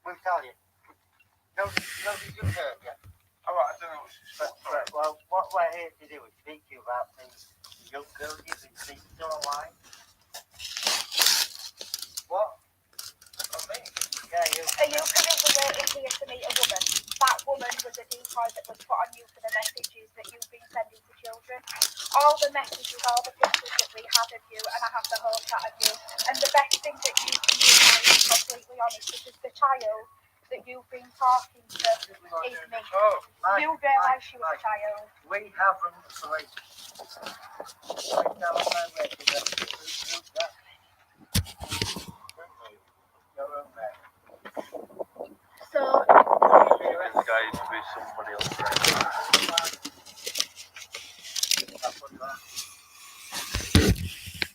We'll tell you. Nobody do hurt you. Alright, I don't know what she's saying. Right, well, what we're here to do is speak to you about the young girl you've been speaking to online. What? On me? Yeah, you. Are you currently waiting here to meet a woman? That woman was a decoy that was put on you for the messages that you've been sending to children. All the messages, all the pictures that we have of you, and I have the whole chat of you. And the best thing that you can do now is be completely honest, because the child that you've been talking to is me. Oh, You realise she was a child. We have from the police. We tell them where we're to go. Who's that? Your own mate. So, the guy used to be somebody else. That's what you are.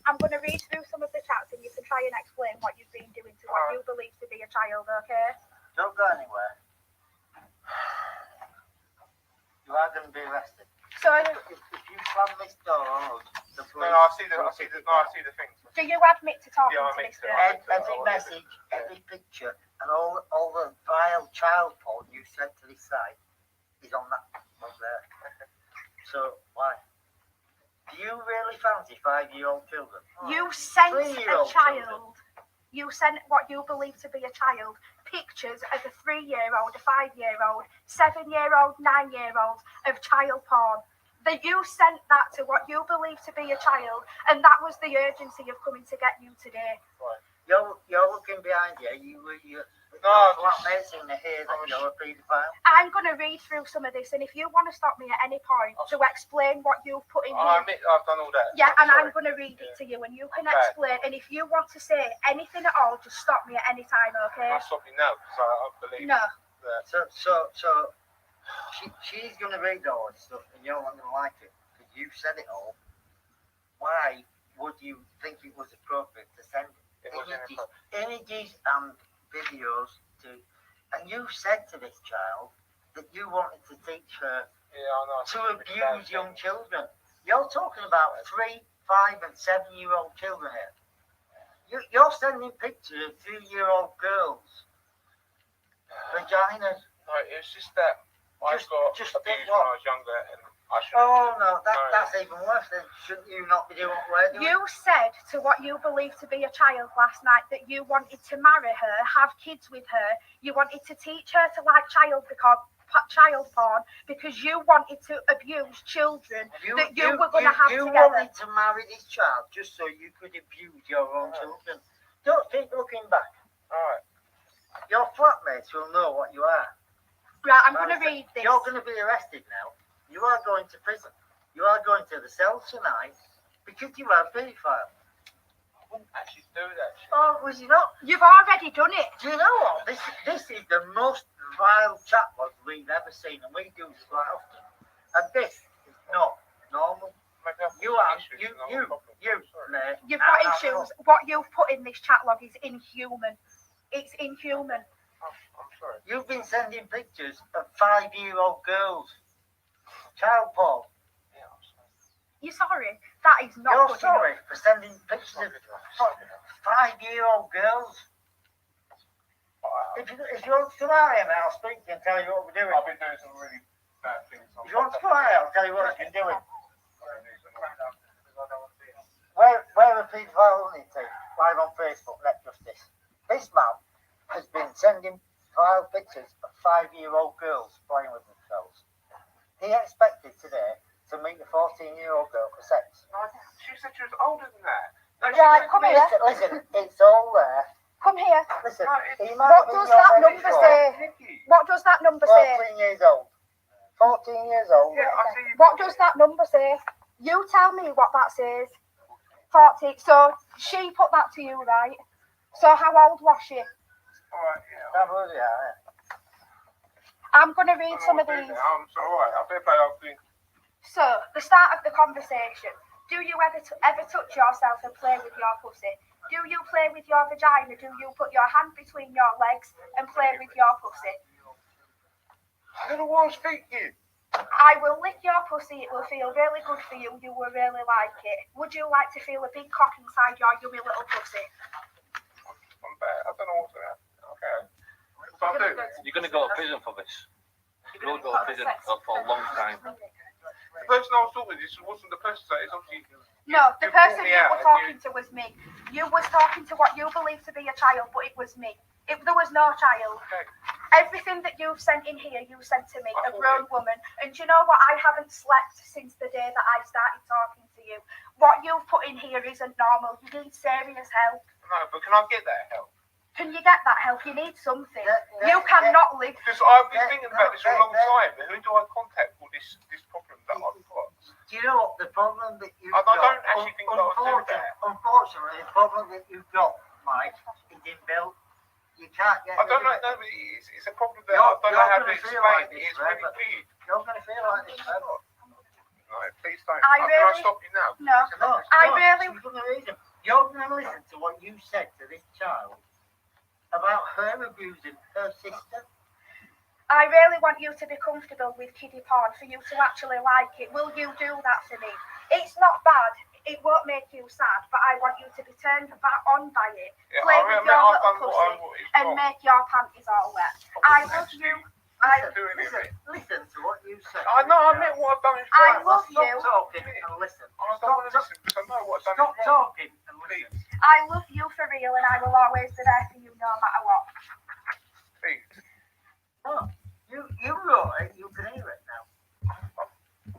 I'm going to read through some of the chats and you can try and explain what you've been doing to what you believe to be a child, okay? Don't go anywhere. You are going to be arrested. So, If you slam this door on us, the police. No, I see the things. do you admit to talking Yeah, I to admit this to girl? it. Every message, every picture, and all the vile child porn you sent to this site is on that up there. So why? Do you really fancy 5-year-old children? You sent a 3-year-old child. You sent what you believe to be a child pictures of a 3-year-old, a 5-year-old, 7-year-old, 9-year-old of child porn. That you sent that to what you believe to be a child, and that was the urgency of coming to get you today. You're looking behind you. Your flatmates in the here that you're a paedophile. I'm going to read through some of this, and if you want to stop me at any point to explain what you've put in I here, admit I've done all that. yeah, and Sorry. I'm going to read it to you, and you can Okay. explain. And if you want to say anything at all, just stop me at any time, okay? I'll stop you now because I believe No. that. So she's going to read all this stuff, and you're not going to like it because you've said it all. Why would you think it was appropriate to send It was images and videos to? And you said to this child that you wanted to teach her to abuse young children. You're talking about 3, 5, and 7-year-old children here. You're sending pictures of 3-year-old girls' vaginas. No, it's just that I got just abused what? when I was younger and I shouldn't. Oh no, that's even worse. Then shouldn't you not be doing what we're doing? You said to what you believe to be a child last night that you wanted to marry her, have kids with her. You wanted to teach her to like child porn because you wanted to abuse children that you were going to have you together. wanted to marry this child just so you could abuse your own children. Don't keep looking back. Alright. Your flatmates will know what you are. Right, I'm going to read this. You're going to be arrested now. You are going to prison. You are going to the cells tonight because you are a paedophile. I wouldn't actually do that shit. Oh, was you not? You've already done it. Do you know what? This is the most vile chat log we've ever seen, and we do this quite often. And this is not normal. Maybe I've You got are issues, you no problem. Sorry. mate. You've got issues. What you've put in this chat log is inhuman. It's inhuman. I'm sorry. You've been sending pictures of 5-year-old girls. Child porn. Yeah, I'm sorry. You're sorry? That is not You're good sorry enough. for sending pictures of 5-year-old girls. If you want to come out here, mate, I'll speak to you and tell you what we're doing. I've been doing some really bad things. If you want to come out here, I'll tell you what I've been doing. We're a paedophile hunting team, live on Facebook, Net Justice. This man has been sending vile pictures of 5-year-old girls playing with themselves. He expected today to meet a 14-year-old girl for sex. No, she said she was older than that. No, Right, come here. Listen, it's all there. Come here. Listen, No, he might What have been does your that mate number before. say? Nicky. What does that number say? 14 years old. 14 years old. Yeah, I see you. What does that number say? You tell me what that says. 40. So she put that to you, right? So how old was she? Alright, yeah. That was it, yeah. I'm going to read some of these. I'm sorry, alright. I bet I've been. So, the start of the conversation. Do you ever touch yourself and play with your pussy? Do you play with your vagina? Do you put your hand between your legs and play with your pussy? I don't want to speak to you. I will lick your pussy. It will feel really good for you. You will really like it. Would you like to feel a big cock inside your yummy little pussy? I'm bad. I don't know what's going to happen. Okay. So I do. You're going to go to prison for this. You will go to prison for a long time. The person I was talking to, this wasn't the person that is obviously. No, the you brought person me you out were and talking to was me. You was talking to what you believe to be a child, but it was me. There was no child. Okay. Everything that you've sent in here, you sent to me, a grown woman. And do you know what? I haven't slept since the day that I started talking to you. What you've put in here isn't normal. You need serious help. No, but can I get that help? Can you get that help? You need something. You cannot live. Because I've been thinking about this for a long time. Who do I contact for this problem that I've got? Do you know what the problem that you've I got? don't actually think that I'll do that. Unfortunately, the problem that you've got, Mike, is inbuilt. You can't get. I don't know. No, but it's a problem that I don't know how to explain. It's really weird. You're going to feel like this forever. No, please don't. I Can I really- stop you now? No. I really- You're going to listen to what you said to this child about her abusing her sister. I really want you to be comfortable with kiddie porn for you to actually like it. Will you do that for me? It's not bad. It won't make you sad, but I want you to be turned back on by it, Yeah, play I with mean, your I've little done what I pussy, wanted. and make your panties all wet. I love you. Listen to what you said. I know, I meant what I've done is I right. love Stop you. talking and listen. I don't want to listen because I know what I've done Stop is wrong. talking and listen. I love you for real, and I will always be there for you no matter what. Please. No, you wrote it. You can hear it now.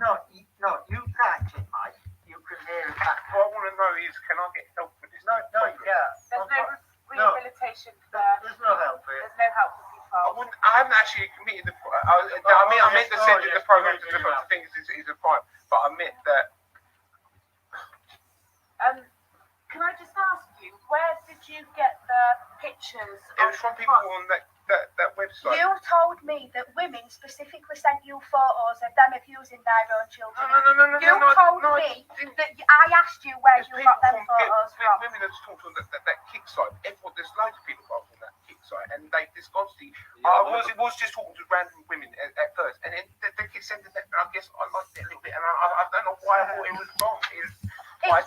No, you can't, Mike. You can hear it back. What I want to know is, can I get help with this? No, you problem? can't. There's no rehabilitation for. There's no help for it. There's no help for people. I haven't actually committed the. I meant to send you the program to think is a crime, but I meant that. Can I just ask you, where did you get the pictures? It was from people on that website. You told me that women specifically sent you photos of them abusing their own children. No. You told me that I asked you where you got them photos from. Women that talked on that kick site. There's loads of people involved on that kick site, and they disgusting. I was just talking to random women at first, and then they keep sending that. I guess I liked it a little bit, and I don't know why I thought it was wrong. Yeah,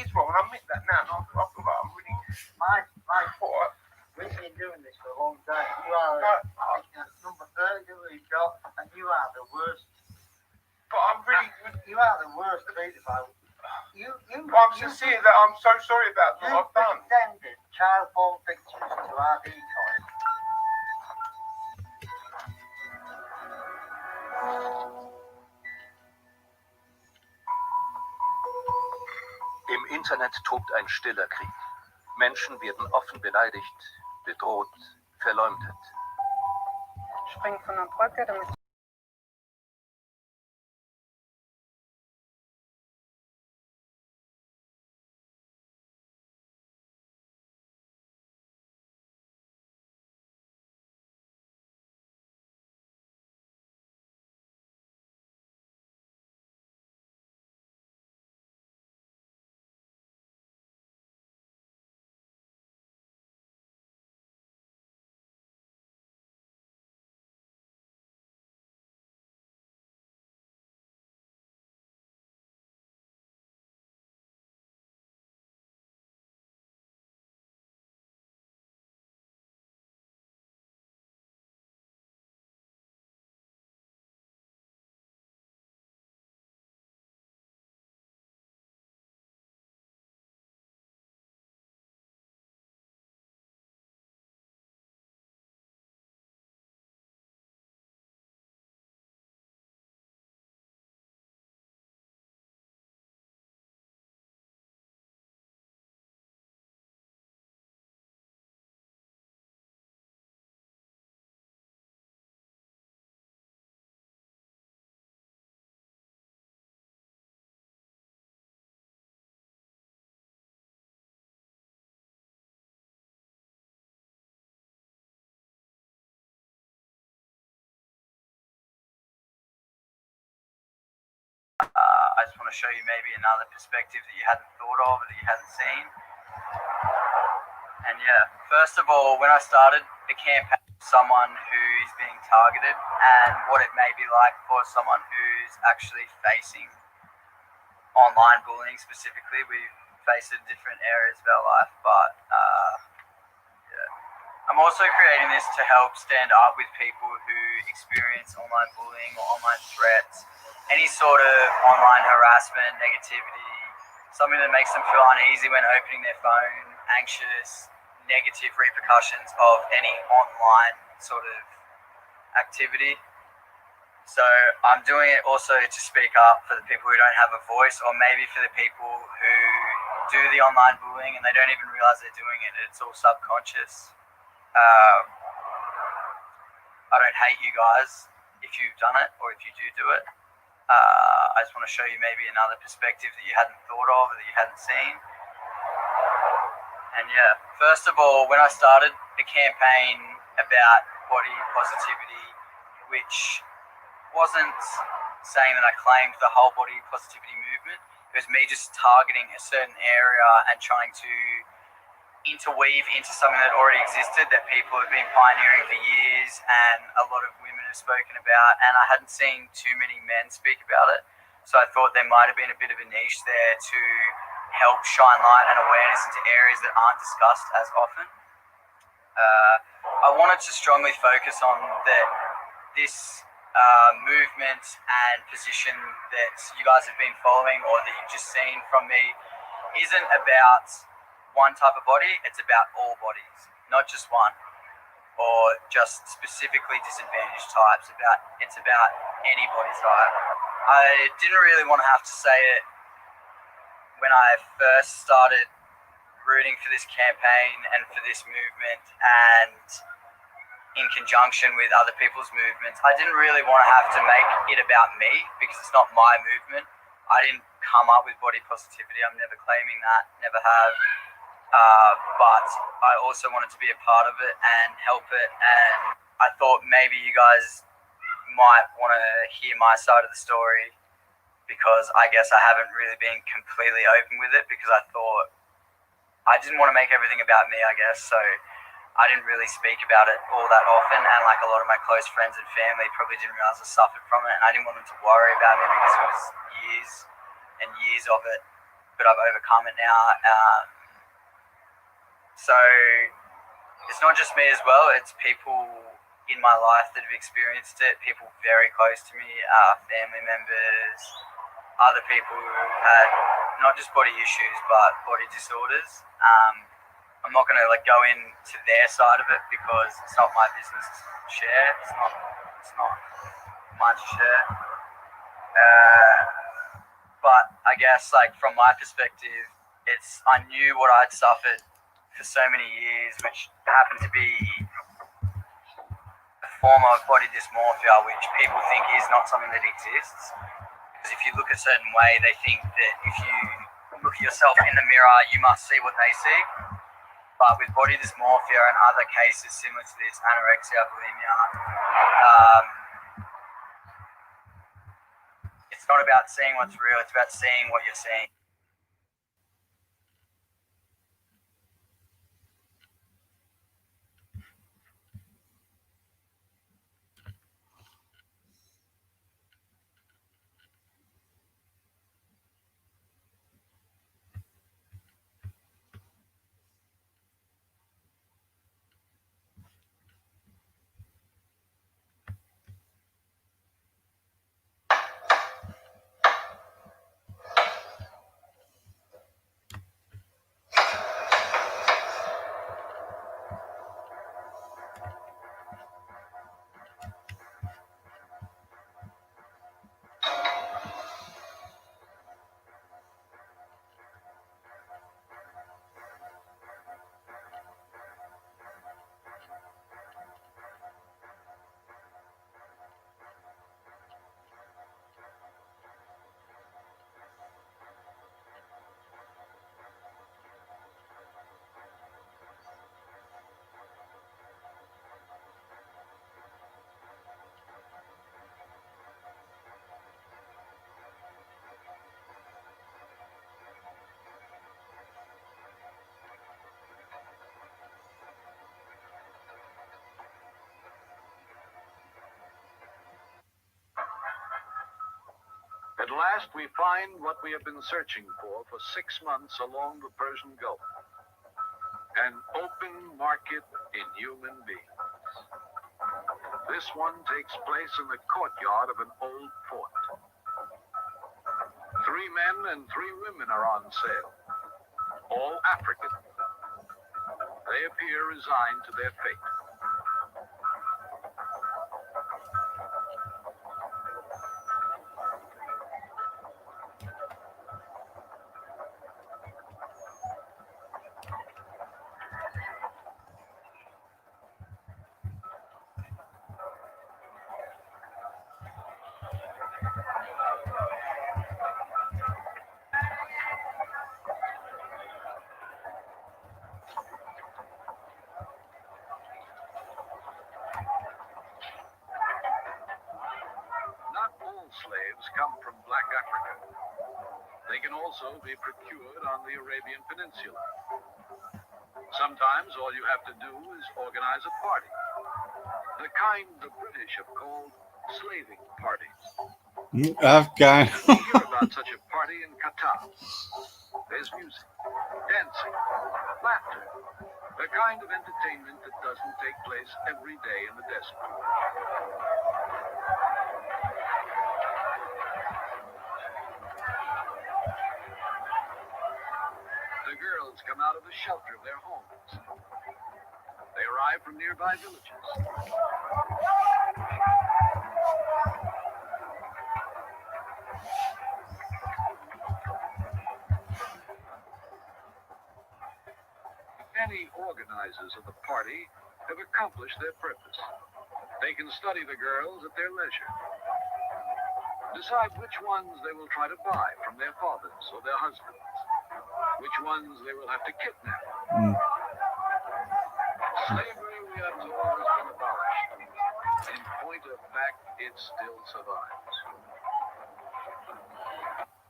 it's wrong, and I admit that now. And I feel like I'm really. Mike, What? we've been doing this for a long time. You are, I think that's number 30 that we've got, and you are the worst. But I'm really. You are the worst paedophile. I'm sincere that I'm so sorry about what I've done. Sending child porn pictures to our decoys. Im Internet tobt ein stiller Krieg. Menschen werden offen beleidigt, bedroht, verleumdet. Spring von einer Brücke, damit. I just want to show you maybe another perspective that you hadn't thought of or that you hadn't seen. And yeah, first of all, when I started the campaign, someone who is being targeted and what it may be like for someone who's actually facing online bullying specifically. We face it in different areas of our life, but yeah. I'm also creating this to help stand up with people who experience online bullying or online threats, any sort of online harassment, negativity, something that makes them feel uneasy when opening their phone, anxious, negative repercussions of any online sort of activity. So I'm doing it also to speak up for the people who don't have a voice, or maybe for the people who do the online bullying and they don't even realize they're doing it. It's all subconscious. I don't hate you guys if you've done it or if you do it. I just want to show you maybe another perspective that you hadn't thought of or that you hadn't seen. And yeah, first of all, when I started the campaign about body positivity, which wasn't saying that I claimed the whole body positivity movement, it was me just targeting a certain area and trying to interweave into something that already existed that people have been pioneering for years and a lot of women have spoken about, and I hadn't seen too many men speak about it, so I thought there might have been a bit of a niche there to help shine light and awareness into areas that aren't discussed as often. I wanted to strongly focus on that this movement and position that you guys have been following or that you've just seen from me isn't about one type of body, it's about all bodies, not just one or just specifically disadvantaged types. It's about any body type. I didn't really want to have to say it when I first started rooting for this campaign and for this movement, and in conjunction with other people's movements. I didn't really want to have to make it about me because it's not my movement. I didn't come up with body positivity. I'm never claiming that, never have. But I also wanted to be a part of it and help it, and I thought maybe you guys might want to hear my side of the story, because I guess I haven't really been completely open with it because I thought I didn't want to make everything about me, I guess, so I didn't really speak about it all that often, and like a lot of my close friends and family probably didn't realize I suffered from it, and I didn't want them to worry about me because it was years and years of it, but I've overcome it now. So it's not just me as well, it's people in my life that have experienced it, people very close to me, family members, other people who had not just body issues but body disorders. I'm not going to go into their side of it because it's not my business to share. It's not mine to share. But I guess from my perspective, I knew what I'd suffered for so many years, which happened to be a form of body dysmorphia, which people think is not something that exists. Because if you look a certain way, they think that if you look at yourself in the mirror, you must see what they see. But with body dysmorphia and other cases similar to this, anorexia, bulimia, it's not about seeing what's real, it's about seeing what you're seeing. At last we find what we have been searching for 6 months along the Persian Gulf. An open market in human beings. This one takes place in the courtyard of an old fort. 3 men and 3 women are on sale, all African. They appear resigned to their fate. Not all slaves come from Black Africa. They can also be procured on the Arabian Peninsula. Sometimes all you have to do is organize a party, the kind the British have called slaving parties. Afghan. You hear about such a party in Qatar. There's music, dancing, laughter, the kind of entertainment that doesn't take place every day in the desert. The girls come out of the shelter of their homes. They arrive from nearby villages. Many organizers of the party have accomplished their purpose. They can study the girls at their leisure, decide which ones they will try to buy from their fathers or their husbands, which ones they will have to kidnap. Slavery, we are told, has been abolished. In point of fact, it still survives.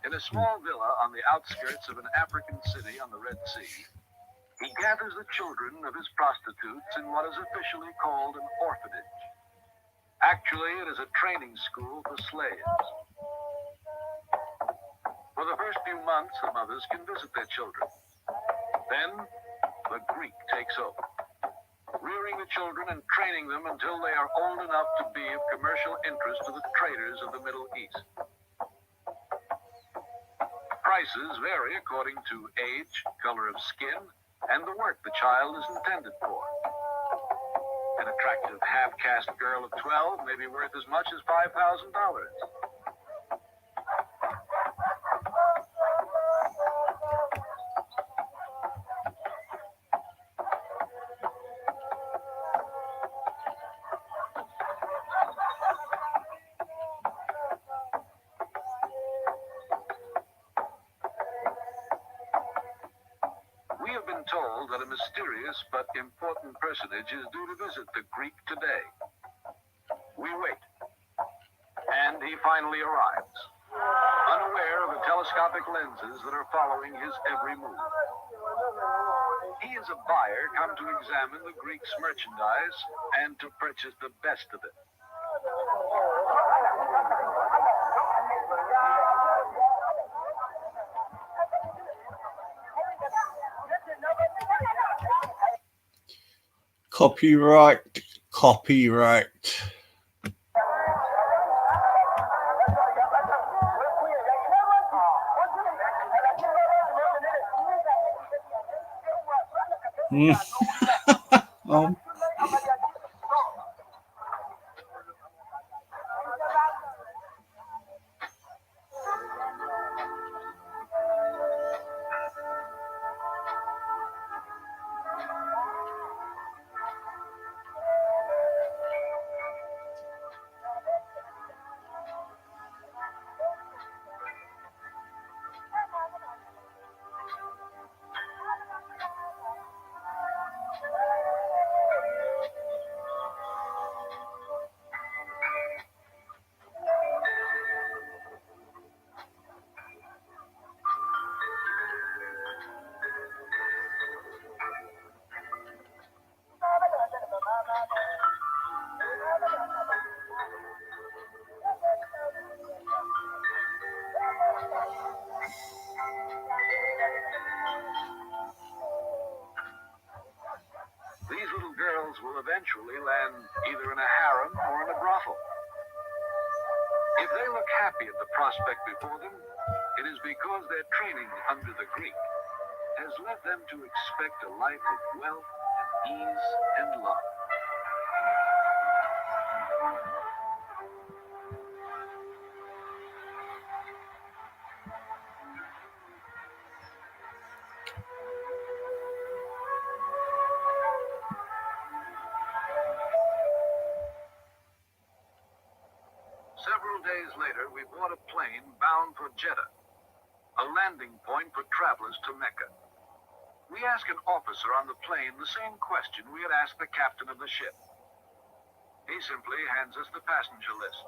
In a small villa on the outskirts of an African city on the Red Sea, he gathers the children of his prostitutes in what is officially called an orphanage. Actually, it is a training school for slaves. For the first few months, the mothers can visit their children. Then, the Greek takes over, rearing the children and training them until they are old enough to be of commercial interest to the traders of the Middle East. Prices vary according to age, color of skin, and the work the child is intended for. An attractive half-caste girl of 12 may be worth as much as $5,000. We have been told that a mysterious but important personage is due to visit the Greek today. We wait, and he finally arrives, unaware of the telescopic lenses that are following his every move. He is a buyer come to examine the Greek's merchandise and to purchase the best of it. Copyright. Oh. eventually land either in a harem or in a brothel. If they look happy at the prospect before them, it is because their training under the Greek has led them to expect a life of wealth and ease and love. Several days later, we bought a plane bound for Jeddah, a landing point for travelers to Mecca. We asked an officer on the plane the same question we had asked the captain of the ship. He simply hands us the passenger list.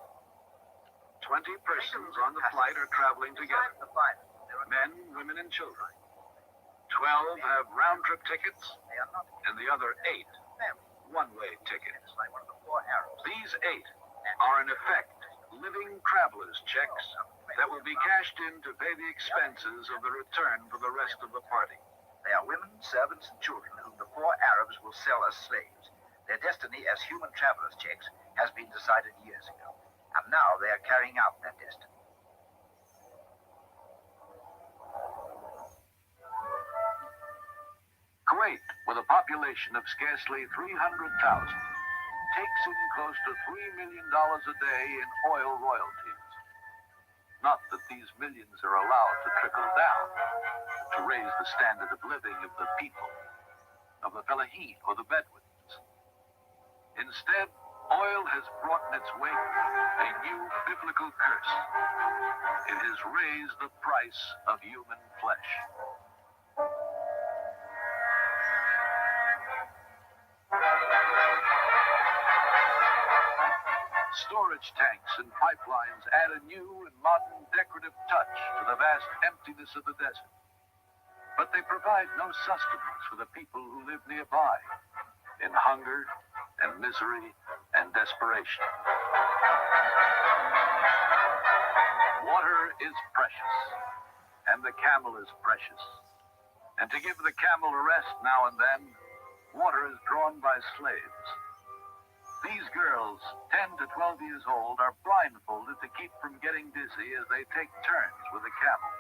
20 persons on the flight are traveling together. Men, women, and children. 12 have round-trip tickets, and the other 8 one-way tickets. These 8 are in effect living travelers' checks that will be cashed in to pay the expenses of the return for the rest of the party. They are women, servants, and children whom the 4 Arabs will sell as slaves. Their destiny as human travelers' checks has been decided years ago, and now they are carrying out that destiny. Kuwait, with a population of scarcely 300,000, takes in close to $3 million a day in oil royalties. Not that these millions are allowed to trickle down to raise the standard of living of the people, of the Fellahin or the Bedouins. Instead, oil has brought in its wake a new biblical curse. It has raised the price of human flesh. Storage tanks and pipelines add a new and modern decorative touch to the vast emptiness of the desert. But they provide no sustenance for the people who live nearby, in hunger and misery and desperation. Water is precious, and the camel is precious. And to give the camel a rest now and then, water is drawn by slaves. These girls, 10 to 12 years old, are blindfolded to keep from getting dizzy as they take turns with the camel.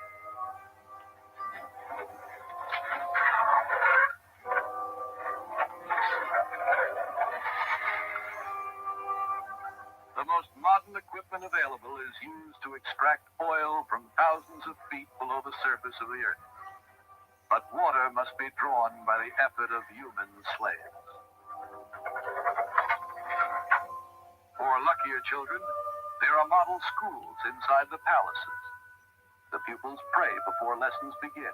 The most modern equipment available is used to extract oil from thousands of feet below the surface of the earth. But water must be drawn by the effort of human slaves. For luckier children, there are model schools inside the palaces. The pupils pray before lessons begin.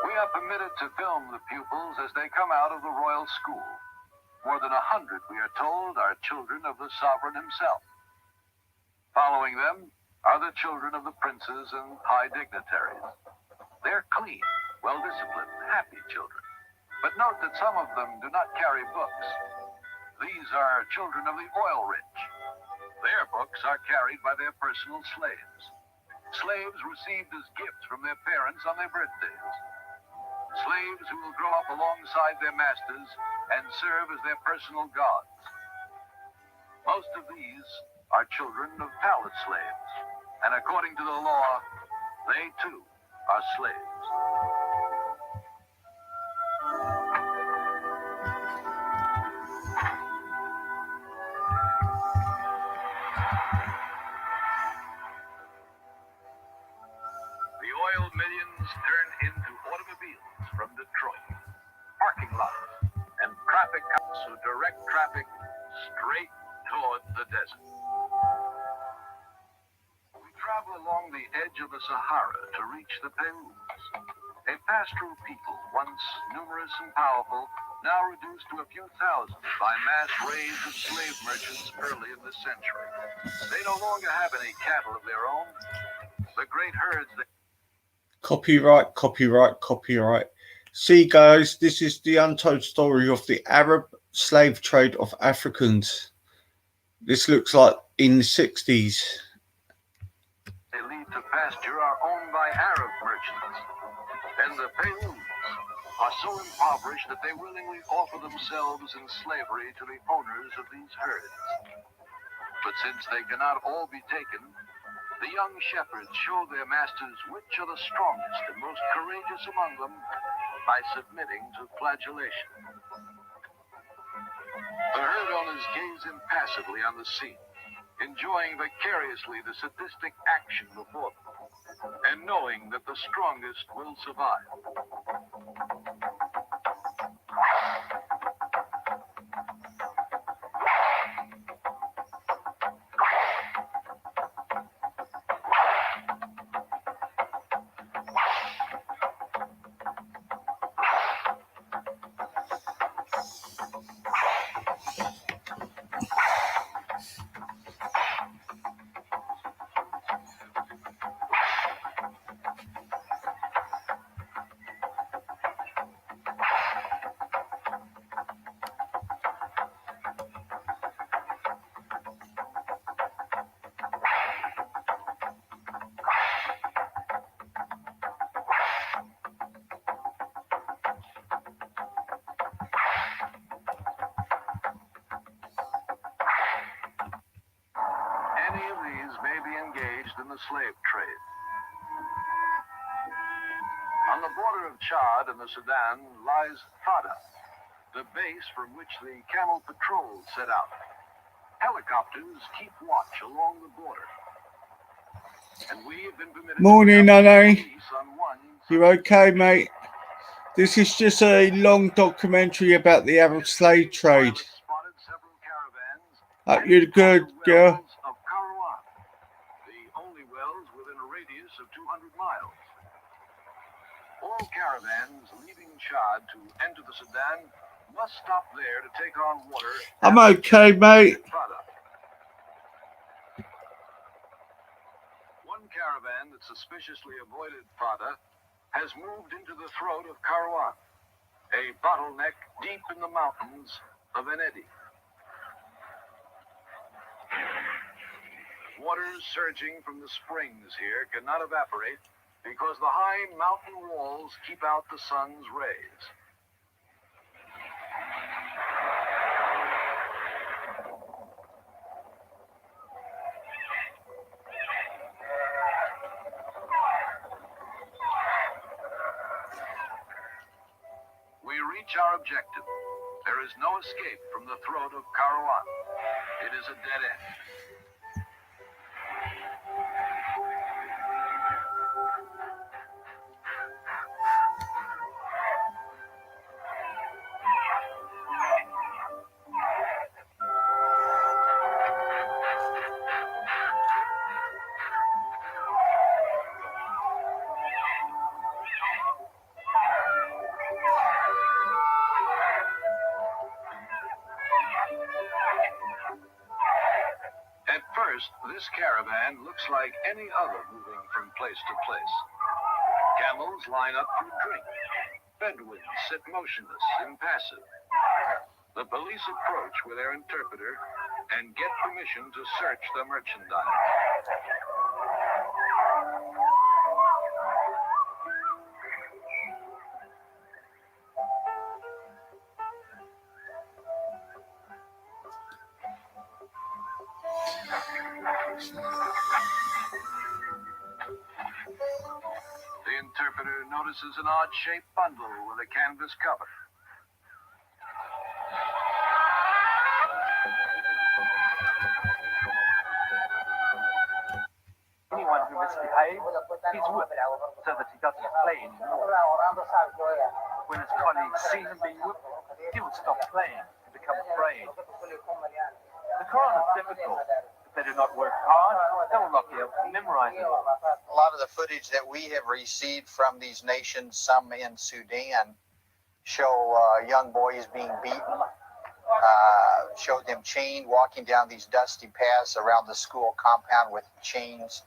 We are permitted to film the pupils as they come out of the royal school. More than 100, we are told, are children of the sovereign himself. Following them are the children of the princes and high dignitaries. They're clean, well-disciplined, happy children. But note that some of them do not carry books. These are children of the oil rich. Their books are carried by their personal slaves. Slaves received as gifts from their parents on their birthdays. Slaves who will grow up alongside their masters and serve as their personal gods. Most of these are children of palace slaves, and according to the law, they too are slaves. The oil millions turned into automobiles from Detroit, parking lots, and traffic cops who direct traffic straight toward the desert. We travel along the edge of the Sahara to reach the Payouts, a pastoral people once numerous and powerful, now reduced to a few thousand by mass raids of slave merchants early in this century. They no longer have any cattle of their own. The great herds they Copyright, copyright, copyright. See, guys, this is the untold story of the Arab slave trade of Africans. This looks like in the 60s. lead to pasture are owned by Arab merchants, and the Payouts are so impoverished that they willingly offer themselves in slavery to the owners of these herds. But since they cannot all be taken, the young shepherds show their masters which are the strongest and most courageous among them by submitting to flagellation. The herd owners gaze impassively on the scene, enjoying vicariously the sadistic action before them, and knowing that the strongest will survive. Any of these may be engaged in the slave trade. On the border of Chad and the Sudan lies Fada, the base from which the camel patrols set out. Helicopters keep watch along the border. And we have been permitted Morning, to Nane. police on one. You okay, mate? This is just a long documentary about the Arab slave trade. Spotted several caravans. Hope you're good, girl. Of Karawan, the only wells within a radius of 200 miles. All caravans leaving Chad to enter the Sudan must stop there to take on water. I'm okay, mate. One caravan that suspiciously avoided Fada has moved into the throat of Karawan, a bottleneck deep in the mountains of Enedi. Waters surging from the springs here cannot evaporate because the high mountain walls keep out the sun's rays. We reach our objective. There is no escape from the throat of Karawan. It is a dead end. At first, this caravan looks like any other moving from place to place. Camels line up for a drink. Bedouins sit motionless, impassive. The police approach with their interpreter and get permission to search the merchandise. The interpreter notices an odd-shaped bundle with a canvas cover. Anyone who misbehaves, he's whipped so that he doesn't play anymore. When his colleagues see him being whipped, he will stop playing and become afraid. The Quran is difficult. If they do not work hard, they will not be able to memorize it. A lot of the footage that we have received from these nations, some in Sudan, show young boys being beaten, show them chained, walking down these dusty paths around the school compound with chains.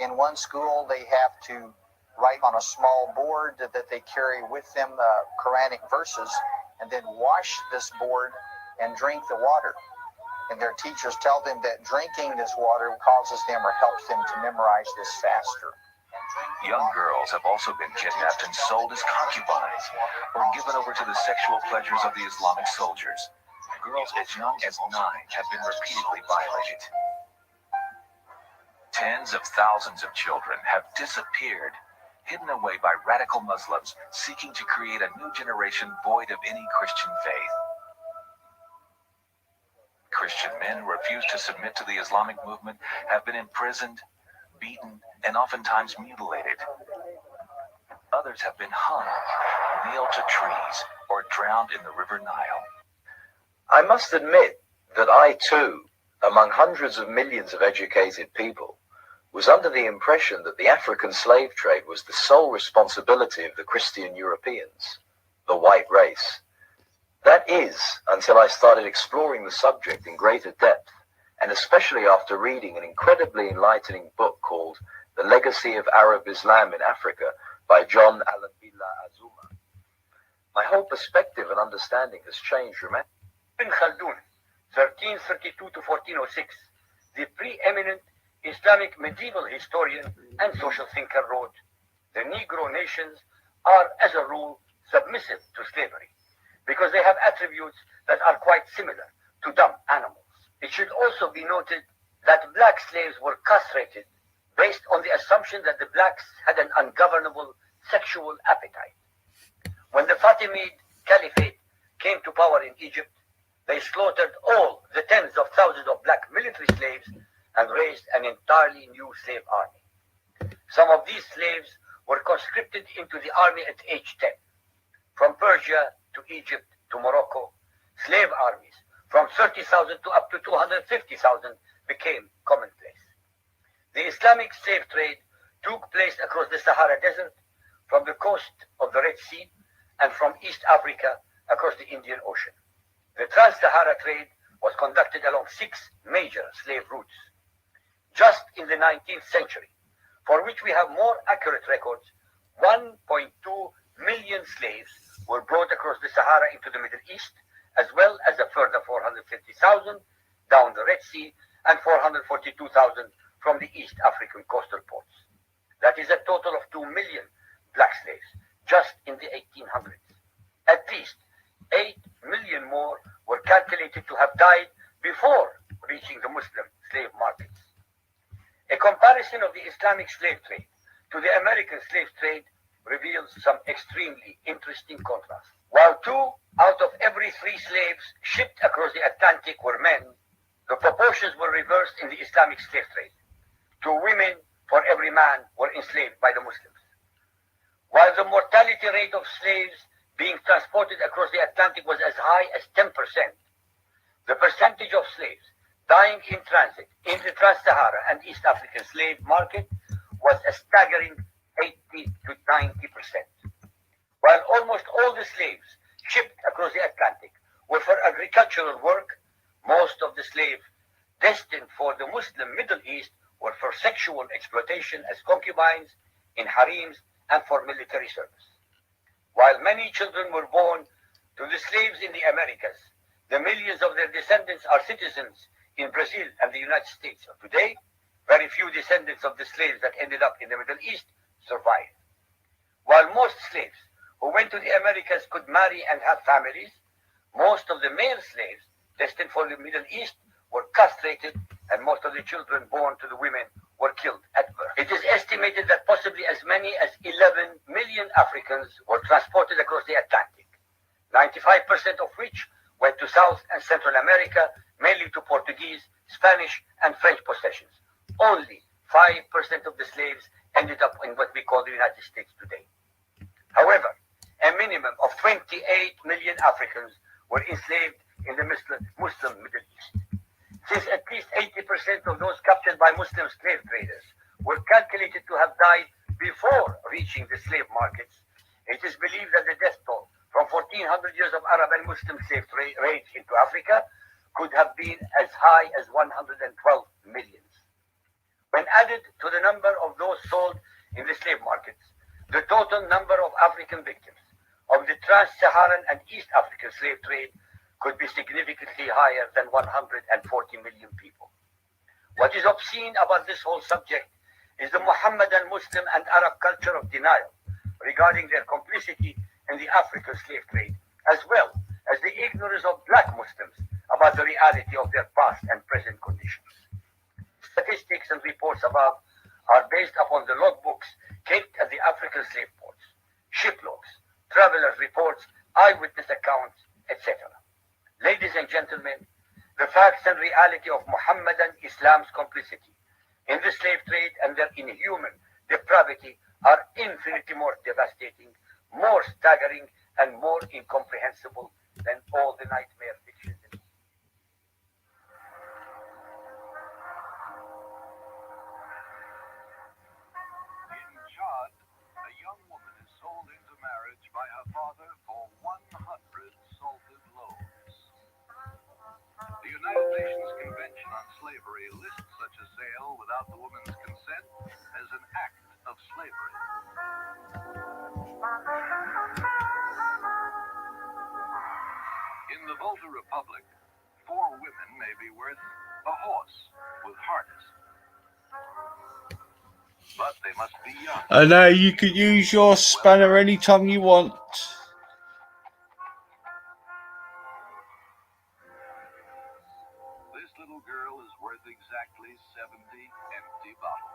In one school, they have to write on a small board that they carry with them Quranic verses and then wash this board and drink the water. And their teachers tell them that drinking this water causes them or helps them to memorize this faster. Young girls have also been kidnapped and sold as concubines or given over to the sexual pleasures of the Islamic soldiers. Girls as young as 9 have been repeatedly violated. Tens of thousands of children have disappeared, hidden away by radical Muslims seeking to create a new generation void of any Christian faith. Christian men who refuse to submit to the Islamic movement have been imprisoned, beaten, and oftentimes mutilated. Others have been hung, nailed to trees, or drowned in the River Nile. I must admit that I too, among hundreds of millions of educated people, was under the impression that the African slave trade was the sole responsibility of the Christian Europeans, the white race. That is, until I started exploring the subject in greater depth, and especially after reading an incredibly enlightening book called The Legacy of Arab Islam in Africa by John Alambila Azuma. My whole perspective and understanding has changed dramatically. Ibn Khaldun, 1332 to 1406, the preeminent Islamic medieval historian and social thinker, wrote, "The Negro nations are, as a rule, submissive to slavery, because they have attributes that are quite similar to dumb animals. It should also be noted that black slaves were castrated based on the assumption that the blacks had an ungovernable sexual appetite. When the Fatimid Caliphate came to power in Egypt, they slaughtered all the tens of thousands of black military slaves and raised an entirely new slave army. Some of these slaves were conscripted into the army at age 10. From Persia to Egypt to Morocco, slave armies from 30,000 to up to 250,000 became commonplace. The Islamic slave trade took place across the Sahara Desert, from the coast of the Red Sea, and from East Africa across the Indian Ocean. The Trans-Sahara trade was conducted along 6 major slave routes. Just in the 19th century, for which we have more accurate records, 1.2 million slaves were brought across the Sahara into the Middle East, as well as a further 450,000 down the Red Sea and 442,000 from the East African coastal ports. That is a total of 2 million black slaves just in the 1800s. At least 8 million more were calculated to have died before reaching the Muslim slave markets. A comparison of the Islamic slave trade to the American slave trade reveals some extremely interesting contrasts. While 2 out of every 3 slaves shipped across the Atlantic were men, the proportions were reversed in the Islamic slave trade. 2 women for every man were enslaved by the Muslims. While the mortality rate of slaves being transported across the Atlantic was as high as 10%, the percentage of slaves dying in transit in the Trans-Sahara and East African slave market was a staggering 80 to 90%. While almost all the slaves shipped across the Atlantic were for agricultural work, most of the slaves destined for the Muslim Middle East were for sexual exploitation as concubines in harems and for military service. While many children were born to the slaves in the Americas, the millions of their descendants are citizens in Brazil and the United States of today. Very few descendants of the slaves that ended up in the Middle East survived. While most slaves who went to the Americas could marry and have families, most of the male slaves destined for the Middle East were castrated, and most of the children born to the women were killed at birth. It is estimated that possibly as many as 11 million Africans were transported across the Atlantic, 95% of which went to South and Central America, mainly to Portuguese, Spanish, and French possessions. Only 5% of the slaves ended up in what we call the United States today. However, a minimum of 28 million Africans were enslaved in the Muslim Middle East. Since at least 80% of those captured by Muslim slave traders were calculated to have died before reaching the slave markets, it is believed that the death toll from 1400 years of Arab and Muslim slave raids into Africa could have been as high as 112 million. When added to the number of those sold in the slave markets, the total number of African victims of the Trans-Saharan and East African slave trade could be significantly higher than 140 million people. What is obscene about this whole subject is the Muhammadan Muslim and Arab culture of denial regarding their complicity in the African slave trade, as well as the ignorance of black Muslims about the reality of their past and present conditions. Statistics and reports above are based upon the logbooks kept at the African slave ports, ship logs, travelers' reports, eyewitness accounts, etc. Ladies and gentlemen, the facts and reality of Muhammadan Islam's complicity in the slave trade and their inhuman depravity are infinitely more devastating, more staggering, and more incomprehensible than all the nightmare fictions. In Chad, a young woman is sold into marriage by her father for 100 salted loaves. The United Nations Convention on Slavery lists such a sale without the woman's consent as an act of slavery. In the Volta Republic, 4 women may be worth a horse with harness. But they must be young. I know you can use your spanner anytime you want. This little girl is worth exactly 70 empty bottles.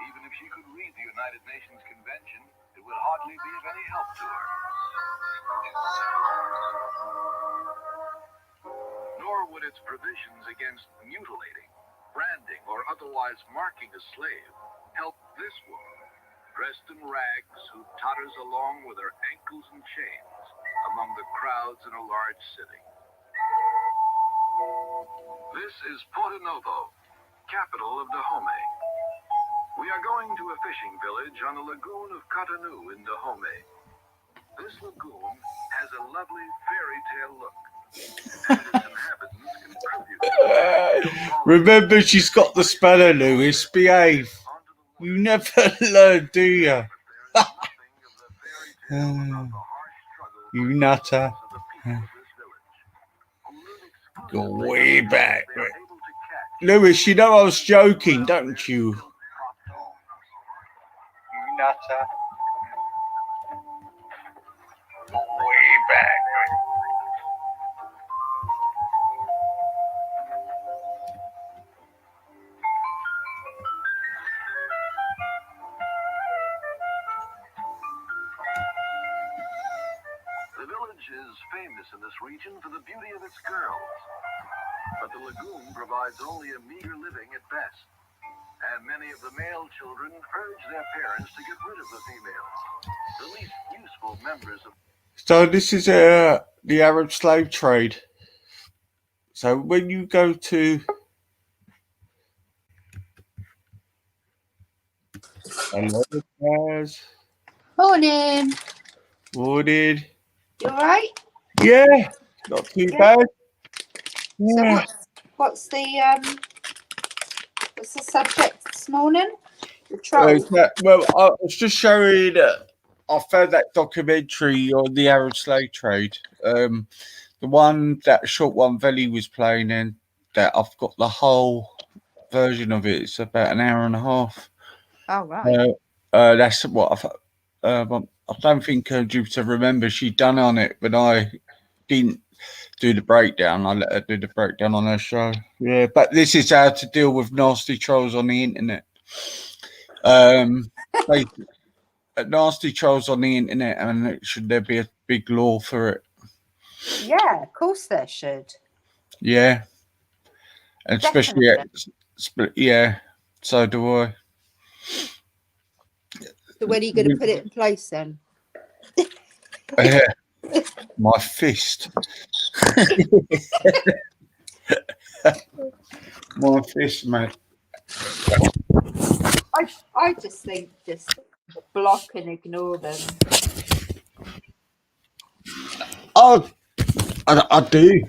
Even if she could read the United Nations Convention, it would hardly be of any help to her. Nor would its provisions against mutilating, branding, or otherwise marking a slave help this woman, dressed in rags, who totters along with her ankles in chains among the crowds in a large city. This is Porto Novo, capital of Dahomey. We are going to a fishing village on the lagoon of Cotonou in Dahomey. This lagoon has a lovely fairy tale look, and its inhabitants contribute. Remember, she's got the spanner, Lewis. Behave. You never learn, do you? You nutter. Go way back. Lewis, you know I was joking, don't you? You nutter. Way back. The village is famous in this region for the beauty of its girls, but the lagoon provides only a meager living at best, and many of the male children urge their parents to get rid of the females, the least useful members of. So this is the Arab slave trade. So when you go to hello, guys. Morning. Morning. You alright? Yeah, not too bad. So what's the subject this morning? The troll. Well, I was just showing. I found that documentary on the Arab slave trade. The one, that short one Veli was playing in, that I've got the whole version of it. It's about an hour and a half. Oh, right. That's what I don't think Jupiter remembers she'd done on it, but I didn't do the breakdown. I let her do the breakdown on her show. Yeah, but this is how to deal with nasty trolls on the internet. Nasty trolls on the internet, and should there be a big law for it? Yeah, of course there should. Yeah, and especially yeah. So do I. So when are you going to put it in place then? My fist. My fist, mate. I just think just block and ignore them. Oh, I do.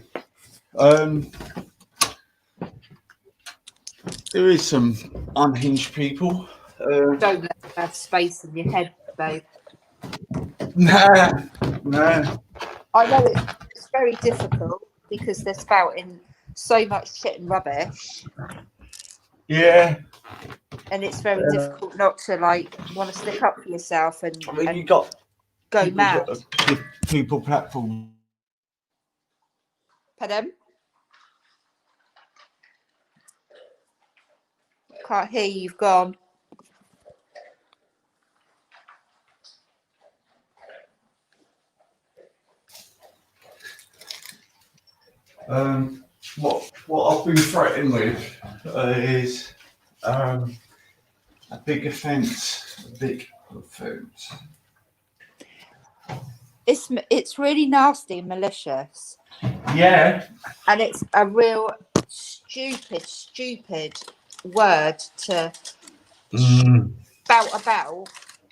There is some unhinged people. Don't let them have space in your head, babe. Nah. I know it's very difficult because they're spouting so much shit and rubbish, Yeah. and it's very difficult not to like want to stick up for yourself and, I mean, and you got go people mad. that give people platform. Pardon? Can't hear you. You've gone. What I've been threatened with is a big offence. It's really nasty and malicious. Yeah. And it's a real stupid word to spout about.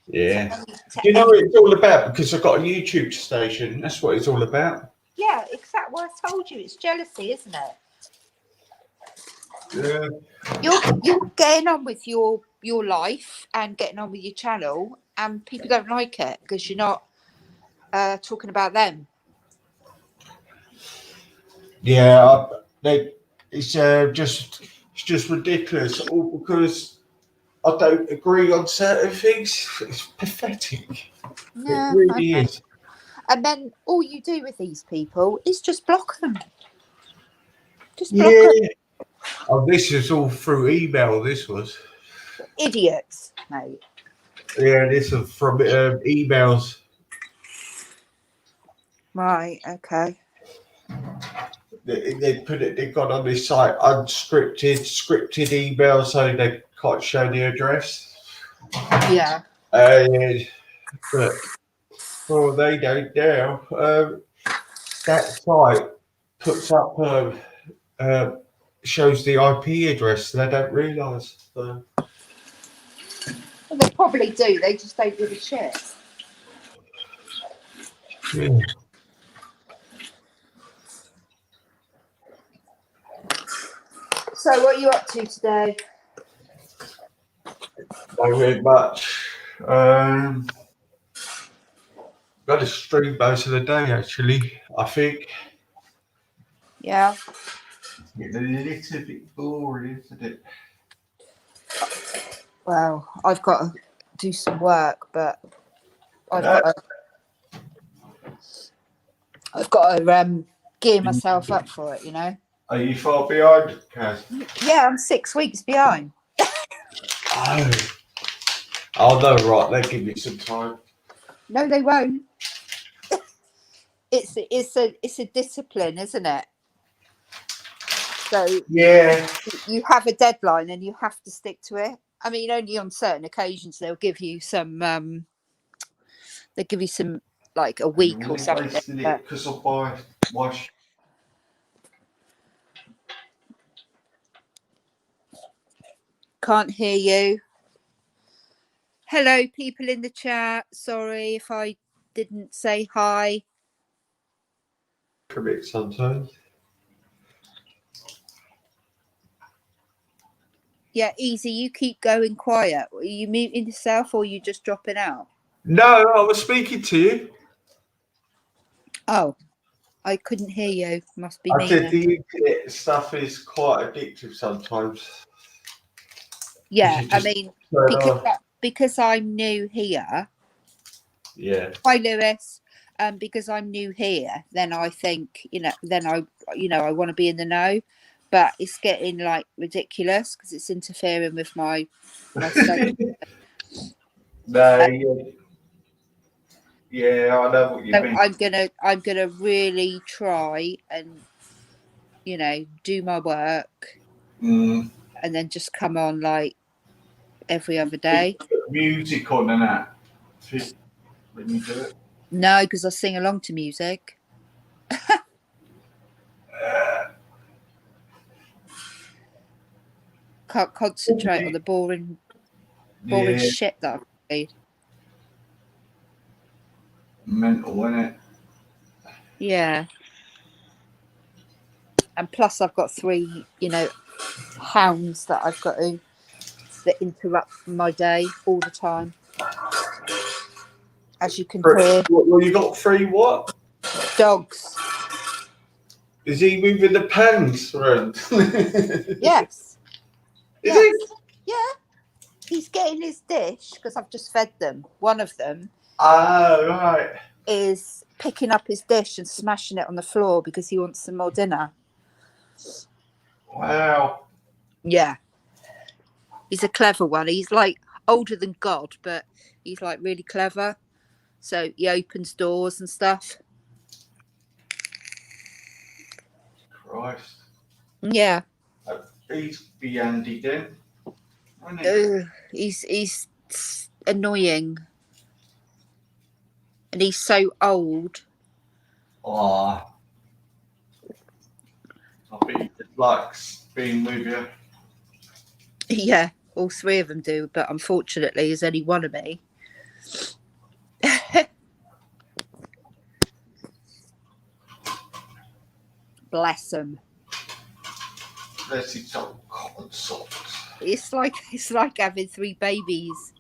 Yeah. Do you know what it's all about? Because I've got a YouTube station. That's what it's all about. Yeah, exactly what I told you. It's jealousy, isn't it? Yeah. You're getting on with your life and getting on with your channel, and people don't like it because you're not talking about them. Yeah, it's just ridiculous. All because I don't agree on certain things. It's pathetic. Yeah, it really is. And then all you do with these people is just block them. Just block them. Oh, this is all through email. This was Idiots, mate. Yeah, this is from emails. Right. Okay. They put it. They got on this site scripted email, so they can't show the address. Yeah. But well, they don't now. That site puts up shows the IP address. They don't realise. Well, they probably do. They just don't give a shit. Yeah. So, what are you up to today? Not very much. Got to stream most of the day, actually. I think. Yeah. It's a little bit boring, isn't it? Well, I've got to do some work, but I've got to gear myself up for it, you know. Are you far behind, Kaz? Yeah, I'm 6 weeks behind. Oh no, right. They give me some time. No, they won't. It's a discipline, isn't it? So yeah, you have a deadline and you have to stick to it. I mean, only on certain occasions they'll give you some. They'll give you some like a week or something. Because of my Can't hear you. Hello, people in the chat. Sorry if I didn't say hi. A bit sometimes. Yeah, easy. You keep going quiet. Are you muting yourself or are you just dropping out? No, I was speaking to you. Oh, I couldn't hear you. Must be I me. said the internet stuff is quite addictive sometimes. Yeah, I mean, because I'm new here. Yeah. Hi, Lewis. Because I'm new here, then I think, I want to be in the know, but it's getting like ridiculous because it's interfering with my study. No, yeah, I know what you mean. I'm gonna really try and do my work, and then just come on like every other day. Music on and that when you do it. No, because I sing along to music. Can't concentrate on the boring shit that I've made. Mental, innit? Yeah. And plus I've got 3, hounds that I've got that interrupt my day all the time. As you can hear. Well, you got 3 what? Dogs. Is he moving the pans around? Yes. Is Yes. Yeah. He's getting his dish because I've just fed them. One of them Right. is picking up his dish and smashing it on the floor because he wants some more dinner. Wow. Yeah. He's a clever one. He's like older than God, but he's like really clever. So he opens doors and stuff. Christ. Yeah. He's be Andy then. He's annoying. And he's so old. Oh. I bet he just likes being with you. Yeah, all three of them do, but unfortunately there's only one of me. Bless him. Bless his old cotton socks. It's like having 3 babies.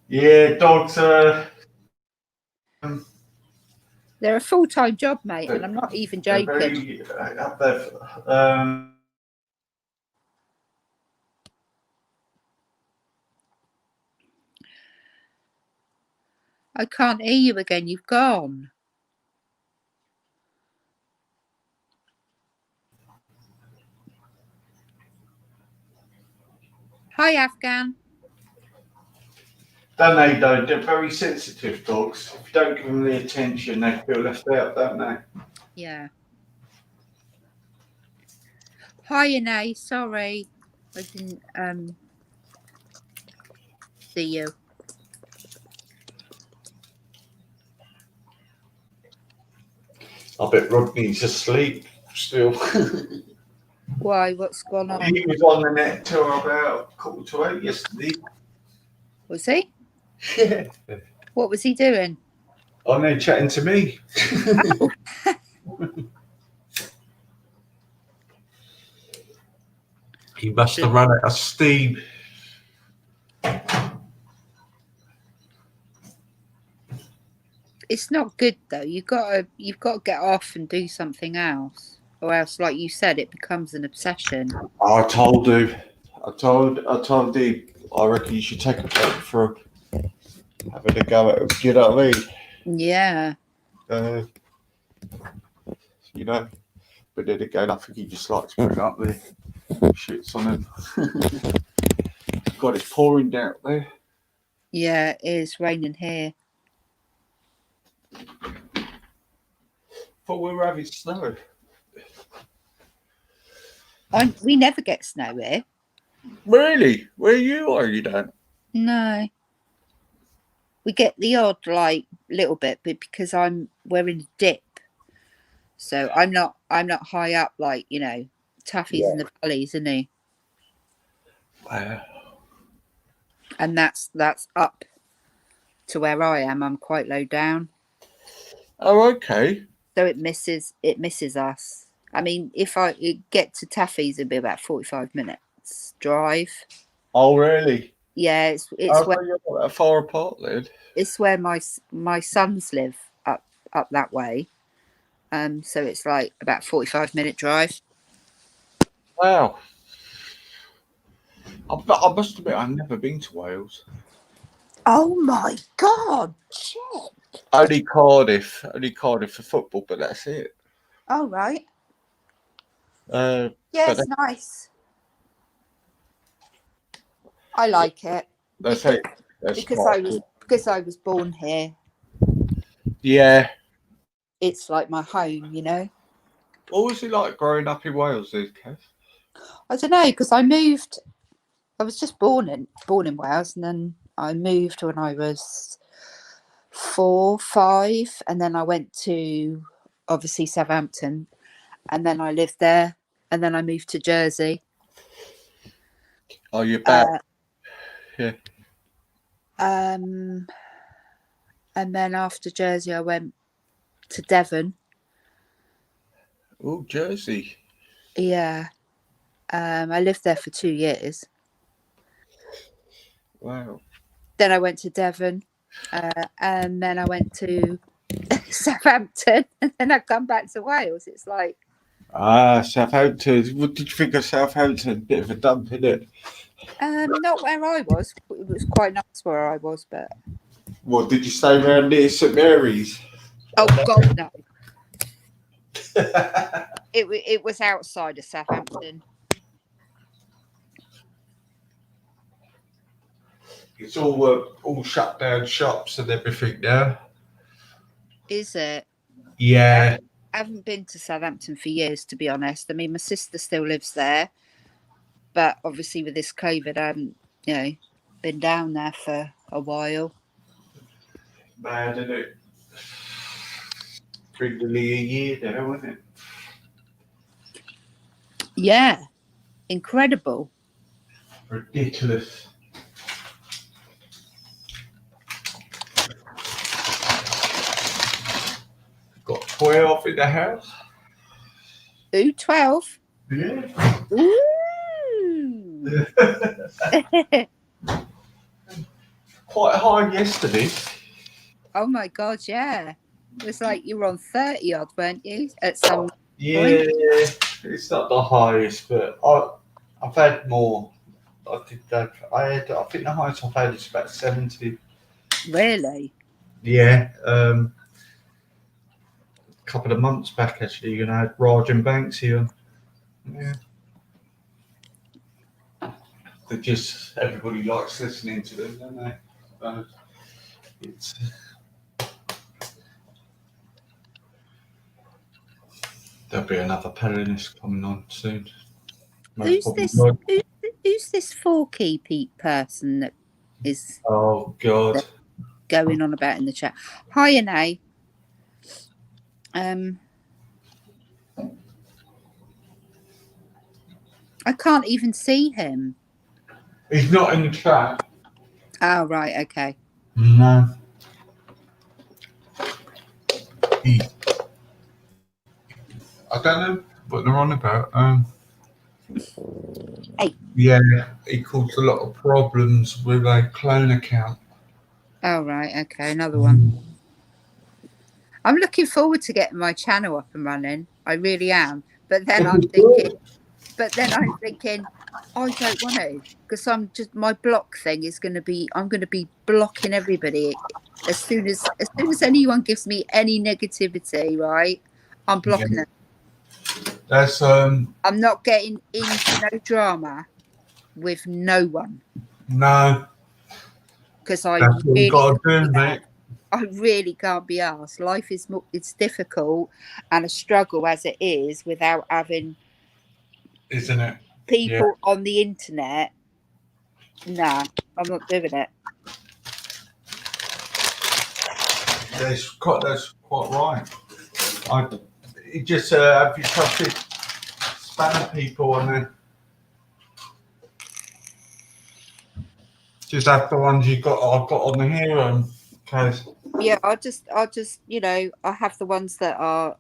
Yeah, dogs are. They're a full-time job, mate, and I'm not even joking. Very, I can't hear you again. You've gone. Hi, Afghan. don't they, though? They're very sensitive dogs. If you don't give them the attention, they feel left out, don't they? Yeah. Hi, Inay. Sorry, I didn't see you. I bet Rodney's asleep still. Why? What's gone on? He was on the net till about 7:45 yesterday. Was he? Yeah. What was he doing? On there chatting to me. He must have run out of steam. It's not good though. You've got to get off and do something else, or else, like you said, it becomes an obsession. I told him. I told him. I reckon you should take a break for having a go at him. Do you know what I mean? Yeah. You know. But then again, I think he just likes putting up the shits on him. God, it's pouring down there. Yeah, it is raining here. Thought we were having snow. We never get snow here. Really? Where you are, you don't? No. We get the odd like little bit, but because we're in a dip, so I'm not high up like Taffy's in the valleys, isn't he? Wow. And that's up to where I am. I'm quite low down. Oh, okay. So it misses us. I mean, if I get to Taffy's, it'd be about 45 minutes drive. Oh, really? Yeah, it's where you're not that far apart then. It's where my sons live up that way. So it's like about 45-minute drive. Wow. I must admit, I've never been to Wales. Oh my God! Shit. Only Cardiff for football, but that's it. Oh right. Yeah, it's nice. I like it. That's it. Because I was born here. Yeah. It's like my home, What was it like growing up in Wales, then, Kev? I don't know, because I moved. I was just born in Wales, and then I moved when I was 4, 5, and then I went to obviously Southampton, and then I lived there, and then I moved to Jersey. Oh, you're back. Yeah. And then after Jersey, I went to Devon. Oh, Jersey. Yeah. I lived there for 2 years. Wow. Then I went to Devon, and then I went to Southampton, and then I come back to Wales. It's like Southampton. What did you think of Southampton? Bit of a dump, isn't it? not where I was. It was quite nice where I was, but What did you stay around near St Mary's? oh God, no. It was outside of Southampton. It's all shut down shops and everything now. Is it? Yeah. I haven't been to Southampton for years, to be honest. I mean, my sister still lives there, but obviously with this COVID, I haven't, been down there for a while. Mad, isn't it? Nearly a year now, isn't it? Yeah, incredible. Ridiculous. Got 12 in the house. Ooh, 12? Yeah. Ooh. Quite high yesterday. Oh my God, yeah. It was like you were on 30 odd, weren't you? At some Yeah, it's not the highest, but I've had more. I think the highest I've had is about 70. Really? Yeah. A couple of months back, actually, I had Raj and Banks here. Yeah. Everybody likes listening to them, don't they? It's there'll be another Palinist coming on soon. Who's this Forky Pete person that is Oh God going on about in the chat? Hi, Anay. I can't even see him. He's not in the chat. Oh right, okay. No. I don't know what they're on about. Hey. Yeah, he caused a lot of problems with a clone account. Oh right, okay, another one. I'm looking forward to getting my channel up and running. I really am. But then I'm thinking, I don't want to, because my block thing is going to be, I'm going to be blocking everybody as soon as anyone gives me any negativity, right? I'm blocking them. That's I'm not getting into no drama with no one. No. Because That's what you got to do, mate. I really can't be asked. Life is it's difficult and a struggle as it is without having, isn't it? People on the internet. Nah, I'm not doing it. That's quite right. You just have you trusted spam people and then just have the ones I've got on the here and case. Yeah, I'll just I have the ones that are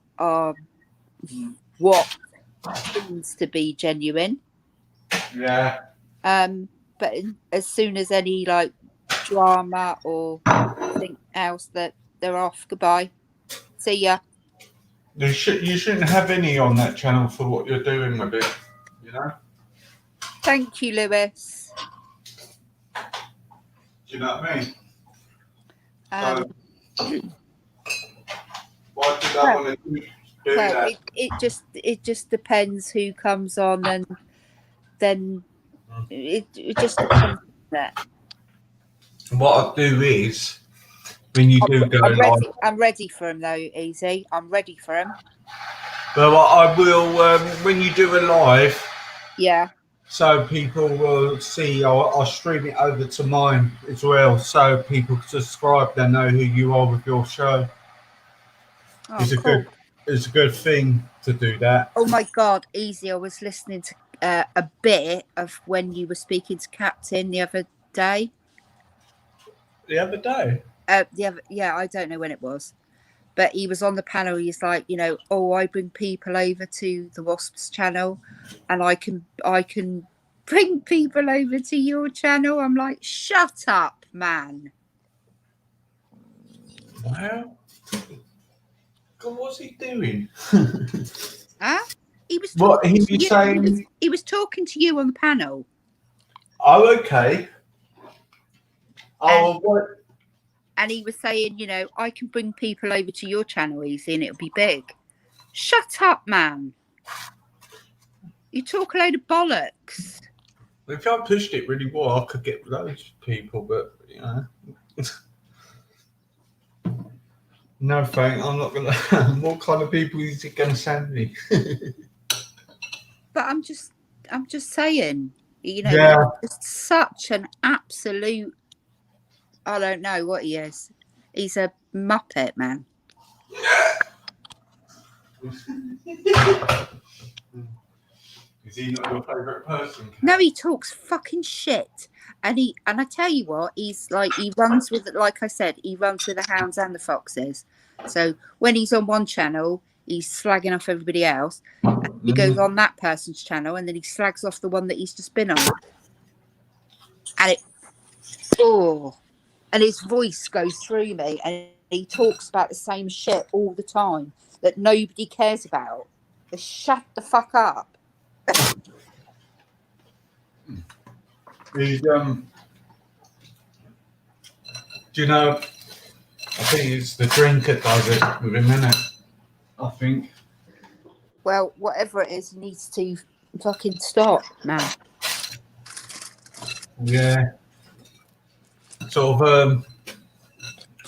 what seems to be genuine. Yeah. But as soon as any like drama or anything else, that they're off. Goodbye. See ya. You shouldn't have any on that channel for what you're doing with it, Thank you, Lewis. Do you know what I mean? Why did I want to do that? It just depends who comes on, and then it just depends on that. What I'll do is, when you do go live, I'm ready for him though, Easy. I'm ready for him. But I will when you do a live. Yeah. So people will see. I'll stream it over to mine as well, so people can subscribe. They know who you are with your show. Oh, it's a good thing to do that. Oh my God, Easy! I was listening to a bit of when you were speaking to Captain the other day. The other day. I don't know when it was, but he was on the panel. He's like, I bring people over to the Wasps channel, and I can bring people over to your channel. I'm like, shut up, man. Well, God, what's he doing? Huh? He was What, talking he to was you. saying- He was talking to you on the panel. Oh, okay. Oh, what? And he was saying, you know, I can bring people over to your channel easy and it'll be big. Shut up, man. You talk a load of bollocks. If I pushed it really well, I could get loads of people, but, you know. No, thank. I'm not gonna. What kind of people is it gonna send me? But I'm just saying, you know, Yeah. he's just such an absolute. I don't know what he is. He's a muppet, man. Is he not your favourite person? No, he talks fucking shit, and I tell you what, he's like he runs with, like I said, he runs with the hounds and the foxes. So when he's on one channel, he's slagging off everybody else. And he goes on that person's channel, and then he slags off the one that he's just been on. And and his voice goes through me, and he talks about the same shit all the time that nobody cares about. Just shut the fuck up. He's do you know? I think it's the drink that does it with him, innit? I think. Well, whatever it is, needs to fucking stop, man. Yeah. Sort of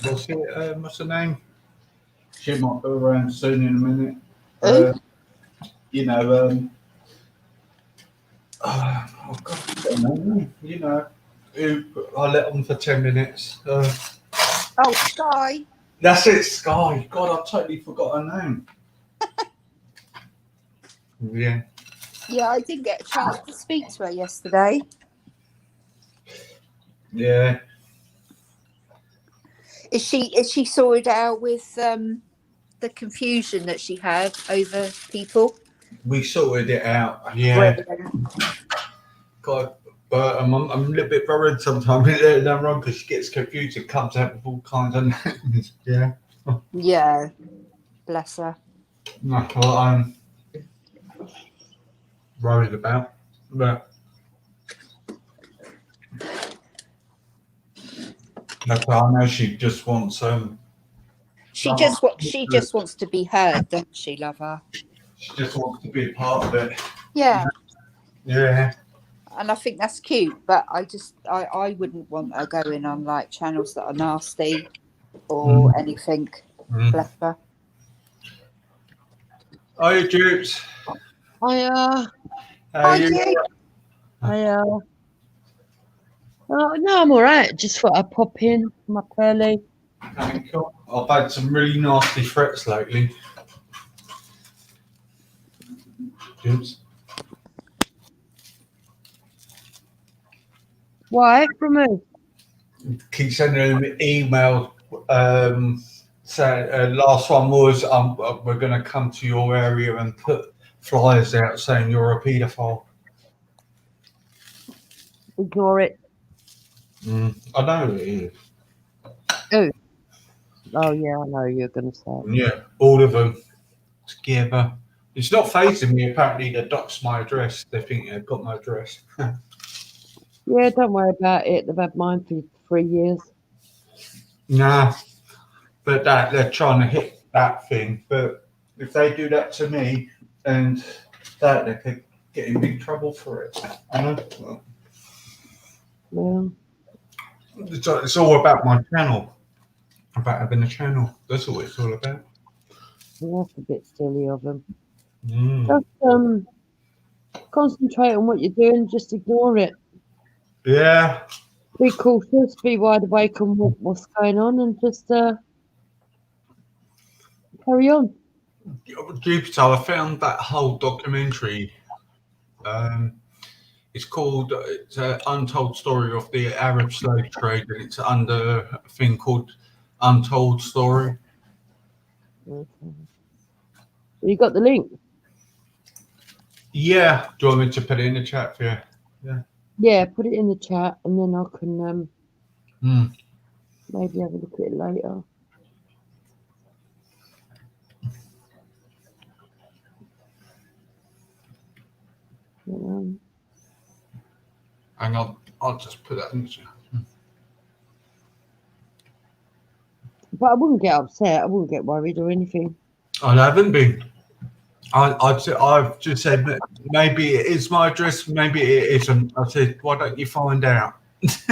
what's it? What's the name? She might go around soon in a minute. You know. Oh God, I don't know. You know, who I let on for 10 minutes. Oh, Sky. That's it, Sky. God, I totally forgot her name. Yeah. Yeah, I didn't get a chance to speak to her yesterday. Yeah. Is she sorted out with the confusion that she had over people? We sorted it out. Yeah. Brilliant. God, but I'm a little bit worried sometimes. Letting her run because she gets confused and comes out with all kinds of names. Yeah. Yeah. Bless her. That's what I'm worried about. But that's why I know she just wants She just wants to be heard, doesn't she, lover? She just wants to be a part of it. Yeah. Yeah. And I think that's cute, but I wouldn't want her going on like channels that are nasty or anything. Bless her. Hiya, Dupes. Hiya. How you? Hiya. Oh, no, I'm all right. Just thought I'd pop in my early. Okay, cool. I've had some really nasty threats lately. Dupes. Why? From who? Keep sending them email. Saying last one was we're going to come to your area and put flyers out saying you're a paedophile. Ignore it. I know it is. Who? Oh, yeah, I know you're going to say. Yeah, all of them together. It's not phasing me. Apparently, they doxed my address. They think they've got my address. Yeah, don't worry about it. They've had mine for 3 years. Nah, but they're trying to hit that thing. But if they do that to me, and that they could get in big trouble for it. You know? Yeah. It's all about my channel. About having a channel. That's all it's all about. Well, that's a bit silly of them. Mm. Just concentrate on what you're doing. Just ignore it. Yeah. Be cautious. Be wide awake on what's going on, and just carry on. Jupiter, I found that whole documentary. It's called it's an untold story of the Arab slave trade, and it's under a thing called Untold Story. Okay. You got the link? Yeah. Do you want me to put it in the chat for you? Yeah. Yeah, put it in the chat, and then I can maybe have a look at it later. Hang on, I'll just put that in. But I wouldn't get upset. I wouldn't get worried or anything. I haven't been. I've just said that maybe it is my address, maybe it isn't. I said, why don't you find out? It's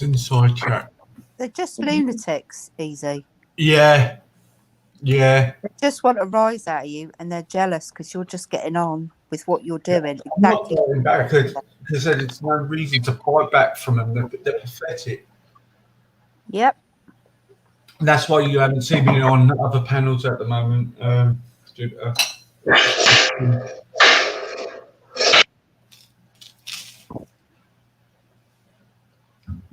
inside chat. They're just lunatics, Easy. Yeah. They just want a rise out of you, and they're jealous because you're just getting on with what you're doing. I'm not going back because there's no reason to fight back from them. They're pathetic. Yep. And that's why you haven't seen me on other panels at the moment.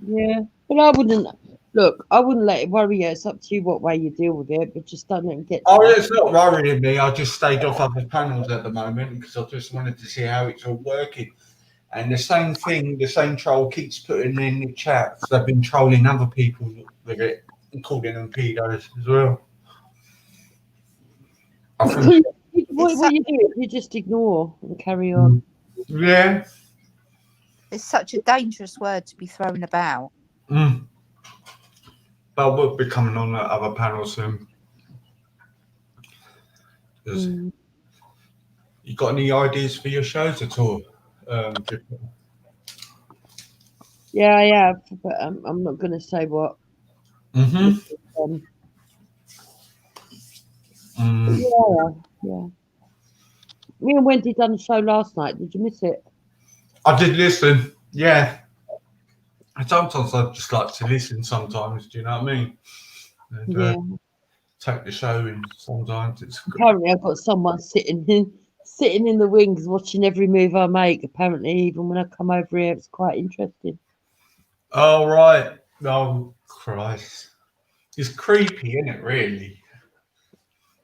Yeah, but I wouldn't let it worry you. It's up to you what way you deal with it, but just don't let it get. Oh, it's not worrying me. I just stayed off other panels at the moment because I just wanted to see how it's all working. And the same thing, the same troll keeps putting in the chats. They've been trolling other people with it and calling them pedos as well. What you do, you just ignore and carry on. Yeah. It's such a dangerous word to be thrown about. But we'll be coming on that other panel soon. You got any ideas for your shows at all? Yeah, I have, but I'm not going to say what. Yeah. Me and Wendy done a show last night. Did you miss it? I did listen. Yeah. Sometimes I just like to listen. Sometimes, do you know what I mean? And, take the show in. Sometimes it's good. Apparently, I've got someone sitting in the wings watching every move I make. Apparently, even when I come over here, it's quite interesting. Oh right. Oh Christ. It's creepy, isn't it? Really.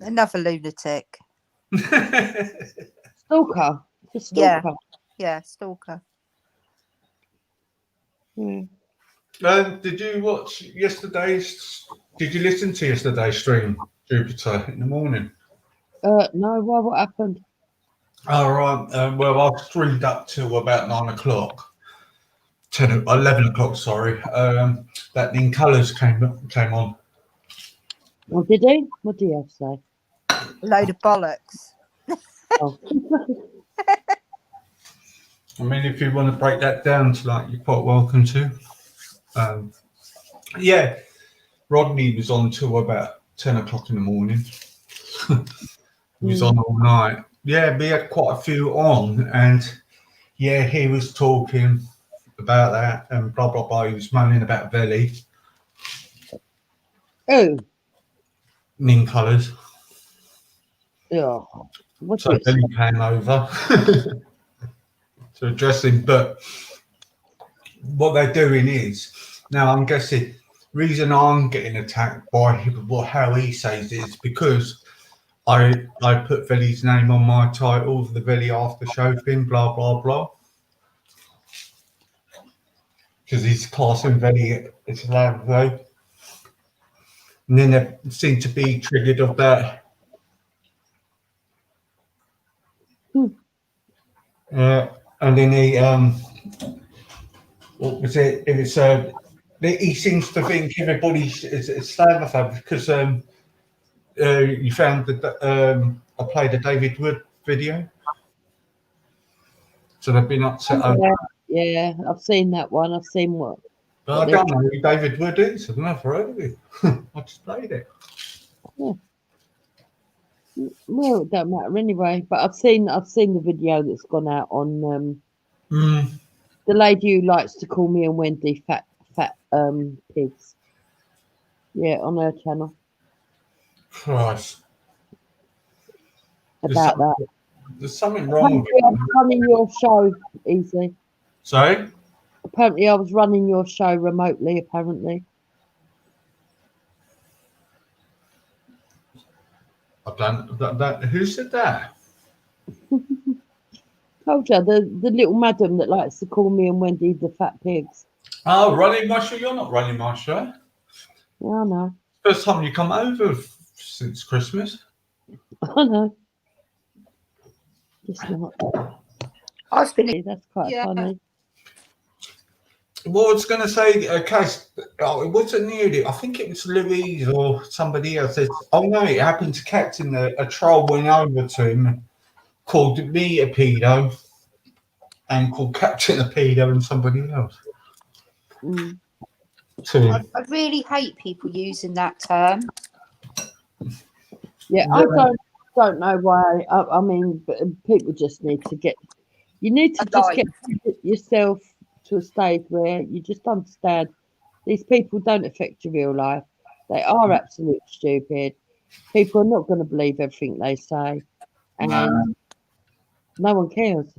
Another lunatic. Stalker. Just stalker. Yeah, stalker. Did you watch yesterday's? Did you listen to yesterday's stream, Jupiter, in the morning? No. Why? What happened? All right. Well, I streamed up till about 9 o'clock. 11 o'clock. Sorry. That In Colours came on. What did he? What do you have to say? Load of bollocks. Oh. I mean, if you want to break that down tonight, you're quite welcome to. Yeah, Rodney was on till about 10 o'clock in the morning. He was on all night. Yeah, we had quite a few on, and yeah, he was talking about that and blah blah blah. He was moaning about Veli. Oh, In Colours. Yeah. So Veli came over to address him, but what they're doing is now I'm guessing reason I'm getting attacked by how he says it is because I put Veli's name on my title of the Veli after show thing, blah blah blah, because he's classing Veli Islamophobe, and then they seem to be triggered of that. And then he what was it? It was he seems to think everybody's Islamophobe because you found that I played a David Wood video, so they've been upset. Yeah, I've seen that one. I've seen what. But I don't know who David Wood is. I've never heard of him. I just played it. Yeah. Well, it don't matter anyway. But I've seen the video that's gone out on the lady who likes to call me and Wendy fat pigs. Yeah, on her channel. Christ. About that. There's something wrong with I was running your show, Easy. Sorry? Apparently, I was running your show remotely. Apparently. I've done that. Who said that? Told you, the little madam that likes to call me and Wendy the fat pigs. Oh, running my show? You're not running my show. Yeah, I know. First time you come over since Christmas. I know. It's not. I've been. That's quite funny. What I was going to say, it wasn't nearly. I think it was Louise or somebody else. Said, oh no, it happened to Captain. A troll went over to him, called me a pedo, and called Captain a pedo and somebody else. Mm. I really hate people using that term. Yeah, I don't know why. I mean, but people just need to get. You need to just get yourself to a stage where you just understand these people don't affect your real life. They are absolute stupid. People are not going to believe everything they say, and no one cares.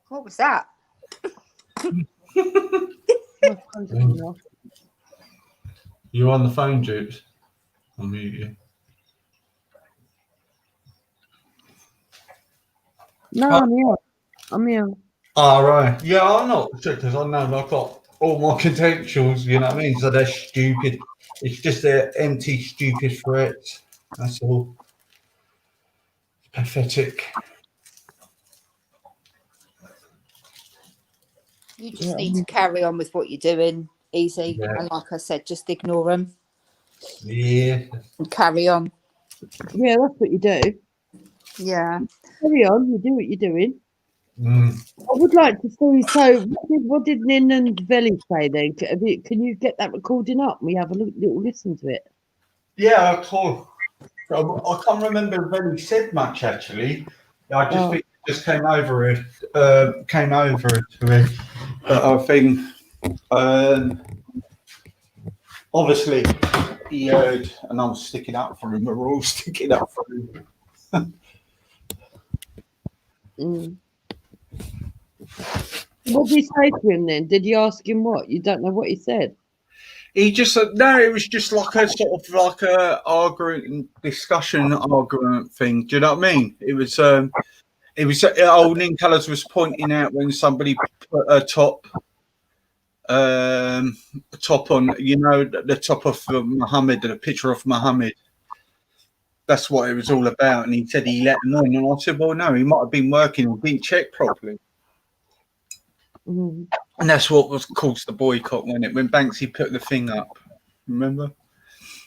What was that? You're on the phone, Jukes. I'll mute you. No, I'm here. I'm here. Oh, right. Yeah, I'm not because I know I've got all my credentials, you know what I mean? So they're stupid. It's just their empty, stupid threats. That's all. Pathetic. You just need to carry on with what you're doing, easy. Yeah. And like I said, just ignore them. Yeah. And carry on. Yeah, that's what you do. Yeah. Carry on. You do what you're doing. Mm. I would like to see. So, what did Nin and Veli say then? Can you get that recording up? And we have a little listen to it. Yeah, cool. I can't remember if Benny said much actually. I just think it just came over it to it. But I think obviously he heard, and I'm sticking up for him. We're all sticking up for him. What did you say to him then? Did you ask him what? You don't know what he said? He just said, no, it was just like a sort of like a discussion argument thing. Do you know what I mean? It was old Nin Colours was pointing out when somebody put a top on, you know, the top of Muhammad, the picture of Muhammad. That's what it was all about. And he said he let them on. And I said, well, no, he might have been working and didn't check properly. Mm. And that's what was caused the boycott when Banksy put the thing up. Remember?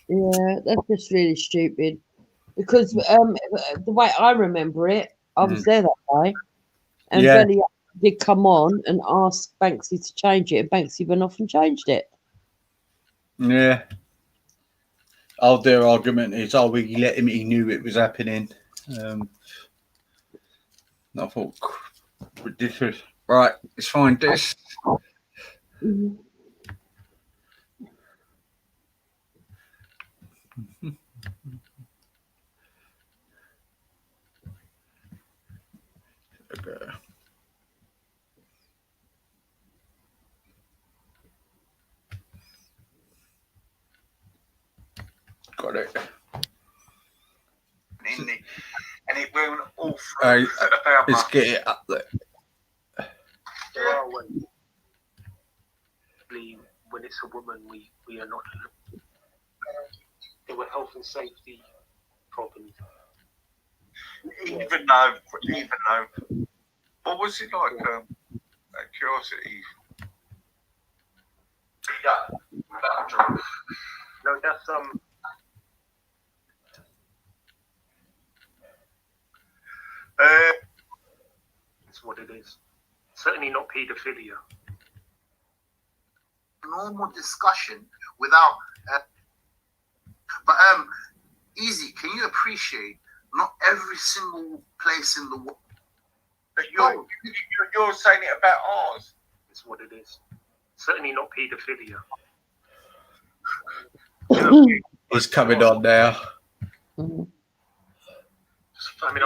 Yeah, that's just really stupid. Because the way I remember it, I was there that day, and Veli did come on and ask Banksy to change it, and Banksy went off and changed it. Yeah. Their argument is, we let him. He knew it was happening. I thought ridiculous. Right, let's find this. Mm-hmm. Got it. And it went all through. Let's get it up there. There are ways. When it's a woman, we are not. There were health and safety problems. Even though, what was it like? Curiosity. No, that's That's what it is. Certainly not paedophilia. Normal discussion without. But Easy, can you appreciate not every single place in the world? But you're saying it about ours. It's what it is. Certainly not paedophilia. It's coming on now. I mean,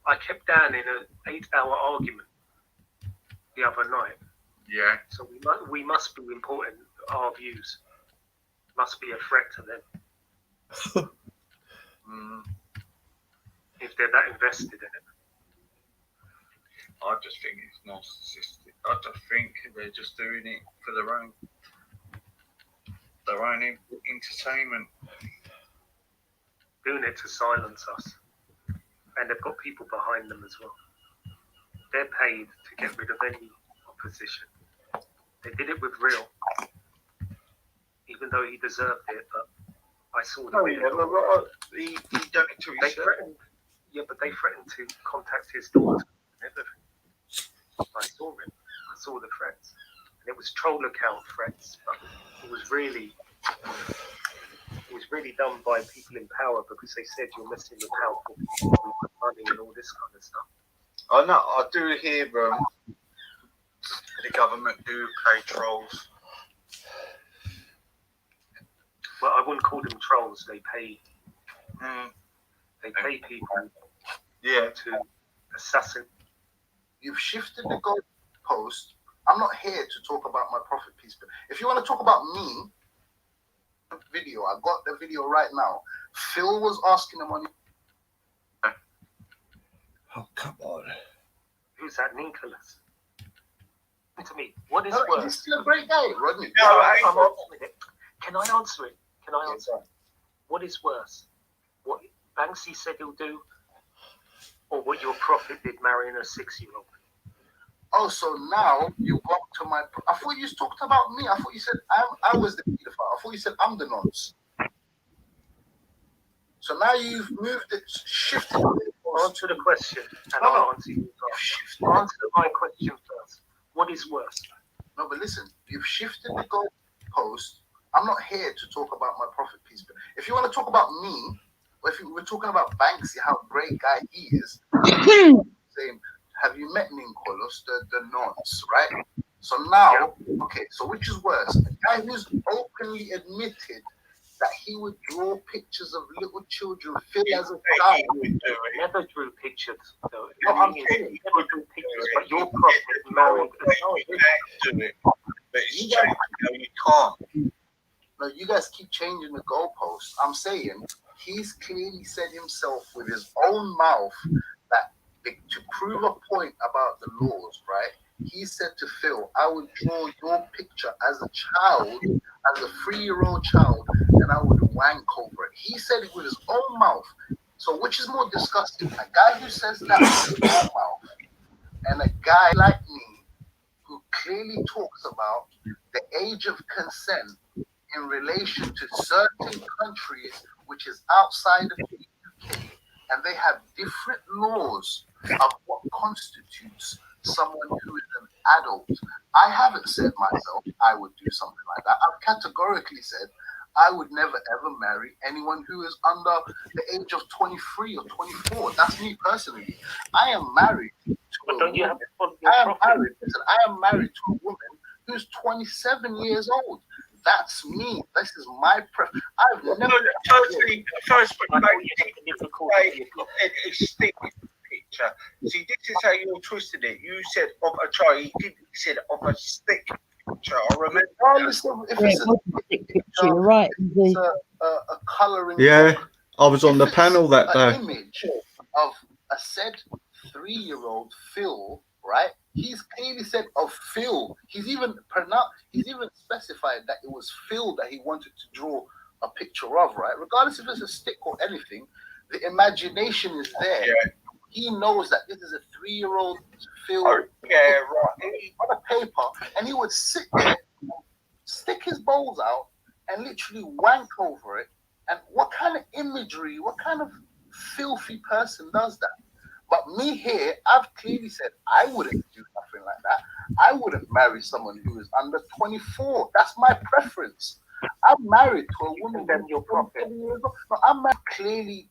I kept down in an 8-hour argument the other night. Yeah. So we must be important. Our views must be a threat to them. If they're that invested in it. I just think it's narcissistic. I just think they're just doing it for their own their own entertainment. Doing it to silence us. And they've got people behind them as well. They're paid to get rid of any opposition. They did it with Real, even though he deserved it, but I saw the video. He done it to They himself. threatened, but they threatened to contact his daughter and everything. I saw it. I saw the threats. And it was troll account threats, but it was really done by people in power because they said you're messing with powerful people with money and all this kind of stuff. I know. I do hear the government do pay trolls. Well, I wouldn't call them trolls. They pay. They pay people. To assassinate. You've shifted the goalpost. I'm not here to talk about my prophet piece, but if you want to talk about me, video. I got the video right now. Phil was asking him on. Oh, come on. Who's that, Nicholas? To me, what is No, worse? he's still a great guy, Rodney. No, I'm answering it. Can I answer it? Can I answer it? What is worse? What Banksy said he'll do, or what your prophet did marrying a 6-year-old? Oh, so now you got to my. I thought you talked about me. I thought you said I was the pedophile. I thought you said I'm the nonce. So now you've moved it, shifted it. Answer the question, and I'll answer you. Answer my question first. What is worse? No, but listen, you've shifted the goalpost. I'm not here to talk about my prophet piece, but if you want to talk about me, or if we're talking about Banksy, how great guy he is, saying, have you met Ninkolos, the nonce, right? So now, okay, so which is worse? A guy who's openly admitted that he would draw pictures of little children, Phil as a child. Never drew pictures, though. No, I'm saying, Never drew pictures, but your prophet married a child. But you can't. No, you guys keep changing the goalposts. I'm saying he's clearly said himself with his own mouth that to prove a point about the laws, right? He said to Phil, I would draw your picture as a child, as a 3-year-old child, and I would wank over it. He said it with his own mouth. So which is more disgusting? A guy who says that with his own mouth, and a guy like me who clearly talks about the age of consent in relation to certain countries which is outside of the UK, and they have different laws of what constitutes someone who is an adult. I haven't said myself I would do something like that. I've categorically said I would never ever marry anyone who is under the age of 23 or 24. That's me personally. I am married to a woman. I am married to a woman who's 27 years old. That's me. This is my preference. I've never. Totally. First, it's stick picture. See, this is how you twisted it. You said of a child. He did. He said of a stick picture. I remember. If it's a stick picture, you're right. It's a colouring. Yeah, I was on the panel that day. Image of a said 3-year-old Phil, right? He's clearly said of Phil. He's even specified that it was Phil that he wanted to draw a picture of, right? Regardless if it's a stick or anything, the imagination is there. Yeah. He knows that this is a 3-year-old Phil. On a paper, and he would sit there, stick his balls out, and literally wank over it. And what kind of imagery, what kind of filthy person does that? But me here, I've clearly said I wouldn't do nothing like that. I wouldn't marry someone who is under 24. That's my preference. I'm married to a woman that's your prophet. No, I'm clearly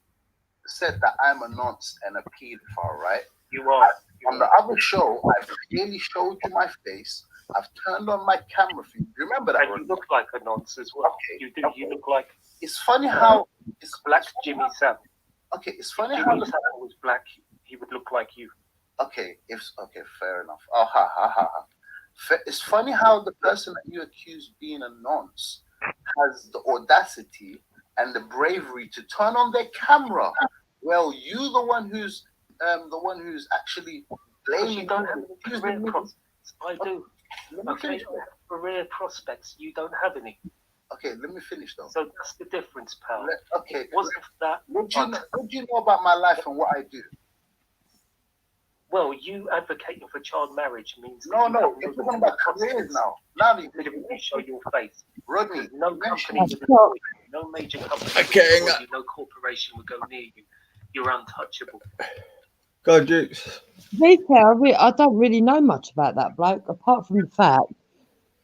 said that I'm a nonce and a pedophile, right? You are. On the other show, I've clearly showed you my face. I've turned on my camera for you. Remember that? And you look like a nonce as well. Okay. You do. You look like. It's funny how it's black Jimmy Savile. Okay, it's funny Jimmy how Savile was black. He would look like you. Okay, fair enough. Oh, ha ha ha. It's funny how the person that you accuse being a nonce has the audacity and the bravery to turn on their camera. Well, you the one who's actually blaming. You don't have any career prospects. I do. Okay, career prospects. You don't have any. Okay, let me finish though. So that's the difference, pal. Okay. Wasn't that? What do you know about my life and what I do? Well, you advocating for child marriage means No, we're talking about careers now. Now you show your face. Rodney, no company, no major company, no corporation would go near you. You're untouchable. God, you. To be fair, I don't really know much about that bloke, apart from the fact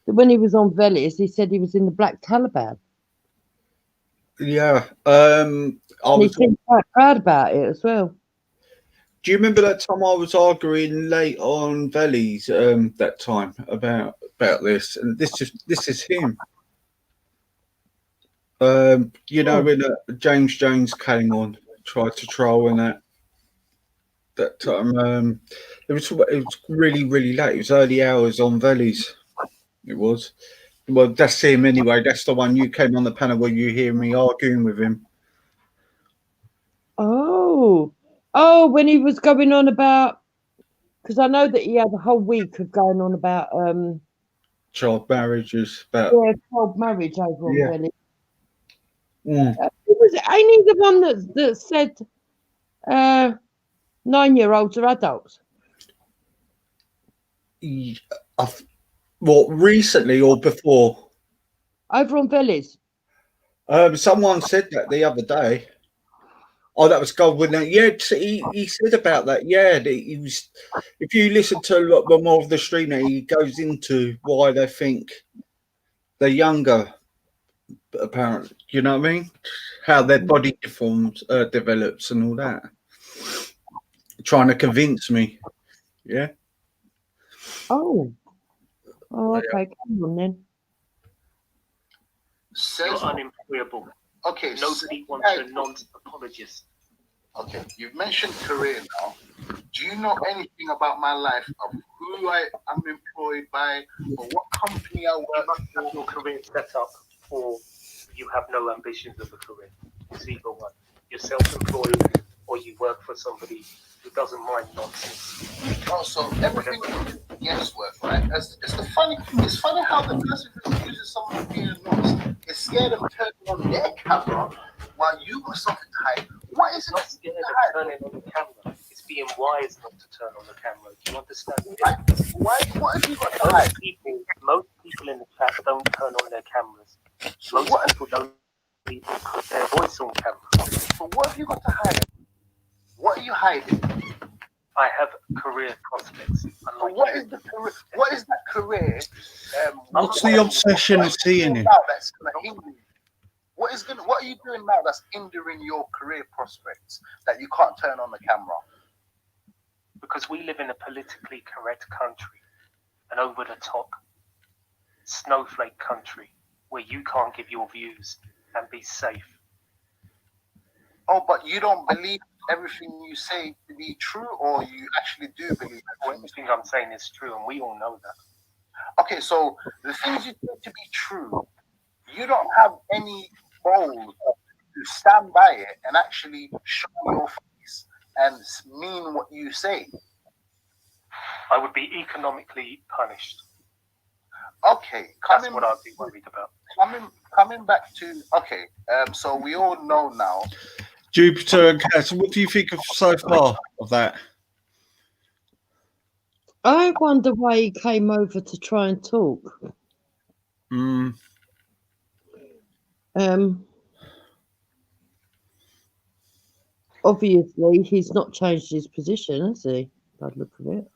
that when he was on Velis, he said he was in the Black Taliban. Yeah. He seemed quite proud about it as well. Do you remember that time I was arguing late on Velis that time about this? And this is him. You know, when James Jones came on, tried to troll and that time. It was really, really late. It was early hours on Velis. It was. Well, that's him anyway. That's the one you came on the panel where you hear me arguing with him. Oh, when he was going on about, because I know that he had a whole week of going on about child marriages, child marriage over on Velis. Ain't he the one that said 9-year-olds are adults? What, recently or before? Over on Velis. Someone said that the other day. Oh, that was Godwin. Yeah, he said about that. Yeah, he was. If you listen to a lot more of the stream, he goes into why they think they're younger. Apparently, you know what I mean? How their body develops and all that. Trying to convince me. Yeah. Oh, okay. Come on then. You're unemployable. Okay. Nobody wants a non-apologist. Okay, you've mentioned career now. Do you know anything about my life, of who I am employed by, or what company I work for? Your career set up, or you have no ambitions of a career. It's either one. You're self-employed, or you work for somebody who doesn't mind nonsense. Oh, so everything is guesswork, right? It's funny how the person who uses someone being nonsense is scared of turning on their camera while you got something to hide. What is it? Not scared of turning on the camera. It's being wise not to turn on the camera. Do you understand? What have you got to hide? Most people in the chat don't turn on their cameras. Most people don't even put their voice on camera. But what have you got to hide? What are you hiding? I have career prospects. What is the career? What is that career? What's the obsession of seeing it? That's gonna hinder you? What are you doing now that's hindering your career prospects that you can't turn on the camera? Because we live in a politically correct country, an over-the-top snowflake country where you can't give your views and be safe. Oh, but you don't believe everything you say to be true, or you actually do believe everything I'm saying is true, and we all know that. Okay, so the things you think to be true, you don't have any balls to stand by it and actually show your face and mean what you say. I would be economically punished. Okay, that's what I'd be worried about. Coming back to so we all know now. Jupiter and Cass, what do you think of so far of that? I wonder why he came over to try and talk. Obviously, he's not changed his position, has he? By the look of it.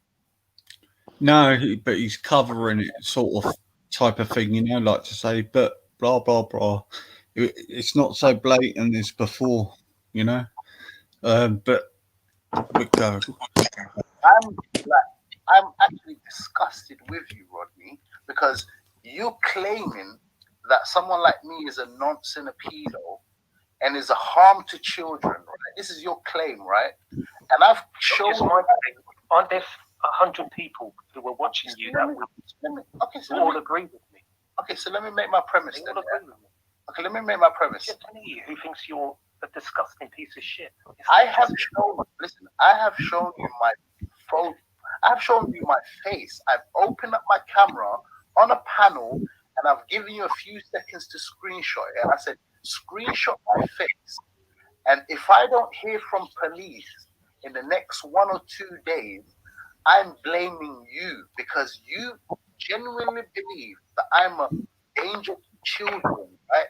No, but he's covering it, sort of type of thing, you know, like to say, but blah blah blah. It's not so blatant as before, you know. But we go. I'm actually disgusted with you, Rodney, because you're claiming that someone like me is a nonsense pedo and is a harm to children, right? This is your claim, right? And I've shown. Aren't there 100 people who were watching you that all agree with me? Okay, so let me make my premise then. Okay, let me make my premise. Just me, who thinks you're a disgusting piece of shit. I have shown you my photo. I've shown you my face. I've opened up my camera on a panel and I've given you a few seconds to screenshot it. And I said, screenshot my face. And if I don't hear from police in the next 1 or 2 days, I'm blaming you because you genuinely believe that I'm a danger to children, right?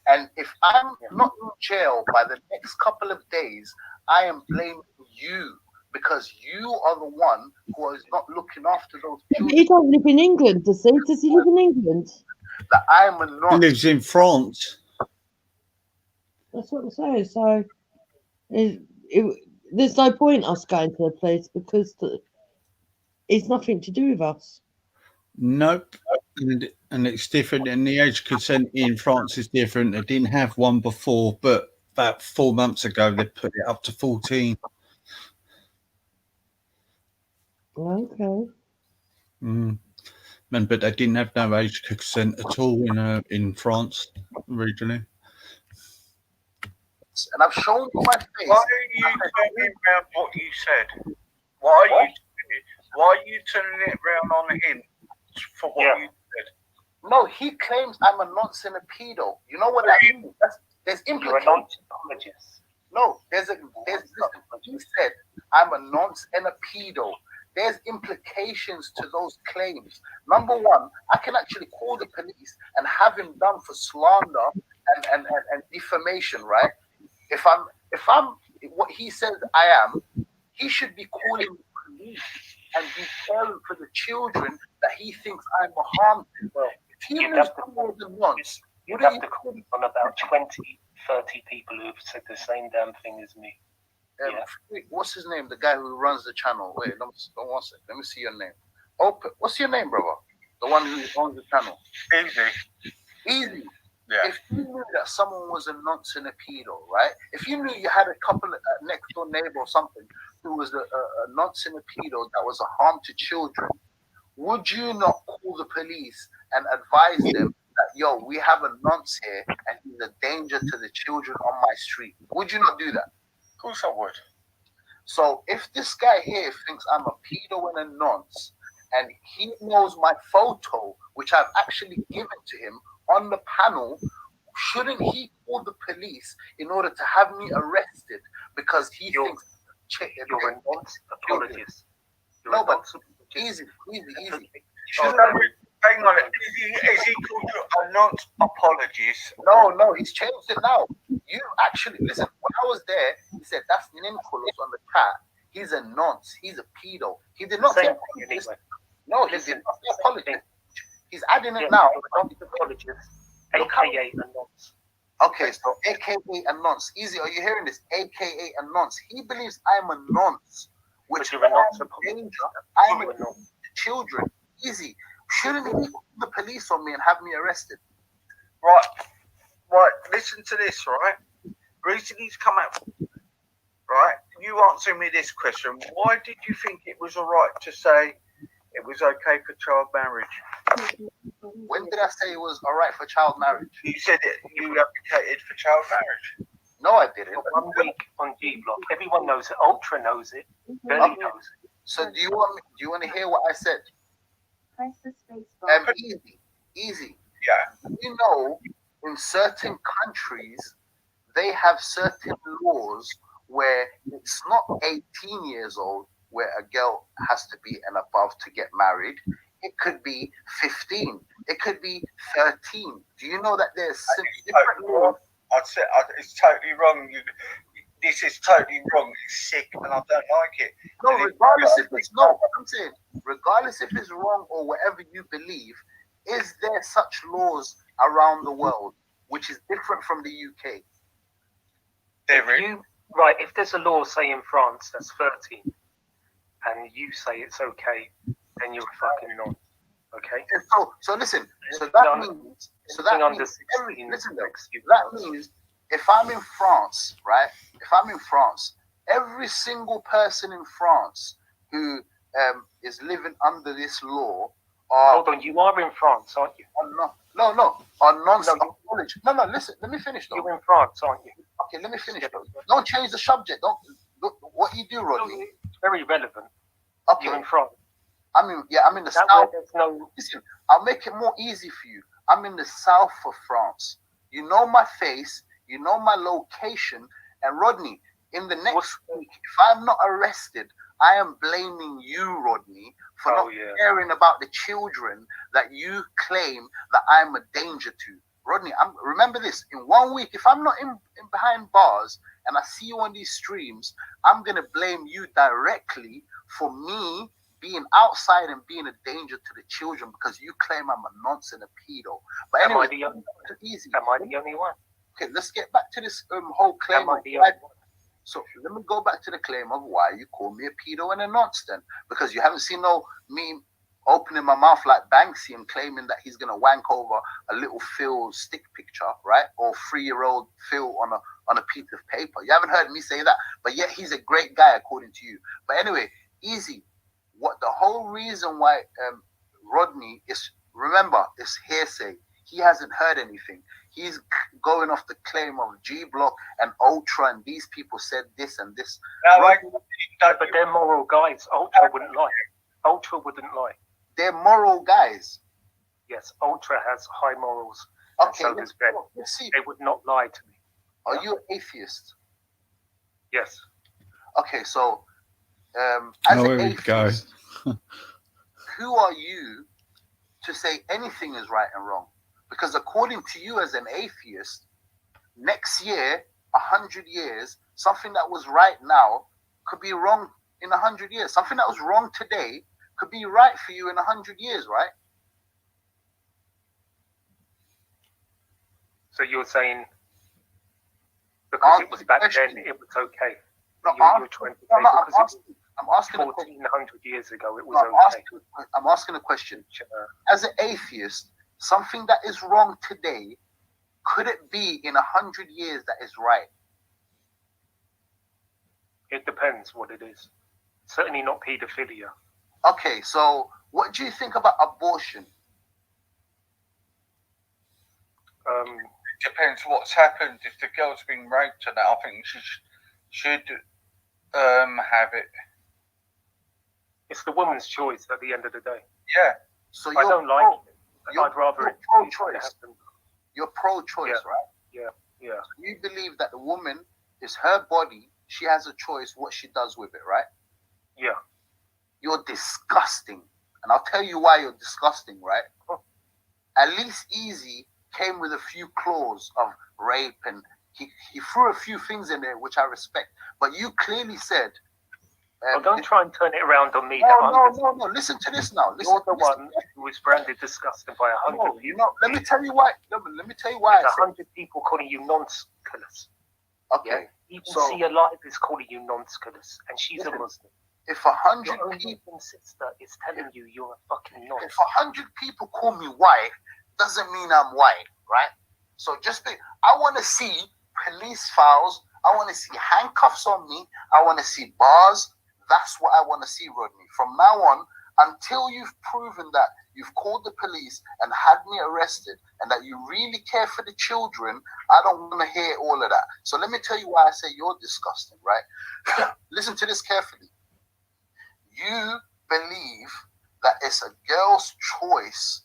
And if I'm not in jail by the next couple of days, I am blaming you because you are the one who is not looking after those children. He don't live in England, does he? Does he live in England? That I am a He nonce. lives in France. That's what I'm saying. So there's no point us going to the police because it's nothing to do with us. Nope. And it's different. And the age consent in France is different. They didn't have one before, but about 4 months ago, they put it up to 14. Okay. But they didn't have no age consent at all in France originally. And I've shown you my face. Why are you turning around what you said? Why are you turning it around on him for what you said? No, he claims I'm a nonce and a pedo. You know what that means? There's implications. You're a nonce. No, he said I'm a nonce and a pedo. There's implications to those claims. Number one, I can actually call the police and have him done for slander and defamation, right? If I'm what he says I am, he should be calling the police and be caring for the children that he thinks I'm a harm to. Well, if he moves more than once, you'd have to call on about 20, 30 people who've said the same damn thing as me. What's his name? The guy who runs the channel. Wait, one second. Let me see your name. What's your name, brother? The one who owns the channel. Easy. Yeah. If you knew that someone was a nonce and a pedo, right? If you knew you had a couple of next door neighbor or something who was a nonce and a pedo that was a harm to children, would you not call the police and advise them that, yo, we have a nonce here and he's a danger to the children on my street? Would you not do that? Of course I would. So if this guy here thinks I'm a pedo and a nonce, and he knows my photo, which I've actually given to him on the panel, shouldn't he call the police in order to have me arrested because he thinks you're a nonce apologist? No, but easy. Hang on, is he called you a nonce apologist? No, he's changed it now. You actually, listen, when I was there, he said, that's Nicholas on the chat. He's a nonce. He's a pedo. He did not say apologist. No, he did not say apologist. He's adding it now. Apologist, aka a nonce. Okay, so aka a nonce. Easy, are you hearing this? Aka a nonce. He believes I'm a nonce, which you're a nonce danger. I'm a nonce to children. Easy. Shouldn't he call the police on me and have me arrested? Right. Listen to this, right? Recently he's come out, right? You answer me this question. Why did you think it was all right to say it was okay for child marriage? When did I say it was all right for child marriage? You said it. You advocated for child marriage. No, I didn't. 1 week on G Block. Everyone knows it. Ultra knows it. Billy knows it. So do you want to hear what I said? Press the space bar. Easy. Yeah. You know, in certain countries, they have certain laws where it's not 18 years old where a girl has to be and above to get married. It could be 15. It could be 13. Do you know that there's different laws? I'd say it's totally wrong. This is totally wrong. It's sick, and I don't like it. No, regardless if it's no, I'm saying, regardless if it's wrong or whatever you believe, is there such laws around the world which is different from the UK? If there's a law, say in France, that's 13, and you say it's okay, then you're fucking not. Okay. So listen. So that means. So that means. Listen, that means if I'm in France, right? If I'm in France, every single person in France who is living under this law Hold on, you are in France, aren't you? No, on nonce apology. No, listen, let me finish though. You're in France, aren't you? Okay, let me finish though. Don't change the subject. Don't look what you do, Rodney. It's very relevant. Okay. You're in France. I'm in the south. Listen, I'll make it more easy for you. I'm in the south of France. You know my face, you know my location, and Rodney, in the next week, if I'm not arrested, I am blaming you, Rodney, for not caring about the children that you claim that I'm a danger to. Rodney, remember this, in 1 week, if I'm not in behind bars and I see you on these streams, I'm going to blame you directly for me being outside and being a danger to the children because you claim I'm a nonce and a pedo. But anyway, Am I the only one? Okay, let's get back to this whole claim. So let me go back to the claim of why you call me a pedo and a nonce then. Because you haven't seen me opening my mouth like Banksy and claiming that he's going to wank over a little Phil stick picture, right? Or 3-year-old Phil on a piece of paper. You haven't heard me say that. But yet he's a great guy according to you. But anyway, easy. What the whole reason why Rodney is, remember, it's hearsay. He hasn't heard anything. He's going off the claim of G Block and Ultra, and these people said this and this. No, but they're moral guys. Ultra wouldn't lie. Ultra wouldn't lie. They're moral guys. Yes, Ultra has high morals. Okay, so does Ben. They would not lie to me. Are you an atheist? Yes. Okay, so as an atheist, who are you to say anything is right and wrong? Because according to you as an atheist, next year, 100 years, something that was right now could be wrong in 100 years. Something that was wrong today could be right for you in 100 years, right? So you're saying because it was back then, it was okay. No, you're trying to say I'm asking 1400 years ago, it was okay. I'm asking a question. As an atheist, something that is wrong today, could it be in 100 years that is right? It depends what it is. Certainly not paedophilia. Okay, so what do you think about abortion? Depends what's happened. If the girl's been raped and that, I think she should have it. It's the woman's choice at the end of the day. Yeah. So I don't like it. I'd rather it pro-choice. You're pro-choice, right? Yeah. You believe that the woman is her body. She has a choice what she does with it, right? Yeah. You're disgusting. And I'll tell you why you're disgusting, right? At least Easy came with a few clause of rape and he threw a few things in there, which I respect. But you clearly said... don't try and turn it around on me. No. Listen to this now. You're the one who was branded disgusting by 100 people. Let me tell you why. Let me tell you why. 100 people calling you nonce-cullous. Okay. Even Sia Live is calling you nonce-cullous, and she's a Muslim. If 100 people sister is telling you you're a fucking nonce. If 100 people call me white, doesn't mean I'm white, right? So I want to see police files. I want to see handcuffs on me. I want to see bars. That's what I want to see, Rodney. From now on, until you've proven that you've called the police and had me arrested and that you really care for the children, I don't want to hear all of that. So let me tell you why I say you're disgusting, right? Listen to this carefully. You believe that it's a girl's choice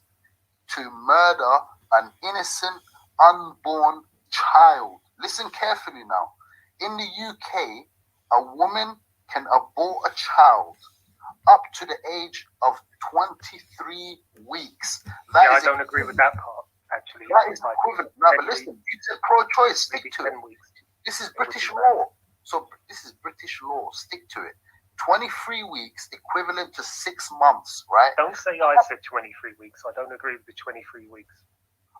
to murder an innocent, unborn child. Listen carefully now. In the UK, a woman can abort a child up to the age of 23 weeks. I don't agree with that part, actually. That is equivalent. No, but listen, it's a pro-choice. Stick to it. This is British law. So this is British law. Stick to it. 23 weeks equivalent to 6 months, right? Don't say I said 23 weeks. I don't agree with the 23 weeks.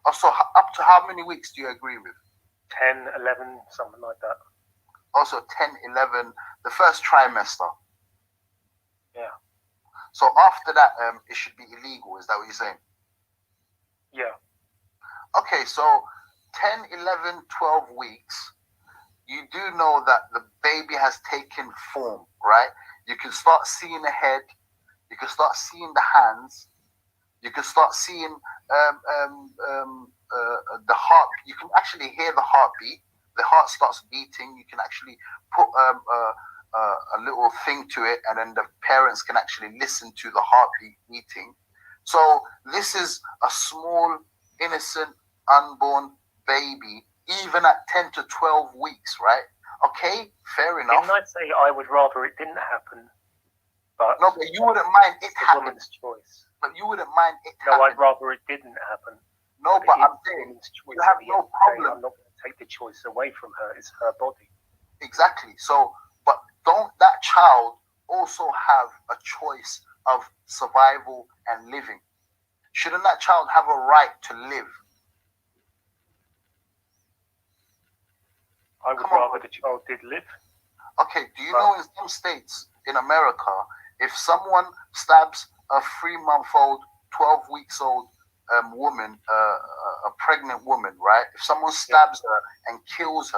Oh, so up to how many weeks do you agree with? 10, 11, something like that. Also 10, 11, the first trimester. Yeah. So after that, it should be illegal. Is that what you're saying? Yeah. Okay, so 10, 11, 12 weeks, you do know that the baby has taken form, right? You can start seeing the head. You can start seeing the hands. You can start seeing the heart. You can actually hear the heartbeat. The heart starts beating. You can actually put a little thing to it, and then the parents can actually listen to the heartbeat beating. So this is a small innocent unborn baby, even at 10 to 12 weeks, right? Okay, fair enough. Didn't I say I would rather it didn't happen? But no, but you wouldn't mind it the happening. woman's choice. But you wouldn't mind it No, happening. I'd rather it didn't happen. No, but I'm saying you have no problem. I'm not going to take the choice away from her. It's her body. Exactly. So, but don't that child also have a choice of survival and living? Shouldn't that child have a right to live? I would rather the child did live. Okay, do you know in some states in America, if someone stabs a 3-month-old, 12-weeks-old woman, a pregnant woman, right? If someone stabs her and kills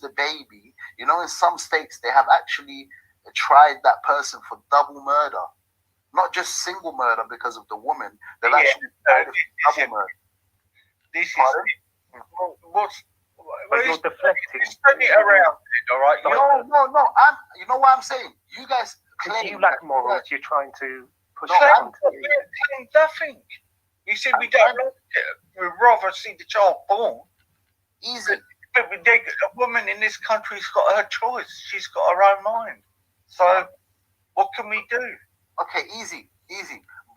the baby, you know, in some states they have actually tried that person for double murder, not just single murder because of the woman. They've actually tried it for double murder. This is what's. But you're deflecting. Turn it around, all right? No. You know what I'm saying? You guys claim you lack morals. You're trying to push No, that onto we ain't saying nothing. You said we don't like it. We'd rather see the child born. Easy. But a woman in this country's got her choice. She's got her own mind. So what can we do? Okay, easy.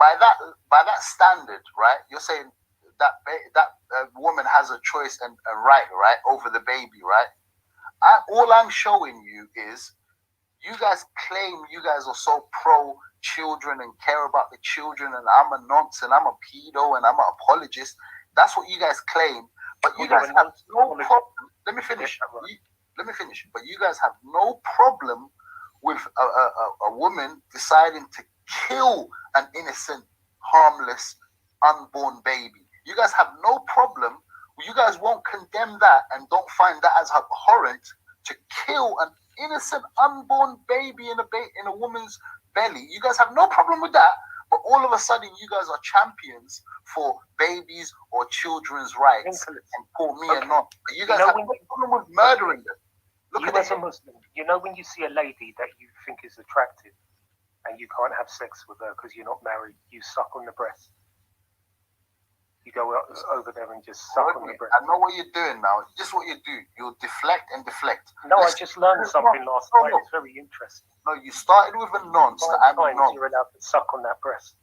By that standard, right? You're saying that woman has a choice and a right over the baby, right? All I'm showing you is you guys claim you guys are so pro children and care about the children, and I'm a nonce and I'm a pedo and I'm an apologist. That's what you guys claim, but you guys have no problem. Let me finish. But you guys have no problem with a woman deciding to kill an innocent, harmless, unborn baby. You guys have no problem. You guys won't condemn that and don't find that as abhorrent to kill an innocent unborn baby in a woman's belly. You guys have no problem with that. But all of a sudden, you guys are champions for babies or children's rights and call me a non. But you guys have no problem with murdering them. You as a Muslim, you know when you see a lady that you think is attractive and you can't have sex with her because you're not married, you suck on the breast. You go over there and just suck on the breast. I know what you're doing now. Just what you do. You'll deflect and deflect. No, I just learned something last night. It's very interesting. No, you started with a nonce. I'm a nonce. You're allowed to suck on that breast.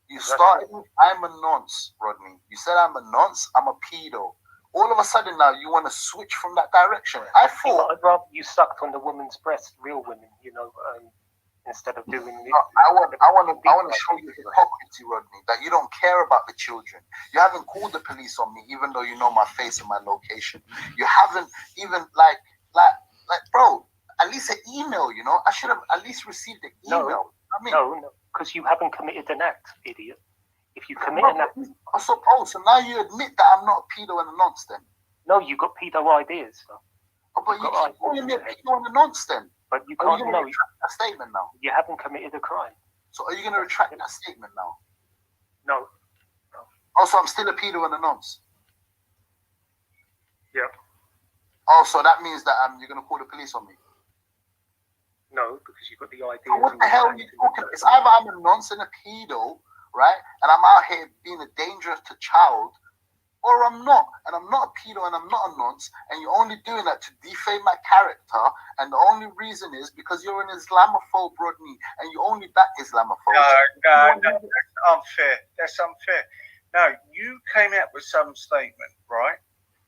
You started with I'm a nonce, Rodney. You said I'm a nonce. I'm a pedo. All of a sudden now you want to switch from that direction. I thought I'd rather you sucked on the woman's breast, real women, you know, instead of doing it. I want to show you hypocrisy, Rodney, that you don't care about the children. You haven't called the police on me, even though you know my face and my location. You haven't even like, bro, at least an email, you know. I should have at least received the email. No, because you haven't committed an act, idiot. If you commit an act, so now you admit that I'm not a pedo and a nonce then? No, you got pedo ideas. So. But you keep calling me a pedo and a nonce then? But you Are can't you going to retract that statement now? You haven't committed a crime. So are you going to retract that statement now? No. Also, I'm still a pedo and a nonce. Yeah. Also, that means that you're going to call the police on me. No, because you've got the idea. So what the hell are you talking about? It's either I'm a nonce and a pedo, right? And I'm out here being a danger to child, or I'm not. And I'm not a pedo and I'm not a nonce. And you're only doing that to defame my character. And the only reason is because you're an Islamophobe, Rodney, and you only back Islamophobes. No, that's unfair. That's unfair. No, you came out with some statement, right?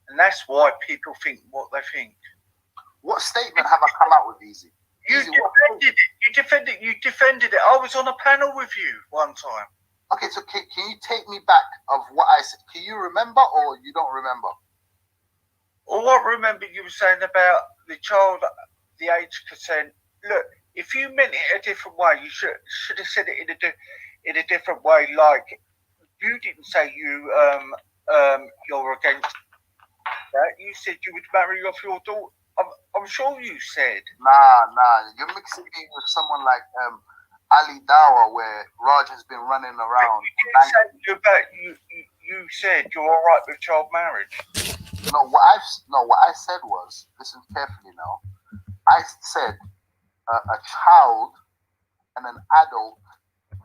And that's why people think what they think. What statement have I come out with, Easy? You defended it. I was on a panel with you one time. Okay, so can you take me back of what I said? Can you remember or you don't remember? All I remember you were saying about the child, the age consent. Look, if you meant it a different way, you should have said it in a different way. Like you didn't say you're against that. You said you would marry off your daughter. I'm sure you said. Nah. You're mixing me with someone like Ali Dawa, where Raj has been running around. You said you're all right with child marriage. No, what I said was, listen carefully now. I said a child and an adult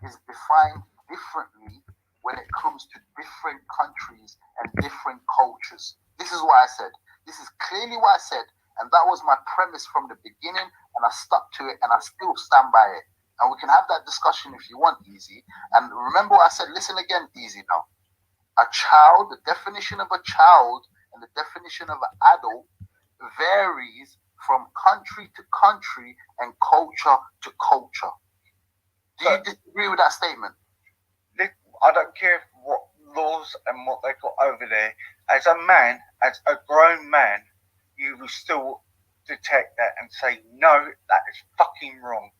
is defined differently when it comes to different countries and different cultures. This is what I said. This is clearly what I said, and that was my premise from the beginning, and I stuck to it, and I still stand by it. And we can have that discussion if you want, Easy. And remember what I said, listen again, Easy now. A child, the definition of a child and the definition of an adult varies from country to country and culture to culture. Do you disagree with that statement? I don't care what laws and what they got over there. As a man, as a grown man, you will still detect that and say, no, that is fucking wrong.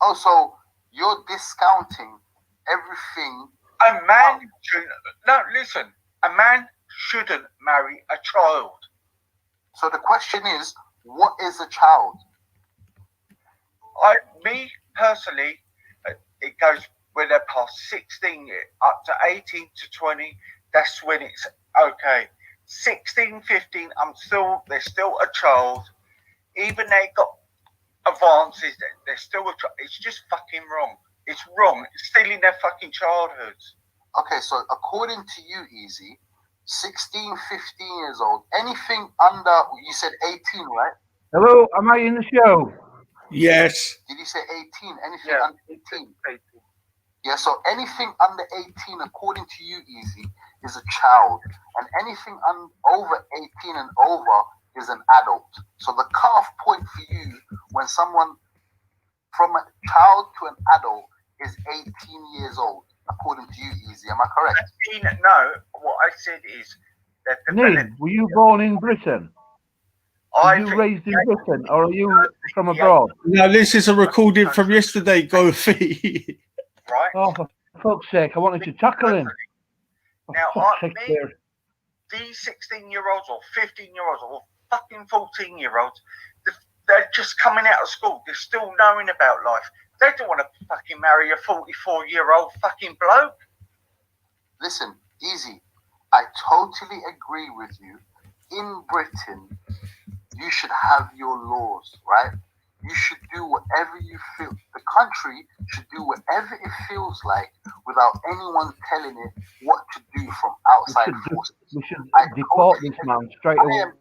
Oh, so you're discounting everything. A man should, no, listen, a man shouldn't marry a child. So the question is, what is a child? Me personally, it goes when they're past 16, up to 18 to 20, that's when it's okay. 16, 15, they're still a child. Even they got advances, they're still a child. It's just fucking wrong. It's wrong. It's stealing their fucking childhoods. Okay, so according to you, Easy, 16, 15 years old, anything under, you said 18, right? Hello, am I in the show? Yes. Did you say 18? Anything under 18? 18. Yeah, so anything under 18, according to you, Easy, is a child. And anything over 18 and over is an adult. So the cutoff point for you, when someone from a child to an adult, is 18 years old, according to you, Easy. Am I correct? No, what I said is that Neil, were you born in Britain? Were you raised in Britain, or are you from abroad? No, this is a recording from yesterday, Goofy. Right. Oh, for fuck's sake, I wanted to tackle him. Now, these 16-year-olds or 15-year-olds or fucking 14-year-olds, they're just coming out of school. They're still knowing about life. They don't want to fucking marry a 44-year-old fucking bloke. Listen, Easy, I totally agree with you. In Britain, you should have your laws, right? You should do whatever you feel. The country should do whatever it feels like without anyone telling it what to do from outside forces. We should deport this man straight away.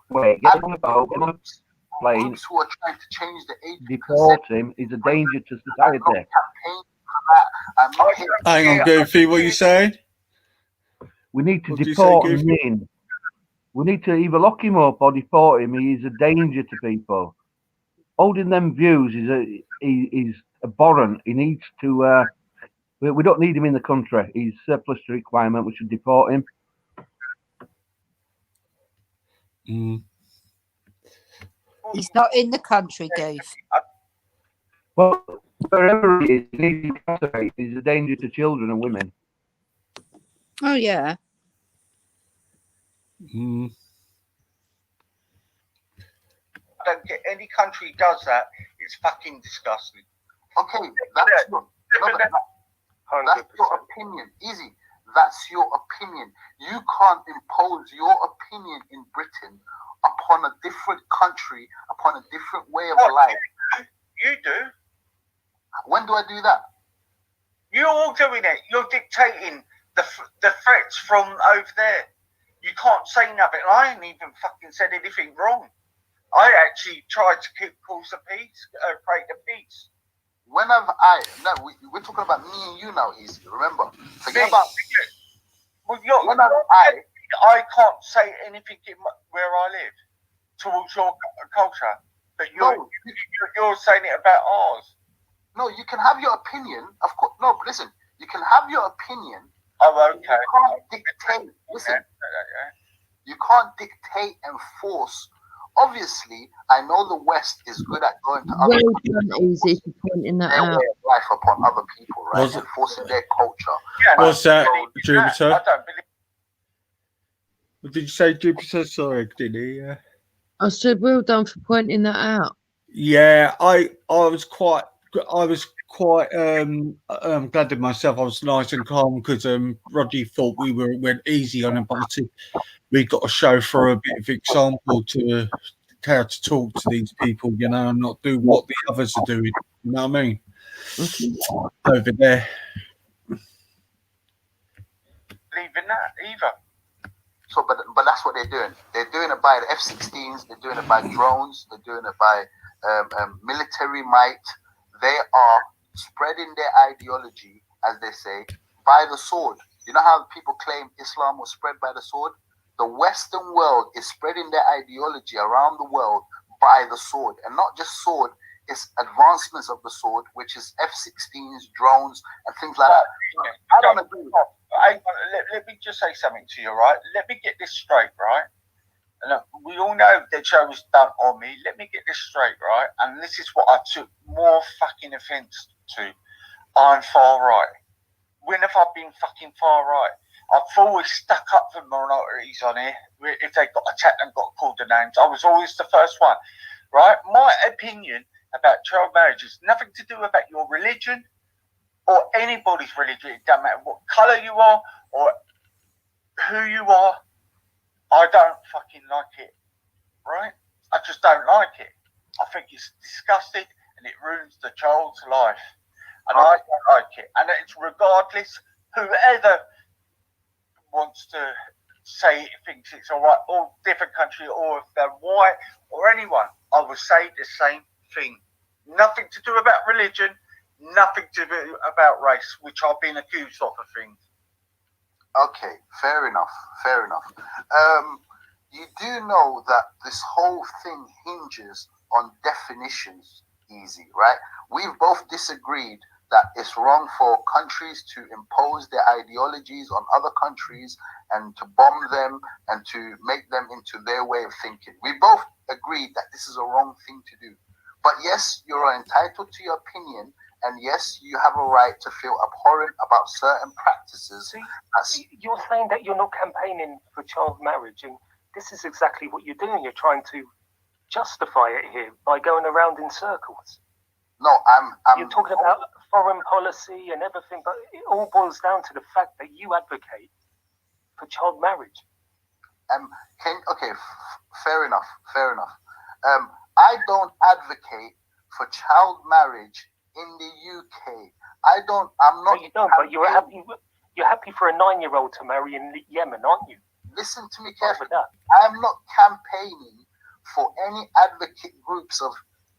Wait, get him on the boat, get him on the plane. Groups who are trying to change the age. Deport him. He's a danger to society. Hang on, Goofy, what are you saying? We need to deport him in. We need to either lock him up or deport him. He is a danger to people. Holding them views is abhorrent. He needs to. We don't need him in the country. He's surplus to requirement. We should deport him. He's not in the country, Goof. Well, wherever he is, he needs to be incarcerated. He's a danger to children and women. Oh yeah. I don't get any country does that. It's fucking disgusting. Okay, that's your opinion. Easy. That's your opinion. You can't impose your opinion in Britain upon a different country, upon a different way of life. You do. When do I do that? You're all doing it. You're dictating the threats from over there. You can't say nothing. I ain't even fucking said anything wrong. I actually tried to keep course of peace, create a peace. When have I? No, we're talking about me and you now, Easy. Remember, forget about. When have I can't say anything where I live towards your culture, but you're saying it about ours. No, you can have your opinion, of course. No, but listen, you can have your opinion. Oh, okay. You can't dictate. Listen, you can't dictate and force. Obviously, I know the West is good at going to other countries, Easy for pointing that their out. way of life upon other people, right? And forcing their culture. What's that, Jupiter? I don't believe. What did you say, Jupiter? Sorry, did he? I said, well done for pointing that out. Yeah, I was quite glad with myself. I was nice and calm because Roddy thought we went easy on him, but I said we got to show for a bit of example to how to talk to these people, you know, and not do what the others are doing. You know what I mean? Over there. believe in that either. So, but that's what they're doing. They're doing it by the F-16s. They're doing it by drones. They're doing it by military might. They are spreading their ideology, as they say, by the sword. You know how people claim Islam was spread by the sword? The Western world is spreading their ideology around the world by the sword, and not just sword. It's advancements of the sword, which is F-16s, drones, and things like that. I don't agree with that. Let me just say something to you, right? Let me get this straight, right? Look, we all know the show was done on me. Let me get this straight, right? And this is what I took more fucking offence to. I'm far right. When have I been fucking far right? I've always stuck up for minorities on here. If they got attacked and got called the names, I was always the first one, right? My opinion about child marriage is nothing to do about your religion or anybody's religion. It doesn't matter what colour you are or who you are. I don't fucking like it, right? I just don't like it. I think it's disgusting and it ruins the child's life. And I don't like it. And it's regardless, whoever wants to say it thinks it's all right, or different country, or if they're white, or anyone, I will say the same thing. Nothing to do about religion, nothing to do about race, which I've been accused of things. Okay, fair enough, fair enough. You do know that this whole thing hinges on definitions, easy, right? We've both disagreed that it's wrong for countries to impose their ideologies on other countries and to bomb them and to make them into their way of thinking. We both agreed that this is a wrong thing to do. But yes, you're entitled to your opinion, and yes, you have a right to feel abhorrent about certain practices. See, you're saying that you're not campaigning for child marriage, and this is exactly what you're doing. You're trying to justify it here by going around in circles. No, you're talking about foreign policy and everything, but it all boils down to the fact that you advocate for child marriage. Fair enough. I don't advocate for child marriage in the UK. I'm not. No, you don't. But you're happy for a 9-year-old to marry in Yemen, aren't you? Listen to me carefully. I'm not campaigning for any advocate groups of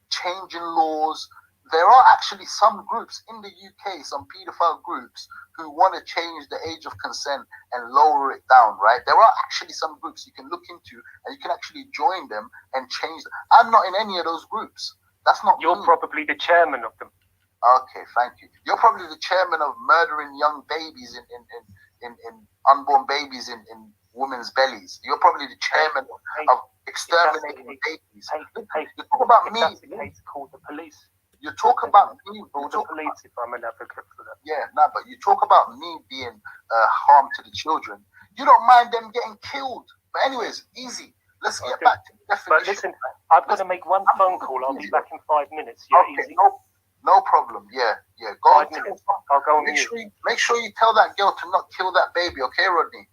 changing laws. There are actually some groups in the UK, some paedophile groups, who want to change the age of consent and lower it down, right? There are actually some groups you can look into and you can actually join them and change them. I'm not in any of those groups. That's not You're probably the chairman of them. Okay, thank you. You're probably the chairman of murdering young babies in unborn babies in women's bellies. You're probably the chairman of exterminating babies. You talk about me. That's the case, call the police. You talk about me. Call the police if I'm an advocate for that. Yeah, but you talk about me being harm to the children. You don't mind them getting killed. But anyways, easy. Let's get back to the definition. But listen, I've got to make one phone call. I'll be back in 5 minutes. Yeah, okay, easy. No problem. Yeah. Go 5 minutes. I'll go on mute. Make sure you tell that girl to not kill that baby, okay, Rodney?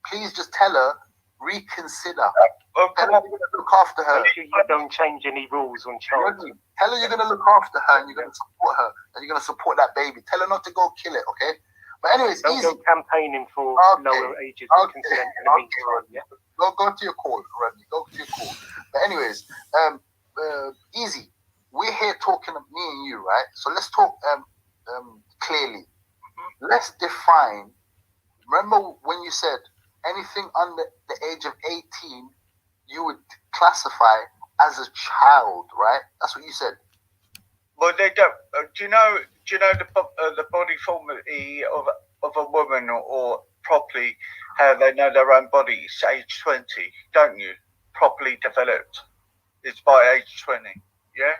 Please just tell her, reconsider. Tell her you're going to look after her. Make sure you don't change any rules on child. Tell her you're going to look after her and you're going to support her and you're going to support that baby. Tell her not to go kill it, okay? But anyways, don't easy. go campaigning for lower ages of consent in the meantime. Yeah. Go to your call, Rodney. Go to your call. But anyways, easy. We're here talking, me and you, right? So let's talk clearly. Let's define. Remember when you said anything under the age of 18, you would classify as a child, right? That's what you said. Well, they don't. Do you know the body form of a woman or properly how they know their own body? It's age 20, don't you? Properly developed. It's by age 20. Yeah.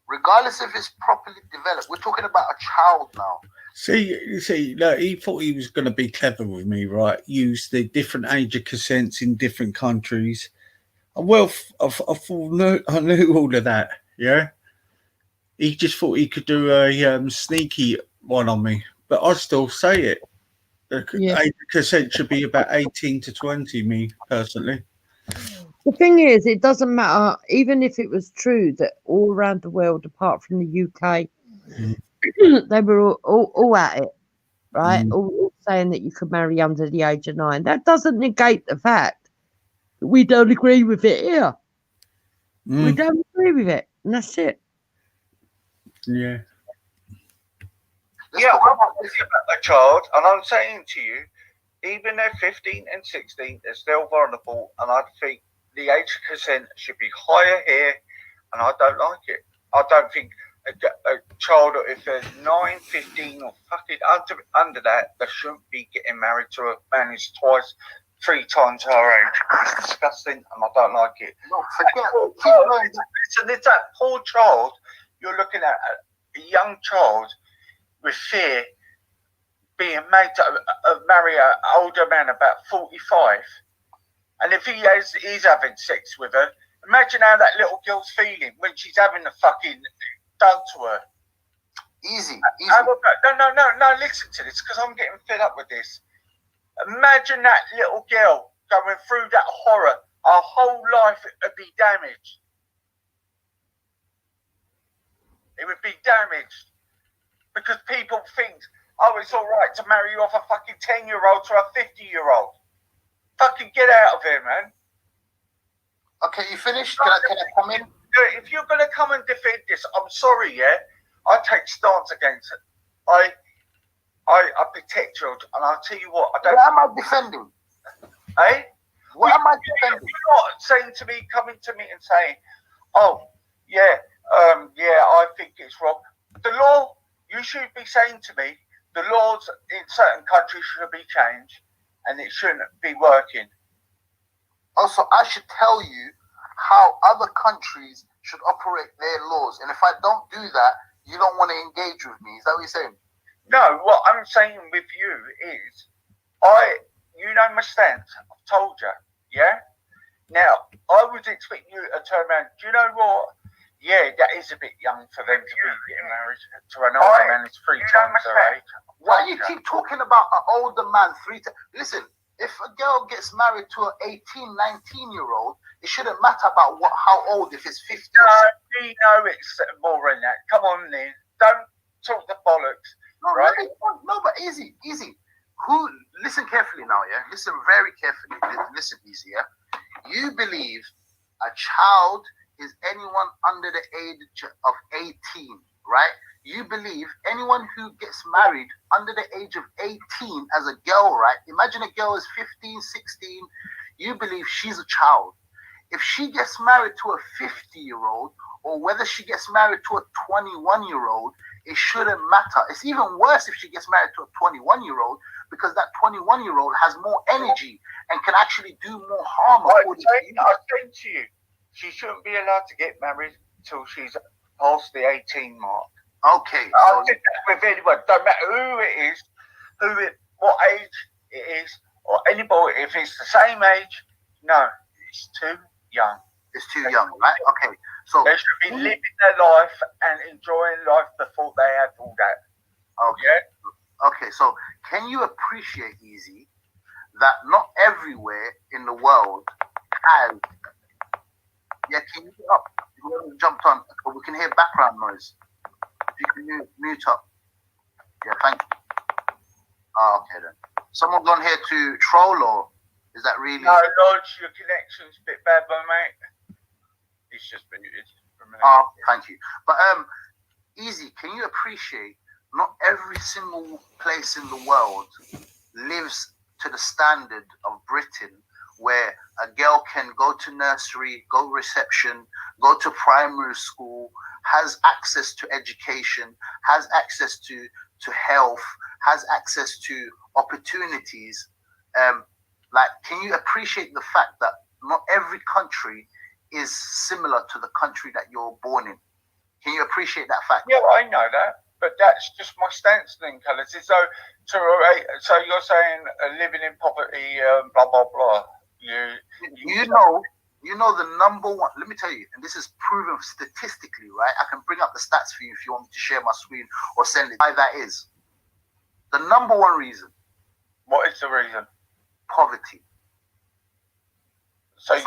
Regardless if it's properly developed, we're talking about a child now. See, look, he thought he was going to be clever with me, right? Use the different age of consents in different countries. Well, I knew all of that, yeah? He just thought he could do a sneaky one on me, but I still say it. The age of consent should be about 18 to 20, me, personally. The thing is, it doesn't matter, even if it was true that all around the world, apart from the UK, they were all at it, right? All saying that you could marry under the age of 9. That doesn't negate the fact that we don't agree with it here. We don't agree with it, and that's it. Yeah. Yeah, I'm not thinking about a child, and I'm saying to you, even they're 15 and 16, they're still vulnerable, and I think the age of consent should be higher here, and I don't like it. I don't think a child, if they're 9, 15, or fucking under that, they shouldn't be getting married to a man who's twice, 3 times her age. It's disgusting, and I don't like it. No, forget. Listen, it's that poor child. You're looking at a young child with fear being made to marry an older man about 45. And if he's having sex with her, imagine how that little girl's feeling when she's having the fucking done to her. Easy. No, listen to this, because I'm getting fed up with this. Imagine that little girl going through that horror. Her whole life would be damaged. It would be damaged. Because people think, oh, it's all right to marry off a fucking 10-year-old to a 50-year-old. Fucking get out of here, man. Okay, you finished? Can I come in? If you're going to come and defend this, I'm sorry, yeah? I take stance against it. I protect children, and I'll tell you what, I don't... What am I defending? Eh? What am I defending? You're not saying to me, coming to me and saying, oh, yeah, I think it's wrong. The law, you should be saying to me, the laws in certain countries should be changed, and it shouldn't be working. Also, I should tell you how other countries should operate their laws. And if I don't do that, you don't want to engage with me. Is that what you're saying? No, what I'm saying with you is, you know my stance. I've told you, yeah? Now, I would expect you to turn around. Do you know what? Yeah, that is a bit young for them to be getting married to an older man who's 3 times their age. Why you keep talking about an older man 3 times? Listen, if a girl gets married to an 18, 19-year-old, it shouldn't matter about how old, if it's 50 No, we know it's more than that. Come on, then. Don't talk the bollocks. No, right? really, no, but easy. Listen carefully now, yeah? Listen very carefully. Listen easy, yeah? You believe a child is anyone under the age of 18, right? You believe anyone who gets married under the age of 18 as a girl, right? Imagine a girl is 15, 16. You believe she's a child. If she gets married to a 50-year-old, or whether she gets married to a 21-year-old, it shouldn't matter. It's even worse if she gets married to a 21-year-old, because that 21-year-old has more energy and can actually do more harm. I say to you, she shouldn't be allowed to get married till she's past the 18 mark. Okay. I'll do that with anyone. Don't matter who it is, what age it is, or anybody. If it's the same age, no, it's too young. It's too young, right? Okay. So they should be living their life and enjoying life before they have all that. Okay. Yeah? Okay. So can you appreciate, Easy, that not everywhere in the world has... Yeah, can you get up? You jumped on. We can hear background noise. You can mute up. Yeah, thank you. Oh, okay then. Someone gone here to troll, or is that really? No, Lodge, your connection's a bit bad, but mate. It's just been muted for a minute. Oh, thank you. But Easy, can you appreciate not every single place in the world lives to the standard of Britain, where a girl can go to nursery, go reception, go to primary school, has access to education, has access to health, has access to opportunities. Can you appreciate the fact that not every country is similar to the country that you're born in? Can you appreciate that fact? Yeah, I know that, but that's just my stance then, Colours. So you're saying living in poverty, blah, blah, blah. You know the number one, let me tell you, and this is proven statistically, right? I can bring up the stats for you if you want me to share my screen or send it. Why that is. The number one reason. What is the reason? Poverty. So I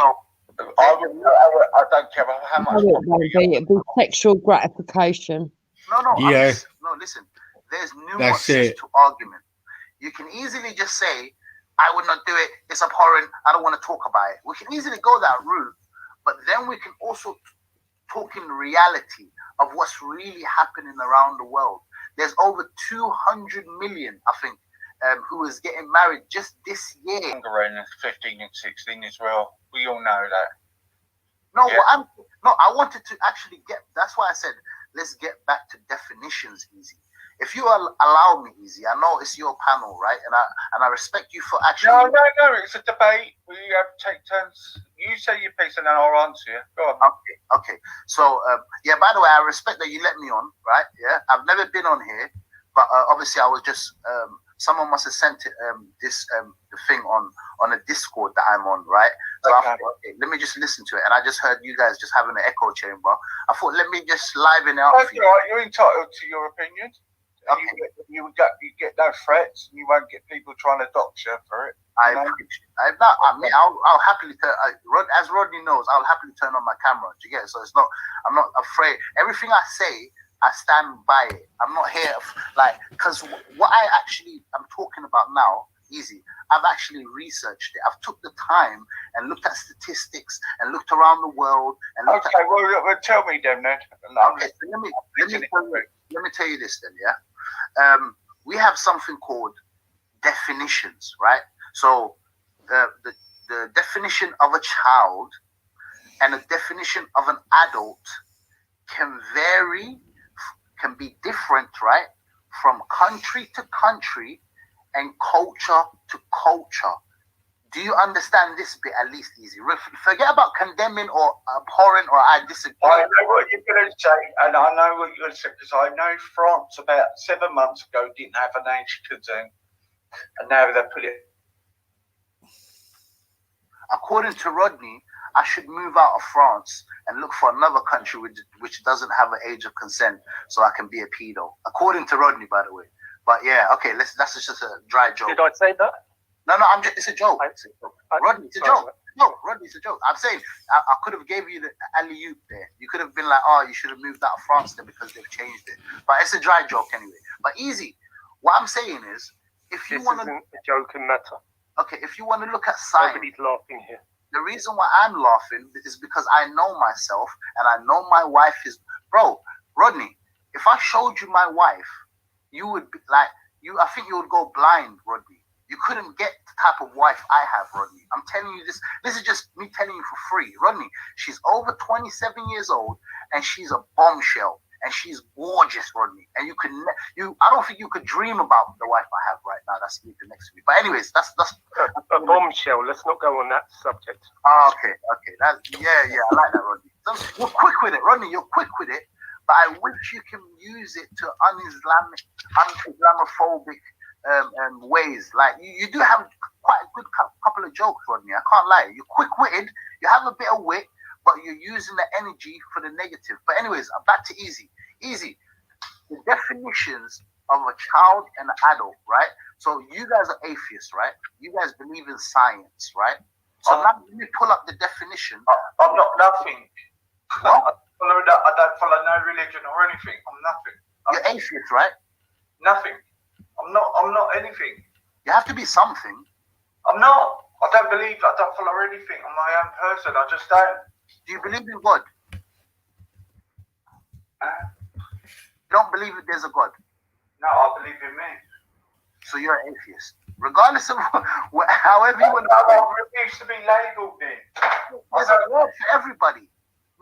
don't care how much. It'd be sexual gratification. No, yeah. listen. There's nuances to argument. You can easily just say, I would not do it, it's abhorrent, I don't want to talk about it. We can easily go that route, but then we can also talk in reality of what's really happening around the world. There's over 200 million, I think, who is getting married just this year. Younger in 15 and 16 as well. We all know that. No, Yeah. I wanted to actually that's why I said, let's get back to definitions, Easy. If you allow me, Easy, I know it's your panel, right? And I respect you for actually... No, it's a debate. We have to take turns. You say your piece and then I'll answer you. Go on. Okay. So, yeah, by the way, I respect that you let me on, right? Yeah, I've never been on here, but obviously I was just... someone must have sent it, the thing on a Discord that I'm on, right? So I thought, okay, let me just listen to it. And I just heard you guys just having an echo chamber. I thought, let me just liven it up That's for you. all right. You're entitled to your opinion. Okay. You get no threats. You won't get people trying to dox you for it. I'll happily turn, as Rodney knows, I'll happily turn on my camera. Do you get it? So it's not, I'm not afraid. Everything I say, I stand by it. I'm not here because what I'm talking about now, Easy, I've actually researched it. I've took the time and looked at statistics and looked around the world and looked at... well, tell me then. Okay, so let me tell you this then, yeah? We have something called definitions, right? So the definition of a child and a definition of an adult can vary, can be different, right? From country to country and culture to culture. Do you understand this bit at least, Easy? Forget about condemning or abhorrent or I disagree. I know what you're going to say, and I know what you're going to say, because I know France about 7 months ago didn't have an age concern, and now they put it. According to Rodney, I should move out of France and look for another country which doesn't have an age of consent so I can be a pedo. According to Rodney, by the way. But yeah, okay, that's just a dry joke. Did I say that? No, it's a joke. Rodney, it's a joke. No, Rodney, it's a joke. I'm saying I could have gave you the alley-oop there. You could have been like, oh, you should have moved out of France then because they've changed it. But it's a dry joke anyway. But Easy, what I'm saying is, if you want to... This isn't a joking matter. Okay, if you want to look at science... Nobody's laughing here. The reason why I'm laughing is because I know myself and I know my wife is... Bro, Rodney, if I showed you my wife, you would be like... I think you would go blind, Rodney. You couldn't get the type of wife I have, Rodney. I'm telling you this. This is just me telling you for free. Rodney, she's over 27 years old and she's a bombshell. And she's gorgeous, Rodney. And I don't think you could dream about the wife I have right now that's sleeping next to me. But anyways, that's a bombshell. Let's not go on that subject. Okay. I like that, Rodney. You're quick with it, Rodney. You're quick with it. But I wish you can use it to un-Islamophobic ways. Like you do have quite a good couple of jokes, Rodney. I can't lie. You're quick-witted. You have a bit of wit, but you're using the energy for the negative. But anyways, back to Easy. Easy. The definitions of a child and an adult, right? So you guys are atheists, right? You guys believe in science, right? So now let me pull up the definition. I'm not nothing. I don't follow no religion or anything. I'm nothing. You're atheist, right? Nothing. I'm not anything. You have to be something. I'm not. I don't follow anything. I'm my own person. I just don't. Do you believe in God? You don't believe that there's a God? No, I believe in me. So you're an atheist. Regardless of however you want to... I refuse to be labelled then. There's a God for everybody.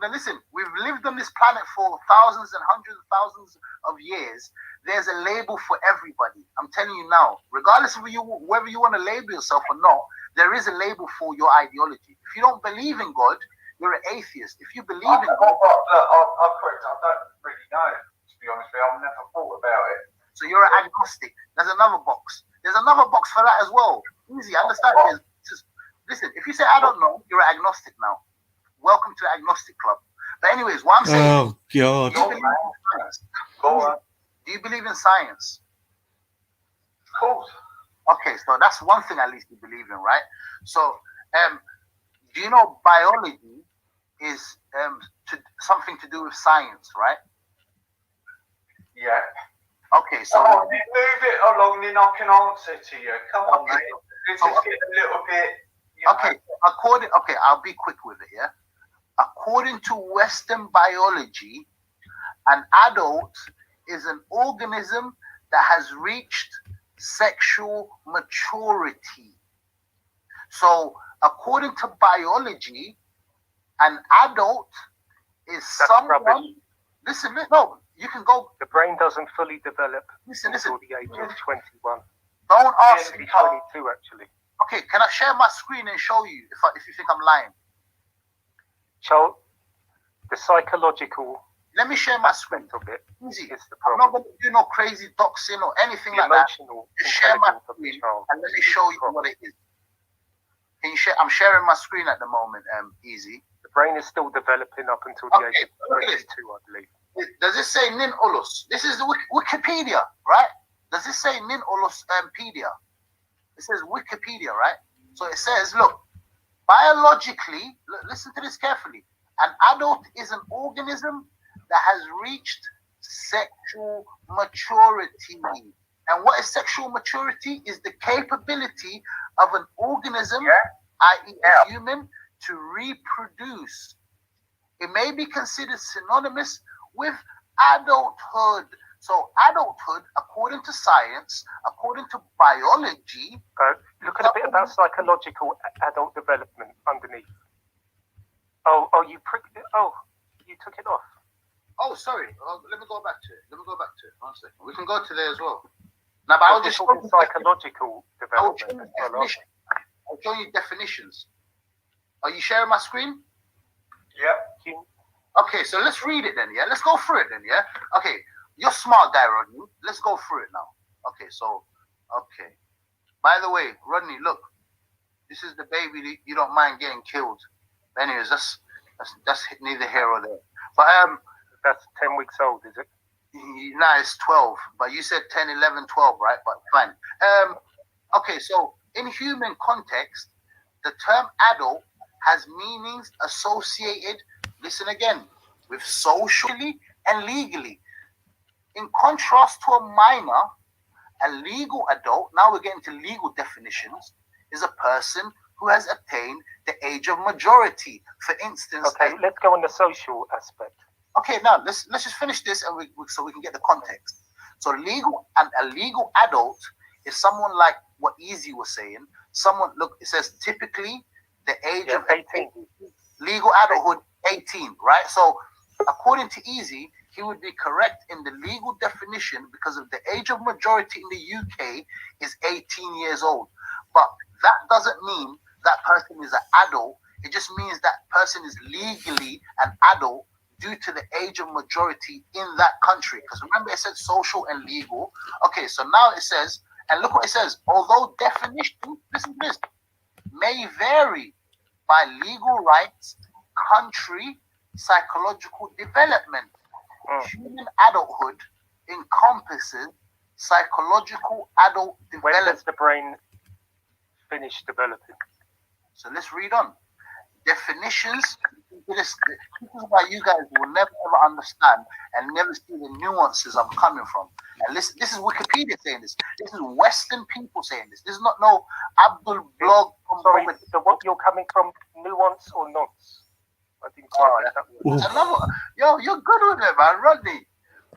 Now listen, we've lived on this planet for thousands and hundreds of thousands of years. There's a label for everybody. I'm telling you now, regardless of whether you want to label yourself or not, there is a label for your ideology. If you don't believe in God, you're an atheist. If you believe in God... I'm correct. I don't really know, to be honest with you. I've never thought about it. So you're an agnostic. There's another box. There's another box for that as well. Easy, understand. Listen, if you say, I don't know, you're an agnostic now. Welcome to the agnostic club. But anyways, what I'm saying... Oh, God. Do you believe in science? Of course. Okay, so that's one thing at least you believe in, right? So, do you know biology is something to do with science, right? Yeah. Okay, so move it along, then I can answer to you. Come on, mate. Let's just get a little bit. Okay, I'll be quick with it. Yeah. According to Western biology, an adult is an organism that has reached sexual maturity. So, according to biology, an adult is someone. Rubbish. Listen, no, you can go. The brain doesn't fully develop Listen. until the age of 21. Don't ask me. 22, actually. Okay, can I share my screen and show you if you think I'm lying? So, the psychological. Let me share my screen. Of it Easy. Is the I'm not going to do no crazy doxing or anything like that. Just share my screen and let me show you what it is. Can you share? I'm sharing my screen at the moment. Easy. The brain is still developing up until the age of 22, I believe. Does it say nin olus? This is the Wikipedia, right? Does it say nin olus pedia? It says Wikipedia, right? So it says, look, biologically, listen to this carefully. An adult is an organism that has reached sexual maturity. And what is sexual maturity? Is the capability of an organism, i.e. a human, to reproduce. It may be considered synonymous with adulthood. So adulthood, according to science, according to biology... Look at a bit about psychological adult development underneath. Oh, you pricked it. Oh, you took it off. Oh, sorry. Let me go back to it. 1 second. We can go to there as well. Now, but I'll just show you psychological development. I'll show you definitions. Are you sharing my screen? Yeah. Okay, so let's read it then, yeah? Let's go through it then, yeah? Okay, you're smart guy, Rodney. Let's go through it now. Okay, so, okay. By the way, Rodney, look. This is the baby that you don't mind getting killed. Anyways, that's neither here or there. But, that's 10 weeks old, is it? Nah, it's 12. But you said 10, 11, 12, right? But fine. Okay, so in human context, the term adult has meanings associated, listen again, with socially and legally. In contrast to a minor, a legal adult, now we're getting to legal definitions, is a person who has attained the age of majority. For instance... Okay, let's go on the social aspect. Okay, now let's just finish this and so we can get the context. So a legal adult is someone like what Easy was saying. Someone, look, it says typically the age of 18. Legal adulthood 18, right? So according to Easy, he would be correct in the legal definition because of the age of majority in the UK is 18 years old. But that doesn't mean that person is an adult. It just means that person is legally an adult due to the age of majority in that country. Because remember, it said social and legal. Okay, so now it says, and look what it says, although definition, listen to this, may vary by legal rights, country, psychological development. Human adulthood encompasses psychological adult development. When does the brain finish developing? So let's read on. Definitions. This is why you guys will never ever understand and never see the nuances I'm coming from. And listen, this is Wikipedia saying this. This is Western people saying this. This is not no Abdul blog. Sorry, what you're coming from, nuance or nonce? I didn't quite get that. Yo, you're good with it, man. Rodney.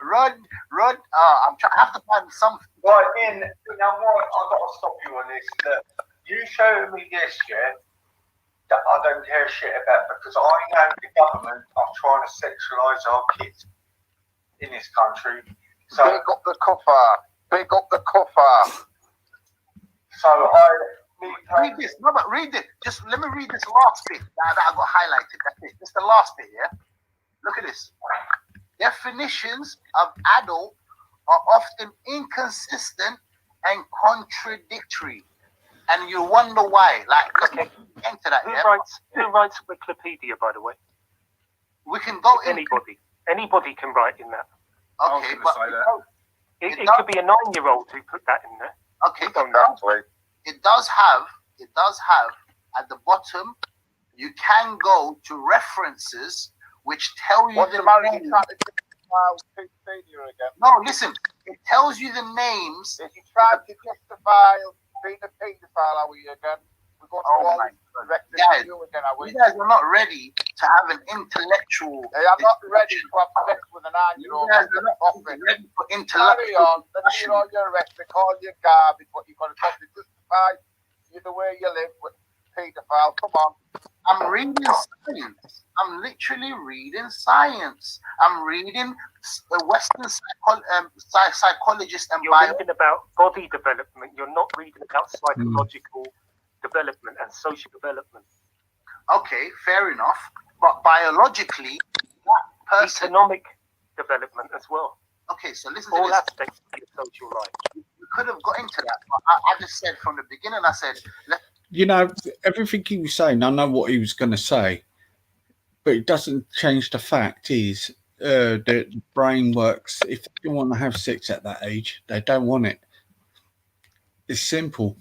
Rod, I'm trying. I have to find something. Right, you know what? I've got to stop you on this. Look, you showed me this, yeah, that I don't care shit about because I know the government are trying to sexualise our kids in this country. So, Big up the coffer. So I read this. No, but read it. Just let me read this last bit that I got highlighted. That's it. This is the last bit, yeah? Look at this. Definitions of adult are often inconsistent and contradictory. And you wonder why. Like, okay. Into that, Who writes Wikipedia, by the way? We can go anybody. Anybody can write in that. Okay, but it could be a 9-year-old who put that in there. Okay, it does have at the bottom. You can go to references which tell you pedophile senior again. No, listen. It tells you the names. If you try to justify being a pedophile, are we again? We're going to all direct this to you again, are we? You guys are not ready to have an intellectual. Hey, I'm not ready to have sex with a 9-year-old. You guys are not ready for intellectual. Carry on. Let's hear all your rhetoric, all your garbage, what you've got to talk to justify you the way you live with pedophile. Come on. I'm reading science. I'm literally reading science. I'm reading Western psychologists and You're reading about body development. You're not reading about psychological development and social development. Okay, fair enough. But biologically, that person... Economic development as well. Okay, so listen all to this. aspects of your social life. We could have got into that, but I just said from the beginning, I said... You know, everything he was saying, I know what he was going to say, but it doesn't change the fact is the brain works. If they don't want to have sex at that age, they don't want it. It's simple.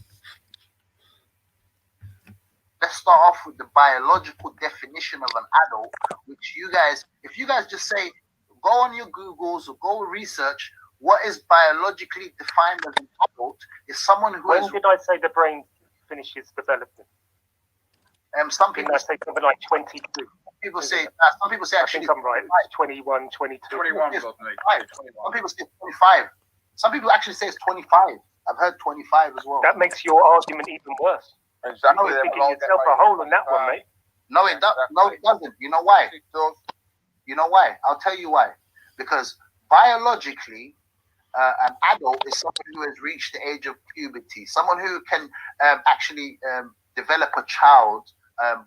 Let's start off with the biological definition of an adult, which you guys, if you guys just say, go on your Googles or go research, what is biologically defined as an adult is someone who When did I say the brain finishes development? Some people say something like 22. People say, some people say actually, I think I'm right. It's 21, 22. 21, some people say 25. Some people actually say it's 25. I've heard 25 as well. That makes your argument even worse. Exactly. You're digging yourself a hole in that one, mate. No, it does. No, it doesn't. You know why? You know why? I'll tell you why. Because biologically, an adult is someone who has reached the age of puberty, someone who can actually develop a child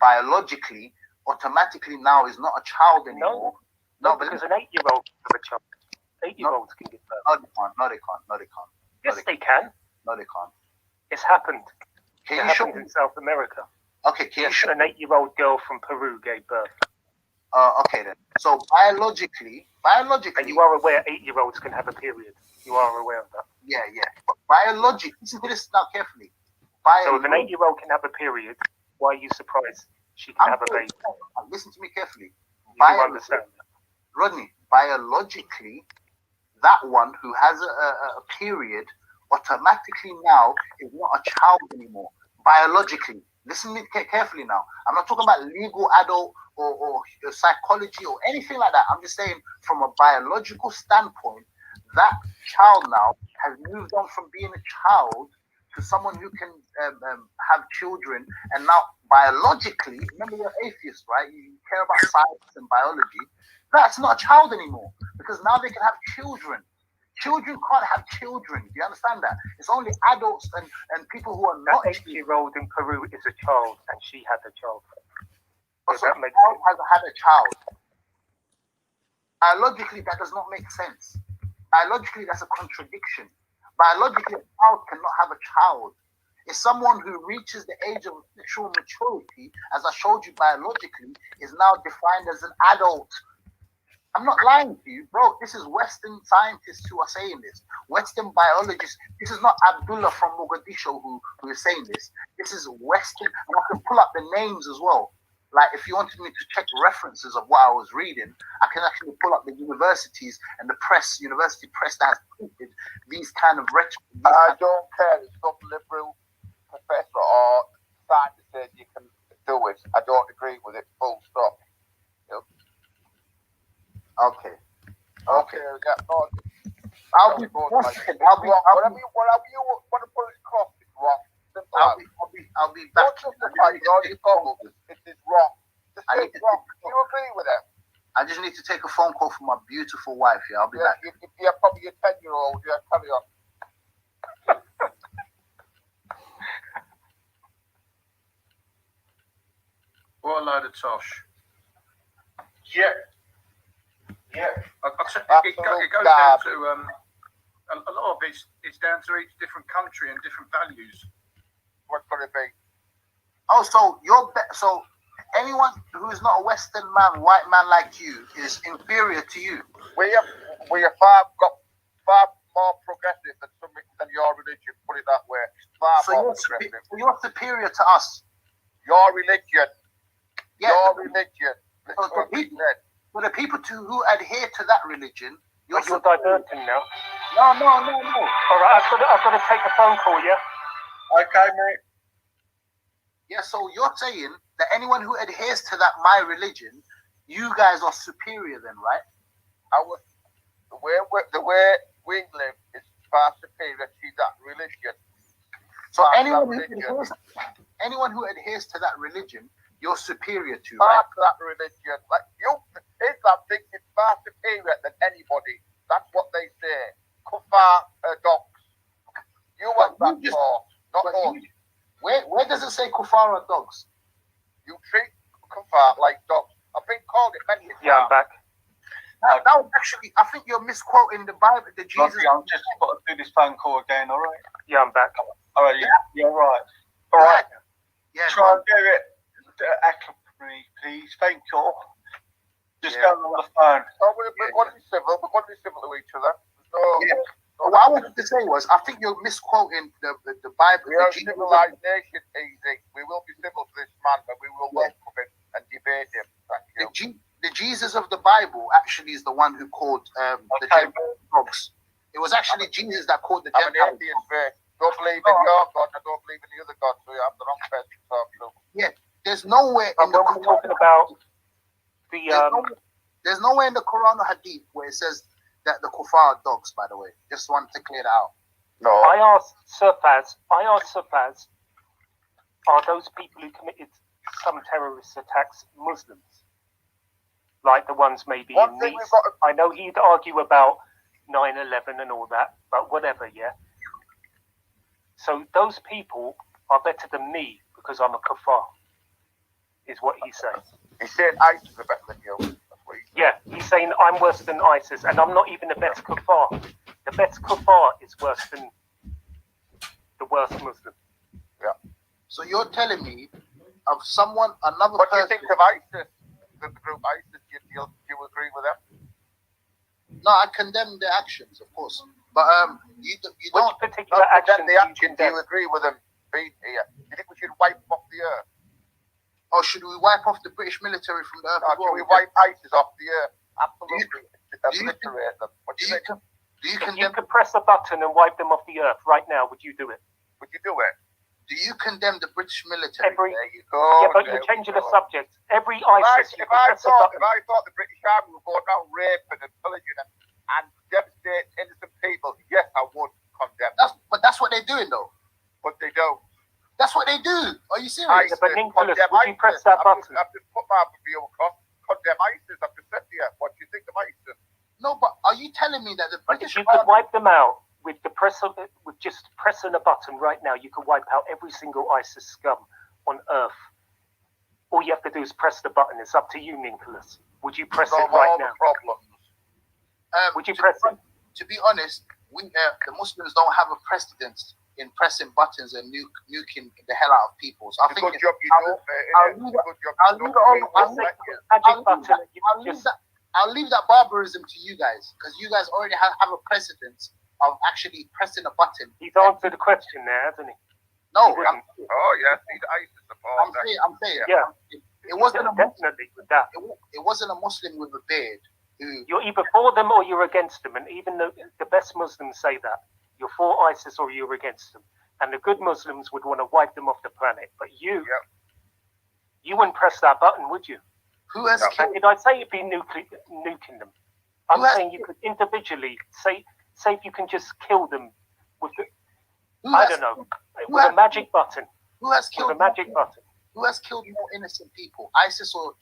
biologically. Automatically now is not a child anymore. No, because an 8-year-old can have a child. 8-year-olds can give birth. No, they can't. No, they can't. No, they can't. Yes, they can. No, they can't. It's happened. Can it you show happened in South America. Okay, can you show an 8-year-old girl from Peru gave birth. Okay then. So biologically, and you are aware 8-year-olds can have a period. You are aware of that. Yeah, yeah. But biologically, listen to this now carefully. So if an 8-year-old can have a period, why are you surprised she can have a baby? Listen to me carefully. You understand that. Rodney, biologically, that one who has a period automatically now is not a child anymore. Biologically. Listen to me carefully now. I'm not talking about legal adult or psychology or anything like that. I'm just saying from a biological standpoint, that child now has moved on from being a child to someone who can have children. And now biologically, remember you're atheist, right? You care about science and biology. That's not a child anymore because now they can have children. Children can't have children. Do you understand that? It's only adults and people who are not. That 8-year-old in Peru is a child, and she had a child. So that makes sense. Has had a child. Biologically, that does not make sense. Biologically, that's a contradiction. Biologically, a child cannot have a child. It's someone who reaches the age of sexual maturity, as I showed you biologically, is now defined as an adult. I'm not lying to you, bro. This is Western scientists who are saying this. Western biologists. This is not Abdullah from Mogadishu who is saying this. This is Western. And I can pull up the names as well. Like, if you wanted me to check references of what I was reading, I can actually pull up the universities and the press, university press that has printed these kind of rhetoric. I don't care if some liberal professor or scientist said you can do it. I don't agree with it. Full stop. Okay. Okay. I'll be busted. Whatever you want to put it across, it's wrong. I'll be back. Don't justify all your comments. It is wrong. Just say it's wrong. Do you agree with that? I just need to take a phone call from my beautiful wife. Yeah, I'll be back. Yeah, probably a 10-year-old. Yeah, carry on. What a load of tosh. Yeah. Yeah. It goes down to a lot of it's down to each different country and different values. What could it be? Oh, so anyone who is not a Western man, white man like you, is inferior to you. We are got far more progressive than your religion. Put it that way. So you're superior to us. Your religion. Yeah, your religion. So For the people who adhere to that religion, You're diverting now. No. All right, I've got to take a phone call, yeah? Okay, mate. Yeah, so you're saying that anyone who adheres to that my religion, you guys are superior then, right? The way we live is far superior to that religion. So Part of anyone that who adheres to that religion, you're superior to, part right? of that religion, like Islam thinks it's far superior than anybody. That's what they say. Kuffar dogs. You want that for, not us. Where does it say kuffar are dogs? You treat kuffar like dogs. I've been called it many times. Yeah, I'm back. Now, actually, I think you're misquoting the Bible, the Jesus. I'm just got to do this phone call again, all right? Yeah, I'm back. All right, you're right. All right. Yeah, try and do it accurately, please. Thank you. Just go on the phone. Oh, we're going to be civil. We're going to be civil to each other. So, What I wanted to say was, I think you're misquoting the Bible. we are a civilized nation, easy. We will be civil to this man, but we will welcome him and debate him. Thank you. The Jesus of the Bible actually is the one who called the Gentiles dogs. It was actually Jesus that called the I'm an Gentiles. atheist, mate. Don't believe in your God. I don't believe in the other God, so you have the wrong person to talk to. Yeah, there's nowhere in the We're talking about the there's nowhere in the Quran or Hadith where it says that the kuffar are dogs. By the way, just wanted to clear that out. No. I asked Surfaz, are those people who committed some terrorist attacks Muslims? Like the ones maybe in Nice? I know he'd argue about 9/11 and all that, but whatever, yeah? So those people are better than me because I'm a kuffar, is what he's saying. He said ISIS are better than you. Yeah, he's saying I'm worse than ISIS, and I'm not even the best kuffar. The best kuffar is worse than the worst Muslim. Yeah. So you're telling me of someone, another What person. do you think of ISIS? The group ISIS, do you agree with them? No, I condemn their actions, of course. But you don't. Which particular action the action, do you agree with them being here? Do you think we should wipe them off the earth? Or should we wipe off the British military from the earth? Or should we wipe ISIS off the earth? Absolutely. Obliterate them. What do you think? Do you If you condemn? could press a button and wipe them off the earth right now, would you do it? Would you do it? Do you condemn the British military? Every, There you go. yeah, but there you're we changing go. the subject. Every If ISIS, you if could I press a thought button. the British Army were going around raping and pillaging and devastating innocent people, yes, I would condemn. But that's what they're doing, though. But they don't. That's what they do. Are you serious? But Nicholas, would you press that button? I've just put my view across. Condemn ISIS. I've just said to you. What do you think of ISIS? No, but are you telling me that the British You could wipe them out with just pressing a button right now. You could wipe out every single ISIS scum on earth. All you have to do is press the button. It's up to you, Nicholas. Would you press it right now? Would you press it? To be honest, the Muslims don't have a precedence in pressing buttons and nuking the hell out of people. So I think good job you do. I'll leave that barbarism to you guys, because you guys already have a precedence of actually pressing a button. He's answered the question there, hasn't he? No, yes, ISIS support. I'm saying, yeah. It wasn't definitely with that. It wasn't a Muslim with a beard who. You're either for them or you're against them, and even the best Muslims say that you're for ISIS or you're against them, and the good Muslims would want to wipe them off the planet. But you wouldn't press that button, would you? Who has killed? Did I say it'd be nuking them? I'm saying you could individually say if you can just kill them with with a magic button. Who has killed? With a magic button. Who has killed more innocent people, ISIS or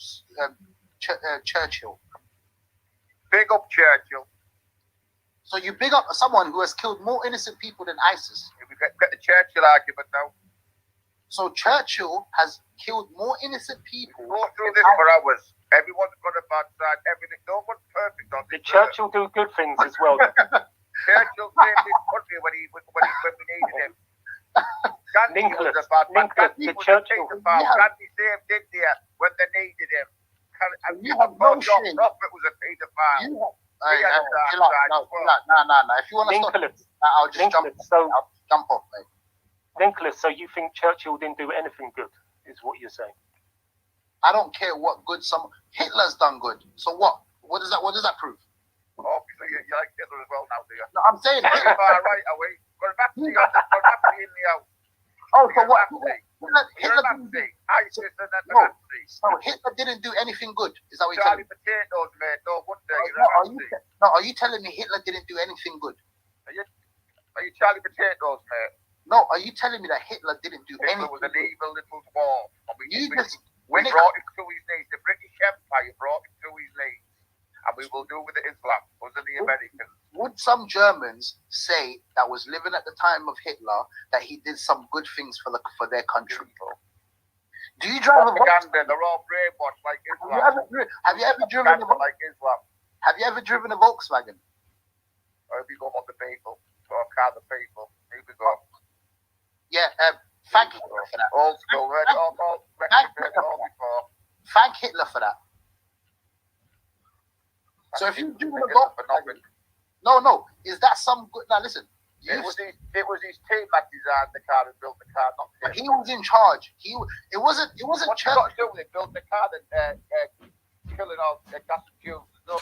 Churchill? Big up Churchill. So you big up someone who has killed more innocent people than ISIS. We get the Churchill argument now. So Churchill has killed more innocent people. Go through this for hours. Everyone's got a bad side. Everything. No one's perfect on this. Did Churchill do good things as well? Churchill saved this country when we needed him. Gandhi was a bad man. Gandhi was a pedophile. Gandhi saved India when they needed him. You have no shame. Prophet was a pedophile. No. If you want to stop, I'll just jump off, mate. Nicholas, so you think Churchill didn't do anything good, is what you're saying? I don't care what good Hitler's done good. So what? What does that prove? Obviously, you like Hitler as well now, do you? No, I'm saying Hitler. Right, are we? Got a Nazi in the house. Oh, so what? Hitler Nazi. ISIS and a No. Nazi. So Hitler didn't do anything good. Is that what you're Charlie telling me? Potatoes, mate. No wonder you're No, a Nazi. are you telling me Hitler didn't do anything good? Are you Charlie Potatoes, mate? No, are you telling me that Hitler didn't do Hitler anything was an good? evil little dwarf. We when it brought him to his knees. The British Empire brought him to his knees. And we will do with it Islam. Wasn't the Americans? Would some Germans say that was living at the time of Hitler that he did some good things for their country? Do you drive a Propaganda, they're all brainwashed like Islam. Have you ever driven like Islam? Have you ever driven a Volkswagen? Or we go on the people. Or car the people. Here we go. Yeah, thank Hitler for that. Old school, right? Thank Hitler for that. So if you're driven a Volkswagen, no, is that some good? Now listen. It was his team that designed the car and built the car, not him. But he was in charge. It wasn't What's got to do with it? Built the car and killing all the gas and fuels. No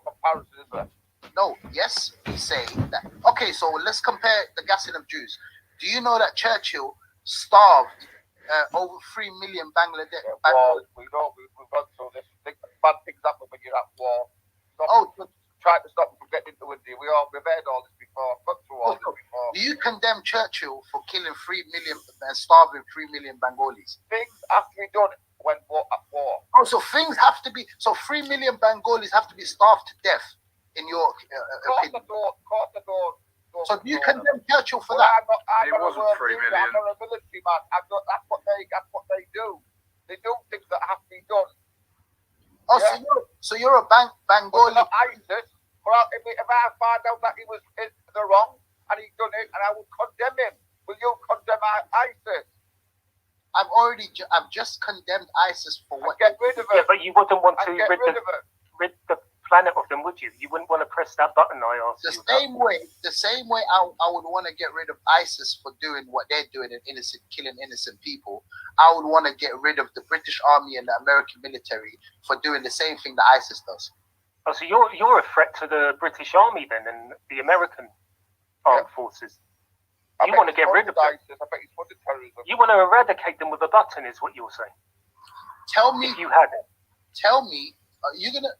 comparison, is there? No, yes, we say that. Okay, so let's compare the gassing of Jews. Do you know that Churchill starved over 3 million Bangladesh? We know we've gone through this. Bad things happen when you're at war. Trying to stop them from getting into India. We've heard all this before. Gone through all this before. Do you condemn Churchill for killing 3 million and starving 3 million Bengalis? Things have to be done when at war. Oh, so things have to be. So 3 million Bengalis have to be starved to death, in your opinion. So do you condemn Churchill for that? It wasn't 3 million. I'm not a military man. That's what they do. They do things that have to be done. Oh, yeah. So you're a Bengali. Not ISIS. Well, if I find out that he was in the wrong and he done it, and I will condemn him, will you condemn ISIS? I've just condemned ISIS for what? Get rid of it. Yeah, but you wouldn't want to rid rid the planet of them, would you? You wouldn't want to press that button I asked you. The same way I would want to get rid of ISIS for doing what they're doing and killing innocent people. I would want to get rid of the British Army and the American military for doing the same thing that ISIS does. Oh, so you're a threat to the British Army then and the American armed forces. You want to get rid of them. You want to eradicate them with a button, is what you're saying. Tell me, if you had it. Tell me, you're gonna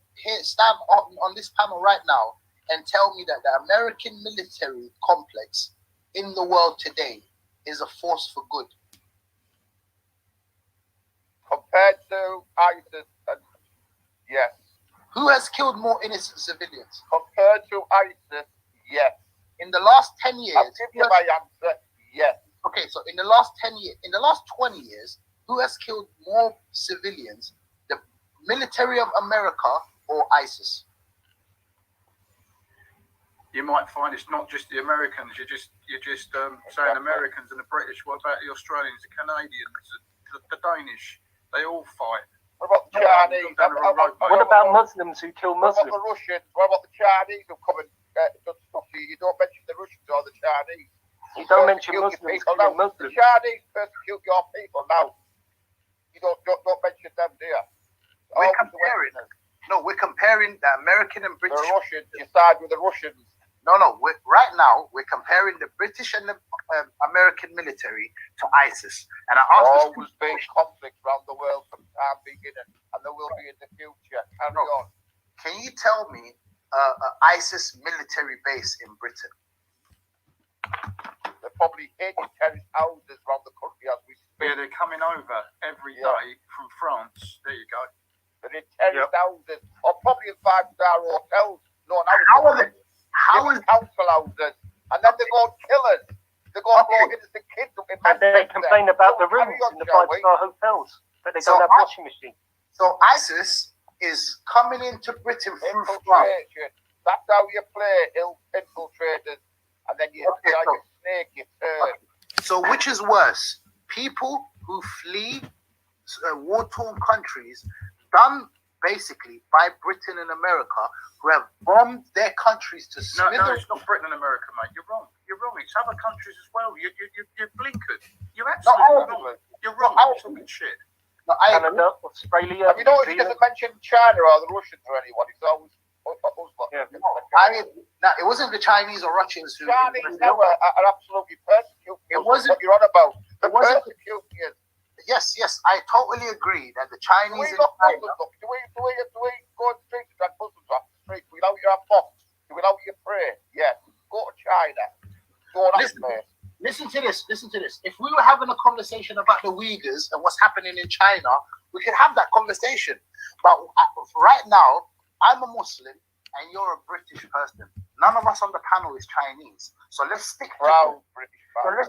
stand on this panel right now and tell me that the American military complex in the world today is a force for good. Compared to ISIS, yes. Who has killed more innocent civilians? Compared to ISIS, yes. In the last 10 years, I'll give you my answer, yes. Okay, so in the last 10 years, in the last 20 years, who has killed more civilians, the military of America or ISIS? You might find it's not just the Americans. You're just saying Americans and the British. What about the Australians, the Canadians, the Danish? They all fight. What about the Chinese? What about Muslims who kill Muslims? What about the Russians? What about the Chinese who come and done stuff to you? You don't mention the Russians or the Chinese. You don't mention Muslims killing Muslims. The Chinese persecute your people now. You don't mention them, do you? We're comparing the American and British. The Russians. You side with the Russians. No. Right now, we're comparing the British and the American military to ISIS. And I asked always been conflicts around the world from time beginning, and there will be in the future. Carry on. Can you tell me ISIS military base in Britain? They're probably 80 terrorist houses around the country as we speak. Yeah, they're coming over every day from France. There you go. They're in terrorist houses, or probably in 5-star hotels. No, How is council houses, and then they go and kill us. They go and blow innocent kids up in and they complain about the rooms in the 5-star hotels, that they don't have washing machines. So ISIS is coming into Britain from France. That's how you play infiltrators, and then you like a snake, you turn. So which is worse? People who flee war-torn countries, done basically by Britain and America, who have bombed their countries to smithereens. No, it's not Britain and America, mate. You're wrong. It's other countries as well. You're blinkered. You're absolutely wrong. You're wrong. You're talking shit. No, I Canada, Australia. Have you noticed he doesn't mention China or the Russians or anyone? It's always it wasn't the Chinese or Russians who. Chinese now are absolutely persecuting. It wasn't what you're on about. It wasn't persecuting. Yes, I totally agree that the Chinese. Do we not Muslims? Do we go on the streets and drag Muslims off the street? Do we allow you to have mosques? Do we allow you to pray? Yes. Go to China. Go on that place. Listen to this. If we were having a conversation about the Uyghurs and what's happening in China, we could have that conversation. But right now, I'm a Muslim and you're a British person. None of us on the panel is Chinese. So let's stick to British. Can I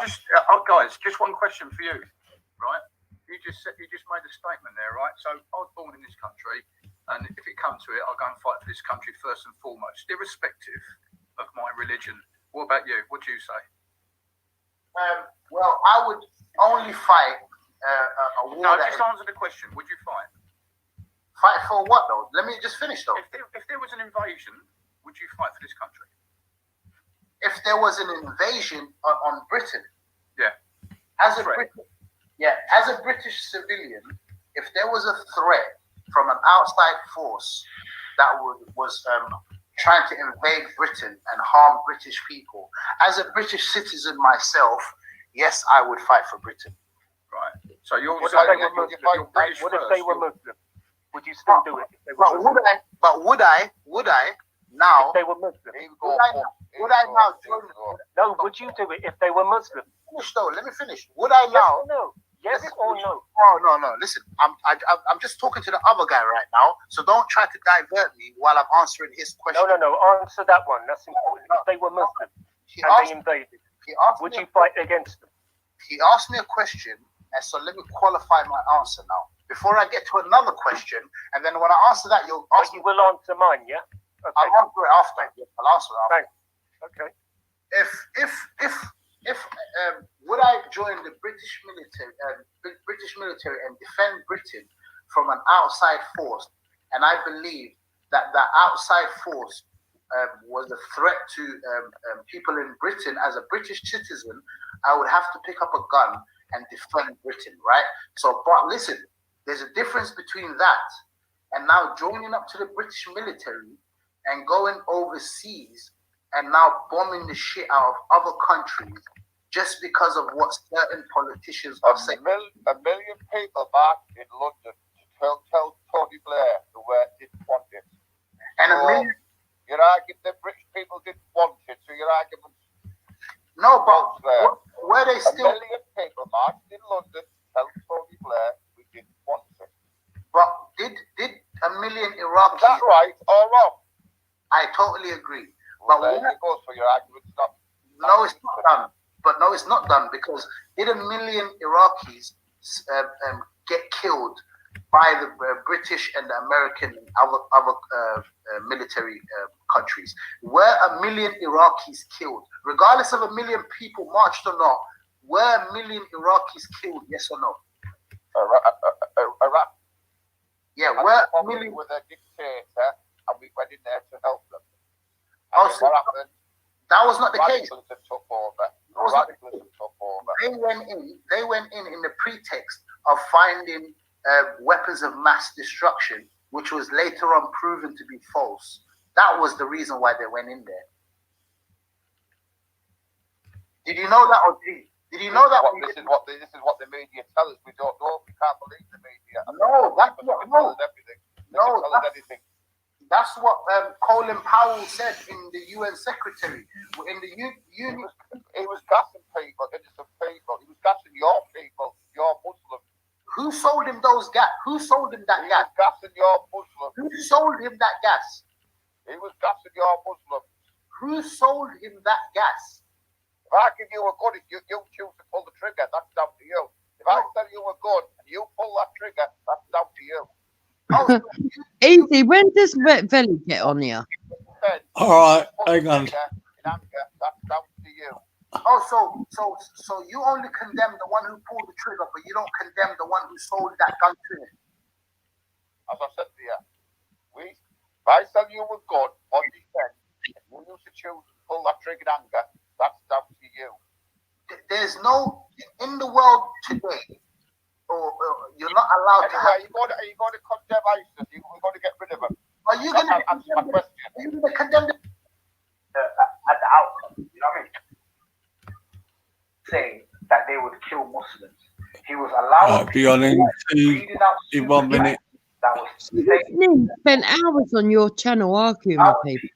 just, guys, just one question for you, right? You just made a statement there, right? So I was born in this country, and if it comes to it, I'll go and fight for this country first and foremost, irrespective of my religion. What about you? What do you say? Well, I would only fight a war. No, just answer the question. Would you fight? Fight for what, though? Let me just finish, though. If there was an invasion, would you fight for this country? If there was an invasion on Britain, yeah, as a British civilian, if there was a threat from an outside force that was trying to invade Britain and harm British people, as a British citizen myself, yes, I would fight for Britain. Right. So you're What saying if you're they were Muslim? Would you still do it? If they were Muslim? Would I now? If they were Muslim. Would I now join? No, would you do it if they were Muslim? Let me finish. Would I now? No. Yes or no? Oh, no. Listen, I'm just talking to the other guy right now, so don't try to divert me while I'm answering his question. No. Answer that one. That's important. If they were Muslim and they invaded, would you fight against them? He asked me a question, and so let me qualify my answer now. Before I get to another question, and then when I answer that, you'll ask me. You will answer mine, yeah? Okay. I'll answer it after. I'll answer it after. Thanks. Okay. If would I join the British military and defend Britain from an outside force? And I believe that the outside force was a threat to people in Britain. As a British citizen, I would have to pick up a gun and defend Britain, right? So, but listen, there's a difference between that and now joining up to the British military and going overseas and now bombing the shit out of other countries just because of what certain politicians are saying. A million people marched in London to tell Tony Blair the way didn't want it. And a million. You're arguing the British people didn't want it, so your argument. No, but were they still? A million people marched in London to tell Tony Blair we didn't want it. But did a million Iraqis? Is that right or wrong? I totally agree. Well, there you go. So your argument's not. No, it's not done. But no, it's not done because did a million Iraqis get killed by the British and the American and other military countries? Were a million Iraqis killed? Regardless of a million people marched or not, were a million Iraqis killed, yes or no? Iraq. Yeah, were a million. With a dictator, and we went in there to help them. Also, what happened? That was not the case. Radicalism took over. They went in the pretext of finding weapons of mass destruction, which was later on proven to be false. That was the reason why they went in there. Did you know that, or did you know that? This is what the media tell us. We don't know. We can't believe the media. No, that's not. No, everything. No, tell us anything. That's what Colin Powell said in the UN Secretary. In the UN, he was gassing people, innocent people. He was gassing your people, your Muslims. Who sold him those gas? Who sold him that gas? He was gassing your Muslims. Who sold him that gas? He was gassing your Muslims. Who sold him that gas? If I give you a gun, you choose to pull the trigger, that's down to you. If I tell you a gun and you pull that trigger, that's down to you. Easy. When does Veli get on here? All right, hang on. Oh, so you only condemn the one who pulled the trigger, but you don't condemn the one who sold that gun to him. As I said to you, if I tell you a gun on defense, you used to choose to pull that trigger in anger, that's down to you. There's no in the world today. you're not allowed to have. You got to condemn ISIS. You got to get rid of them. Are you going to answer my question? Are you going to condemn them? At the outcome, you know what I mean? Saying that they would kill Muslims. He was allowed Be on in 1 minute. that was You spent hours on your channel arguing with people.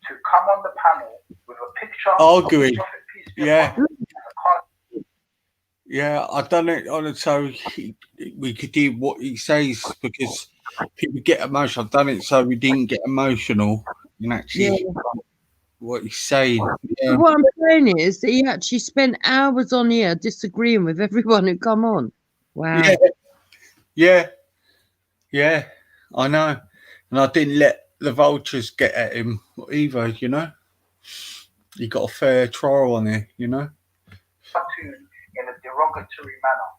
to come on the panel with a picture Arguing. of Prophet, peace be Yeah. upon him, Yeah, I done it on it so we could do what he says because people get emotional. I've done it so we didn't get emotional and actually what he's saying. Yeah. What I'm saying is that he actually spent hours on here disagreeing with everyone who come on. Wow. Yeah, I know. And I didn't let the vultures get at him either, you know. He got a fair trial on it, you know. in a derogatory manner.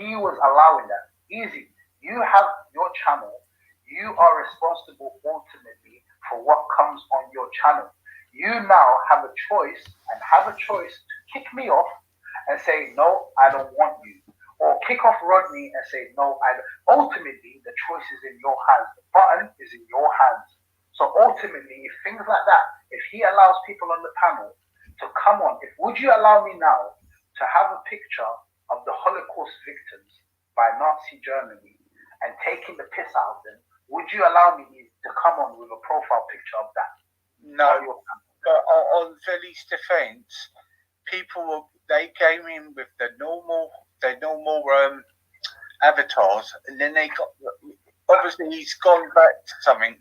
He was allowing that. Easy. You have your channel. You are responsible ultimately for what comes on your channel. You now have a choice to kick me off and say, no, I don't want you. Or kick off Rodney and say, no, I don't. Ultimately, the choice is in your hands. The button is in your hands. So ultimately, if things like that, if he allows people on the panel to come on, would you allow me now to have a picture of the Holocaust victims by Nazi Germany and taking the piss out of them? Would you allow me to come on with a profile picture of that? No. But on Veli's defence, they came in with the normal avatars, and then they got. Obviously, he's gone back to something,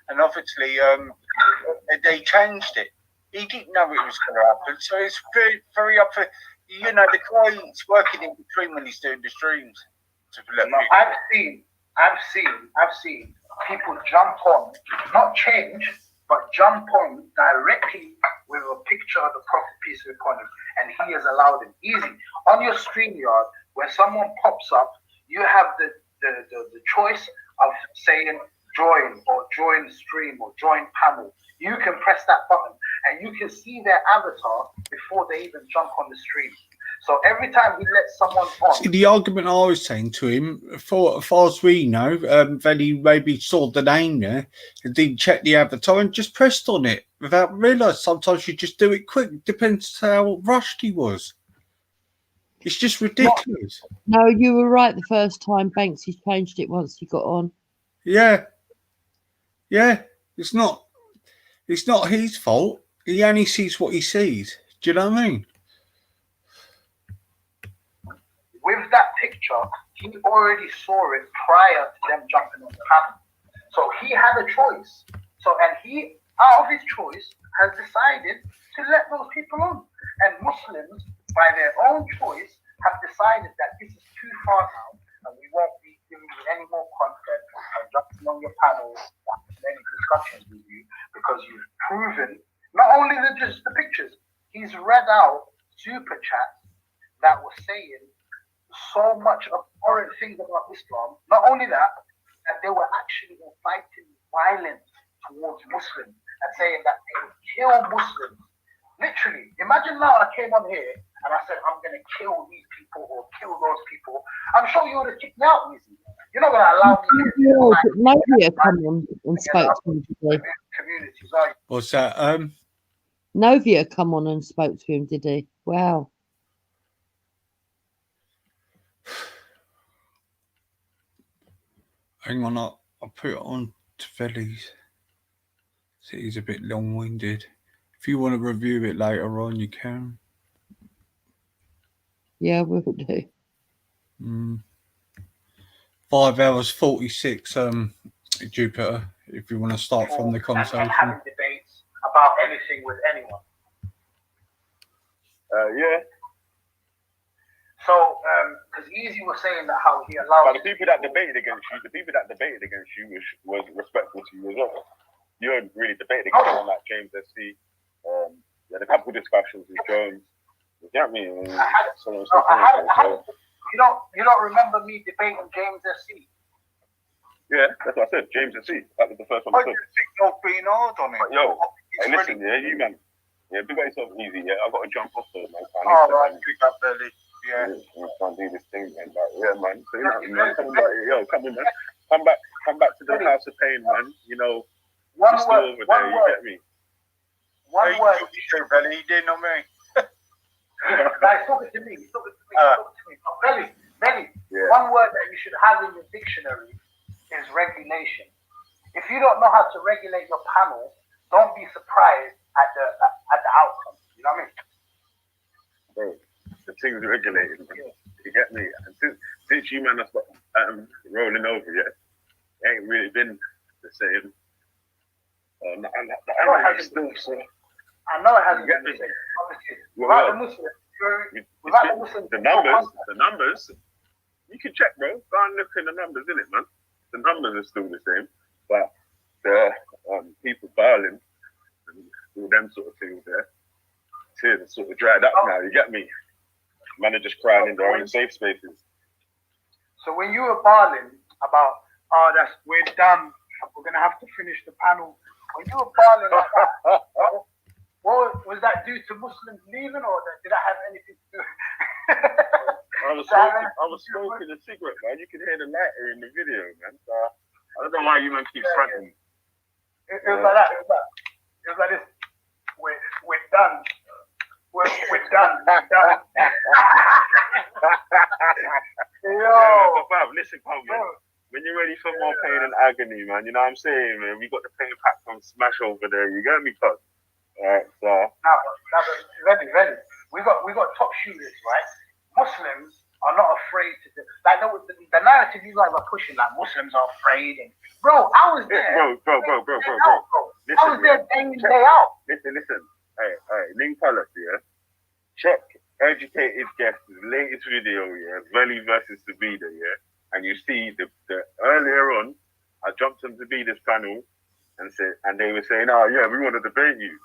and obviously, they changed it. He didn't know it was going to happen, so it's very, very up for. You know, the guy's working in between when he's doing the streams. I've seen people jump on, not change, but jump on directly with a picture of the Prophet, peace be upon him, and he has allowed it. Easy. On your StreamYard, when someone pops up, you have the choice of saying join or join stream or join panel. You can press that button and you can see their avatar before they even jump on the stream. So every time he lets someone on. See, the argument I was saying to him, as far as we know, Veli maybe saw the name there and didn't check the avatar and just pressed on it without realising. Sometimes you just do it quick. Depends how rushed he was. It's just ridiculous. No, you were right the first time. Banksy changed it once he got on. Yeah. It's not his fault. He only sees what he sees. Do you know what I mean? With that picture, he already saw it prior to them jumping on the panel. So he had a choice. And he, out of his choice, has decided to let those people on. And Muslims, by their own choice, have decided that this is too far now, and we won't be giving you any more content and jumping on your panels and any discussions with you, because you've proven not only just the pictures, he's read out super chats that were saying so much abhorrent things about Islam. Not only that they were actually inciting violence towards Muslims and saying that they would kill Muslims. Literally, imagine now I came on here and I said, I'm going to kill these people or kill those people. I'm sure you would have kicked me out easy. You're not going to allow me to. Novia come on and spoke to him today. What's that? Novia come on and spoke to him, did he? Wow. Hang on, I'll put it on to Veli's. See, he's a bit long-winded. If you want to review it later on, you can. Yeah, we'll do. 5 hours 46, Jupiter, if you want to start from the conversation. And having debates about anything with anyone. Yeah. So, because Easy was saying that how he allowed. But the people that debated against you was respectful to you as well. You weren't really debating against someone like James SC. You had a couple of discussions with Jones. You know what I mean? You don't remember me debating James SC? Yeah, that's what I said. James SC. That was the first one I said. didn't think you're being hard on it. But yo, hey, listen, yeah, you man. Yeah, big up yourself easy. Yeah, I've got to jump off though, man. All right, pick up Veli. Yeah. We can't do this thing, man. But yeah, man. So, you know, man, coming back, yo, come on, man. Come back to the House of Pain, man. You know, One still word, over one there. You word. get me? One Hey, word. you should, Belly. You didn't know me. Guys, talking to me. Talking to me. Talking to me. Belly. Yeah. One word that you should have in your dictionary is regulation. If you don't know how to regulate your panel, don't be surprised at the outcome. You know what I mean? Bro, the thing's regulated, man. You get me? And since you man have got rolling over, yeah, it ain't really been the same. And I'm still so. I know it hasn't You get been me? the same. Obviously, Well, the Muslims, the numbers, you can check, bro. Go and look in the numbers, innit, man? The numbers are still the same, but the people bowling and all them sort of things there, tears are sort of dried up now. You get me? Man are just crying in their own safe spaces. So when you were barling about, we're done, we're gonna have to finish the panel. When you were barling like that, what was that due to Muslims leaving, or did that have anything to do? I was smoking a cigarette, man. You can hear the lighter in the video, man. So I don't know why you man keep fronting. It was like that. It was like this. We're done. We're done. We're done. Yo, but listen, man. When you're ready for more pain and agony, man, you know what I'm saying, man. We got the pain pack on Smash over there. You get me, cuz? Alright, so now, ready. We got top shooters, right? Muslims are not afraid to do, like the narrative you guys are pushing, like Muslims are afraid. And bro, I was there. Bro. Listen, I was there day in, day out. Listen. Hey, Link Palette, yeah. Check Educated Guest's latest video, yeah. Veli versus Zabida, yeah. And you see the earlier on, I jumped on Zabida's panel and they were saying, oh yeah, we want to debate you.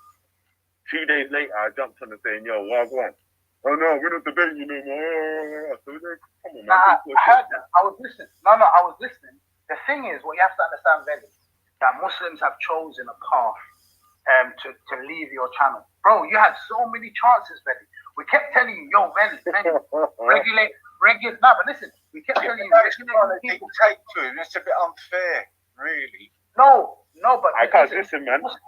2 days later, I jumped on and saying, yo, Wagwan. Oh no, we're not debating you no more. So come on, man. I heard that. I was listening. No, I was listening. The thing is, what you have to understand, Veli, that Muslims have chosen a path to leave your channel. Bro, you had so many chances, Veli. We kept telling you, yo, Veli, regulate. No, but listen, we kept telling you, People take to him. It's a bit unfair, really. No, but I can't listen, man. Bro.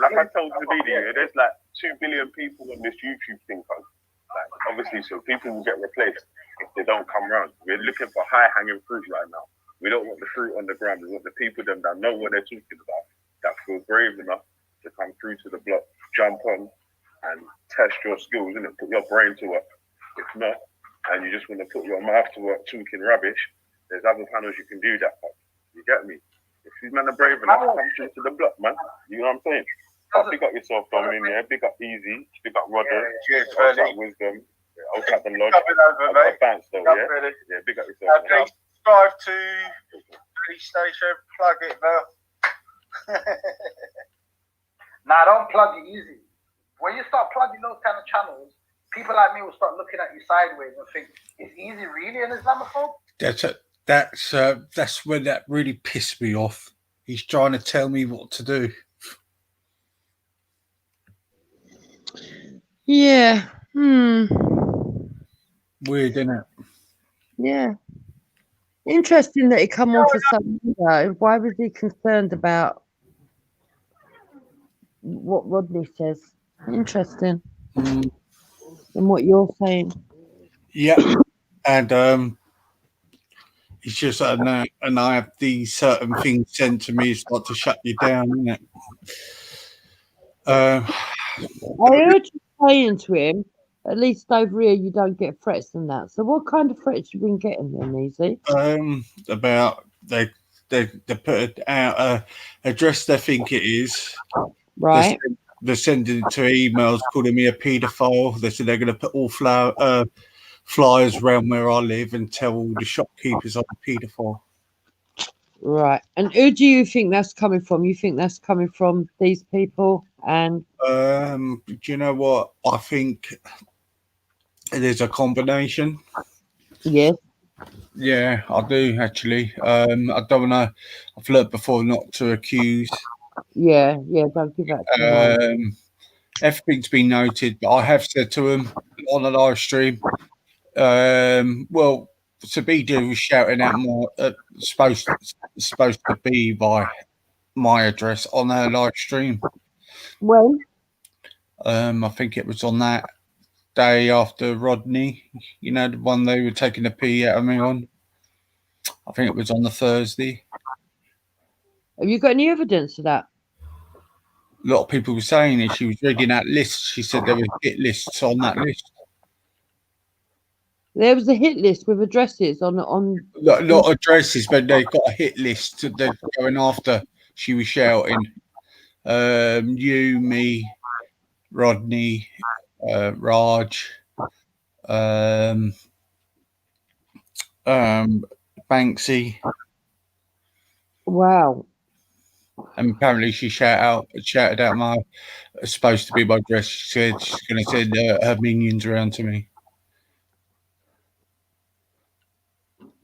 Like I told Zabida, there's like 2 billion people on this YouTube thing, cuz. Like, obviously, so people will get replaced if they don't come round. We're looking for high-hanging fruit right now. We don't want the fruit on the ground. We want the people them that know what they're talking about, that feel brave enough to come through to the block, jump on, and test your skills, and put your brain to work. If not, and you just want to put your mouth to work talking rubbish, there's other panels you can do that. You get me? If you man are brave enough, come through to the block, man. You know what I'm saying? Big up yourself, Dominic, yeah. Big up Easy. Big up Rodder. Cheers, Big Veli. up Wisdom. I'll tap the lodge. Coming over, mate. Bounce though, Big up, yeah? Veli. Yeah, big up yourself. man. Please subscribe to Police Station. Plug it now. Nah, don't plug it easy. When you start plugging those kind of channels, people like me will start looking at you sideways and think, is Easy really an Islamophobe? That's when that really pissed me off. He's trying to tell me what to do. Yeah. Weird, isn't it? Yeah. Interesting that he come on for something though. Why was he concerned about what Rodney says? Interesting. And what you're saying. Yeah. And it's just and I have these certain things sent to me. It's got to shut you down, isn't it? I heard you saying to him, at least over here you don't get threats and that. So what kind of threats you been getting then, Easy? About they put out a address they think it is. Right. They're sending it to emails calling me a paedophile. They said they're going to put all flyers around where I live and tell all the shopkeepers I'm a paedophile. Right. And who do you think that's coming from? You think that's coming from these people? And do you know what? I think there's a combination. Yes. Yeah, I do actually. I don't know. I've learned before not to accuse. Yeah, don't give that to me. Everything's been noted, but I have said to them, on a live stream. Well, Sabidu was shouting out more, supposed to be by my address on her live stream. When? I think it was on that day after Rodney, you know, the one they were taking a pee out of me on. I think it was on the Thursday. Have you got any evidence of that? A lot of people were saying it. She was reading that list. She said there were hit lists on that list. There was a hit list with addresses on. Not addresses, but they got a hit list. They're going after. She was shouting, you, me, Rodney, Raj, Banksy. Wow. And apparently she shouted out my supposed to be my dress. She said she's going to send her minions around to me.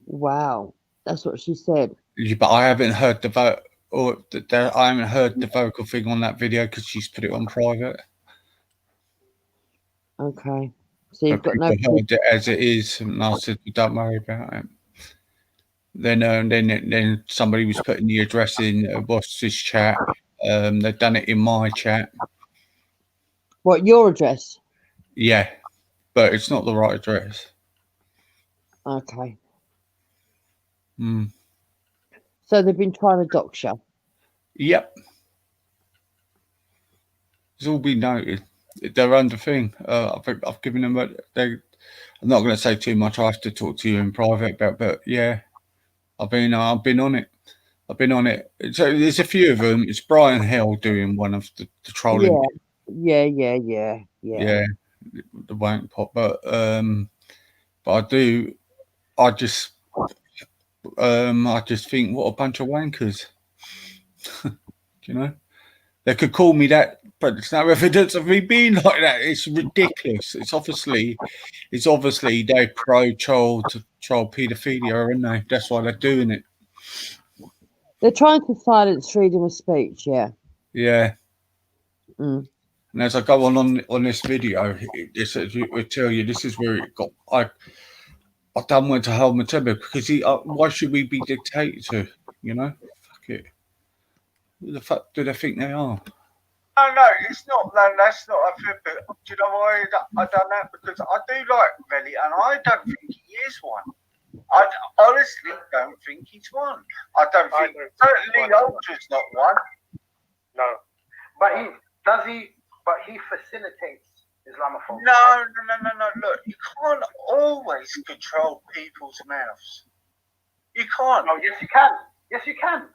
Wow, that's what she said. Yeah, but I haven't heard the vote, or I haven't heard the vocal thing on that video because she's put it on private. Okay, so you've But got no. people heard it as it is, and I said, "Don't worry about it." Then somebody was putting the address in what's this chat. They've done it in my chat. What, your address? Yeah, but it's not the right address. Okay. Mm. So they've been trying to dox you. Yep. It's all been noted. They're under thing. I've given them. I'm not going to say too much. I have to talk to you in private about. But yeah, I've been on it. I've been on it. So there's a few of them. It's Brian Hill doing one of the trolling. Yeah. Yeah, the wank pot. But I just think what a bunch of wankers. You know, they could call me that, but there's no evidence of me being like that. It's ridiculous. It's obviously they pro child paedophilia, aren't they? That's why they're doing it. They're trying to silence freedom of speech. Yeah. Yeah. Mm. And as I go on this video, it will tell you this is where it got. I don't want to hold my temper because why should we be dictated to? You know, fuck it. Who the fuck do they think they are? No, it's not. No, that's not a thing. But do you know why I done that? Because I do like Melly, and I don't think he is one. I honestly don't think he's one. I don't think certainly Ultra's not one. No, but he facilitates Islamophobia. No. Look, you can't always control people's mouths. You can't. Oh, yes, you can. Yes, you can.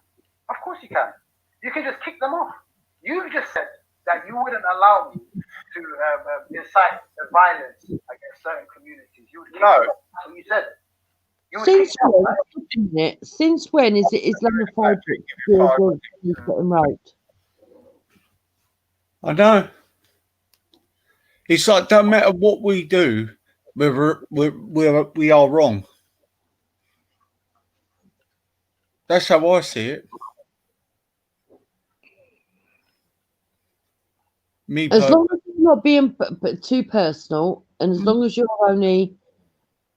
Of course, you can. You can just kick them off. You just said that you wouldn't allow me to incite violence against certain communities. You would kick them off. That's what you said. Since when is it Islamophobic to getting raped? I know. It's like, don't matter what we do, we are wrong. That's how I see it. As long as you're not being too personal, and as long as you're only,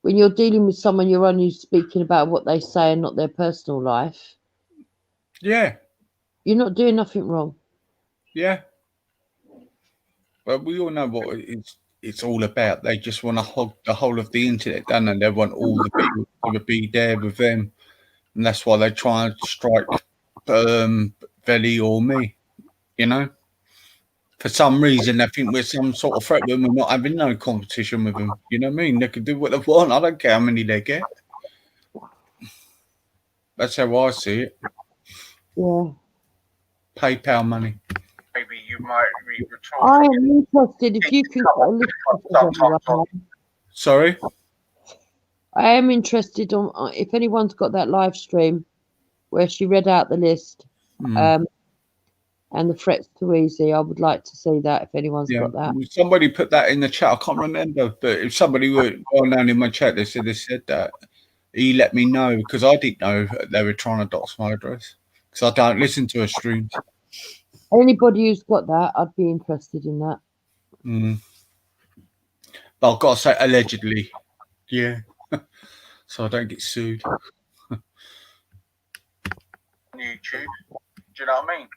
when you're dealing with someone, you're only speaking about what they say and not their personal life. Yeah. You're not doing nothing wrong. Yeah. But we all know what it's all about. They just want to hog the whole of the internet, don't they? They want all the people to be there with them. And that's why they try and strike Veli or me, you know? For some reason, they think we're some sort of threat when we're not having no competition with them. You know what I mean? They can do what they want. I don't care how many they get. That's how I see it. Yeah. PayPal money. Maybe you might retort. I am interested if you can get a list of everyone. Sorry? I am interested on if anyone's got that live stream where she read out the list. And the threats to Easy. I would like to see that if anyone's got that. Somebody put that in the chat. I can't remember, but if somebody were going down in my chat, they said that. He let me know because I didn't know they were trying to dox my address because I don't listen to her streams. Anybody who's got that, I'd be interested in that. But I've got to say allegedly. Yeah. So I don't get sued. YouTube. Do you know what I mean?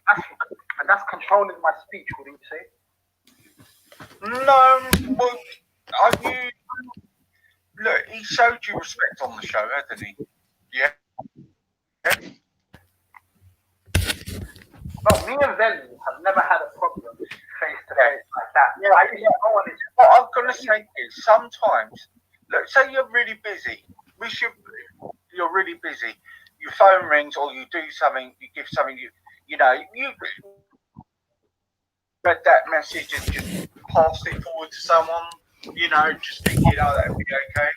And that's controlling my speech, wouldn't you say? No, well, look, he showed you respect on the show, hasn't he? Yeah. No, me and Veli have never had a problem face to face like that. Yeah, what I'm gonna say is sometimes, look, say you're really busy. You're really busy. Your phone rings, or you do something. You give something. You read that message and just passed it forward to someone. Just thinking, oh, that'd be okay.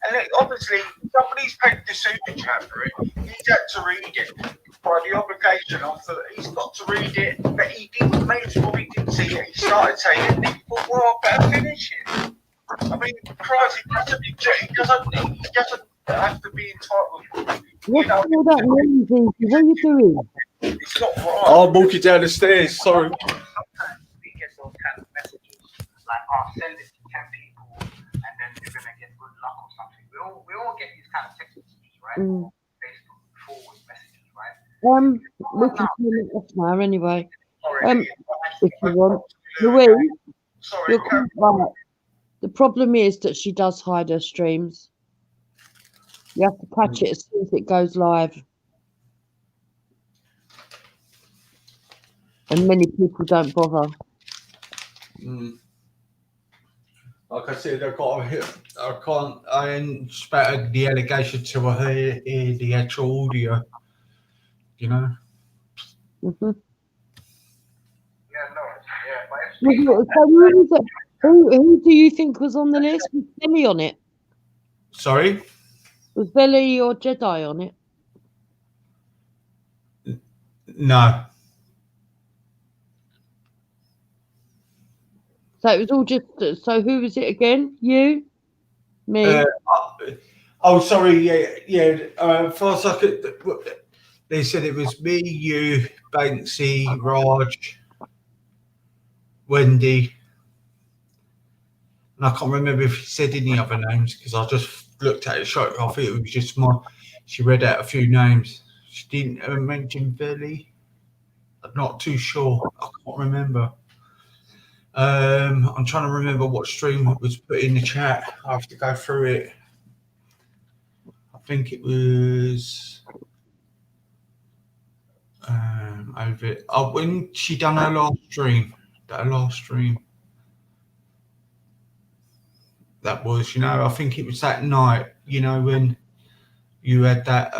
And obviously, somebody's paid the super chat for it. He's had to read it. By the obligation of he's got to read it, but he didn't make sure he didn't see it. He started saying, well, I better finish it. I mean, Christ, he doesn't have to be entitled. What's all that noise, Inky? What are you doing? It's not right. I'm walking down the stairs, sorry. Sometimes we get those kind of messages, like, oh, send it to 10 people, and then you're going to get good luck or something. We all get these kind of text messages, right? Based on forward messages, right? We can turn it off now anyway. If you want. Louise, you're quite right. The problem is that she does hide her streams. You have to catch it as soon as it goes live. And many people don't bother. Like I said, I ain't spouted the allegation till I hear the actual audio. Mm-hmm. Yeah, no, So who do you think was on the list? Was Veli on it? Sorry? Was Veli or Jedi on it? No. So it was all just. So who was it again? You, me. Sorry. Yeah. For a second, they said it was me, you, Banksy, Raj, Wendy, and I can't remember if she said any other names because I just looked at it short. I think it was just she read out a few names. She didn't mention Veli. I'm not too sure. I can't remember. I'm trying to remember what stream it was put in the chat. I have to go through it. I think it was over it. Oh, when she done her last stream. That was, I think it was that night, when you had that,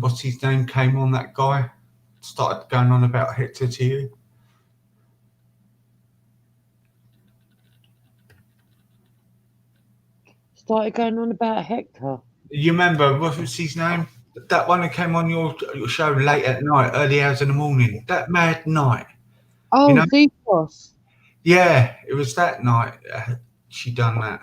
what's his name, came on, that guy, started going on about Hector to you. Started going on about Hector. You remember, what was his name? That one that came on your show late at night, early hours in the morning. That mad night. Oh, Zethos. Yeah, it was that night she done that.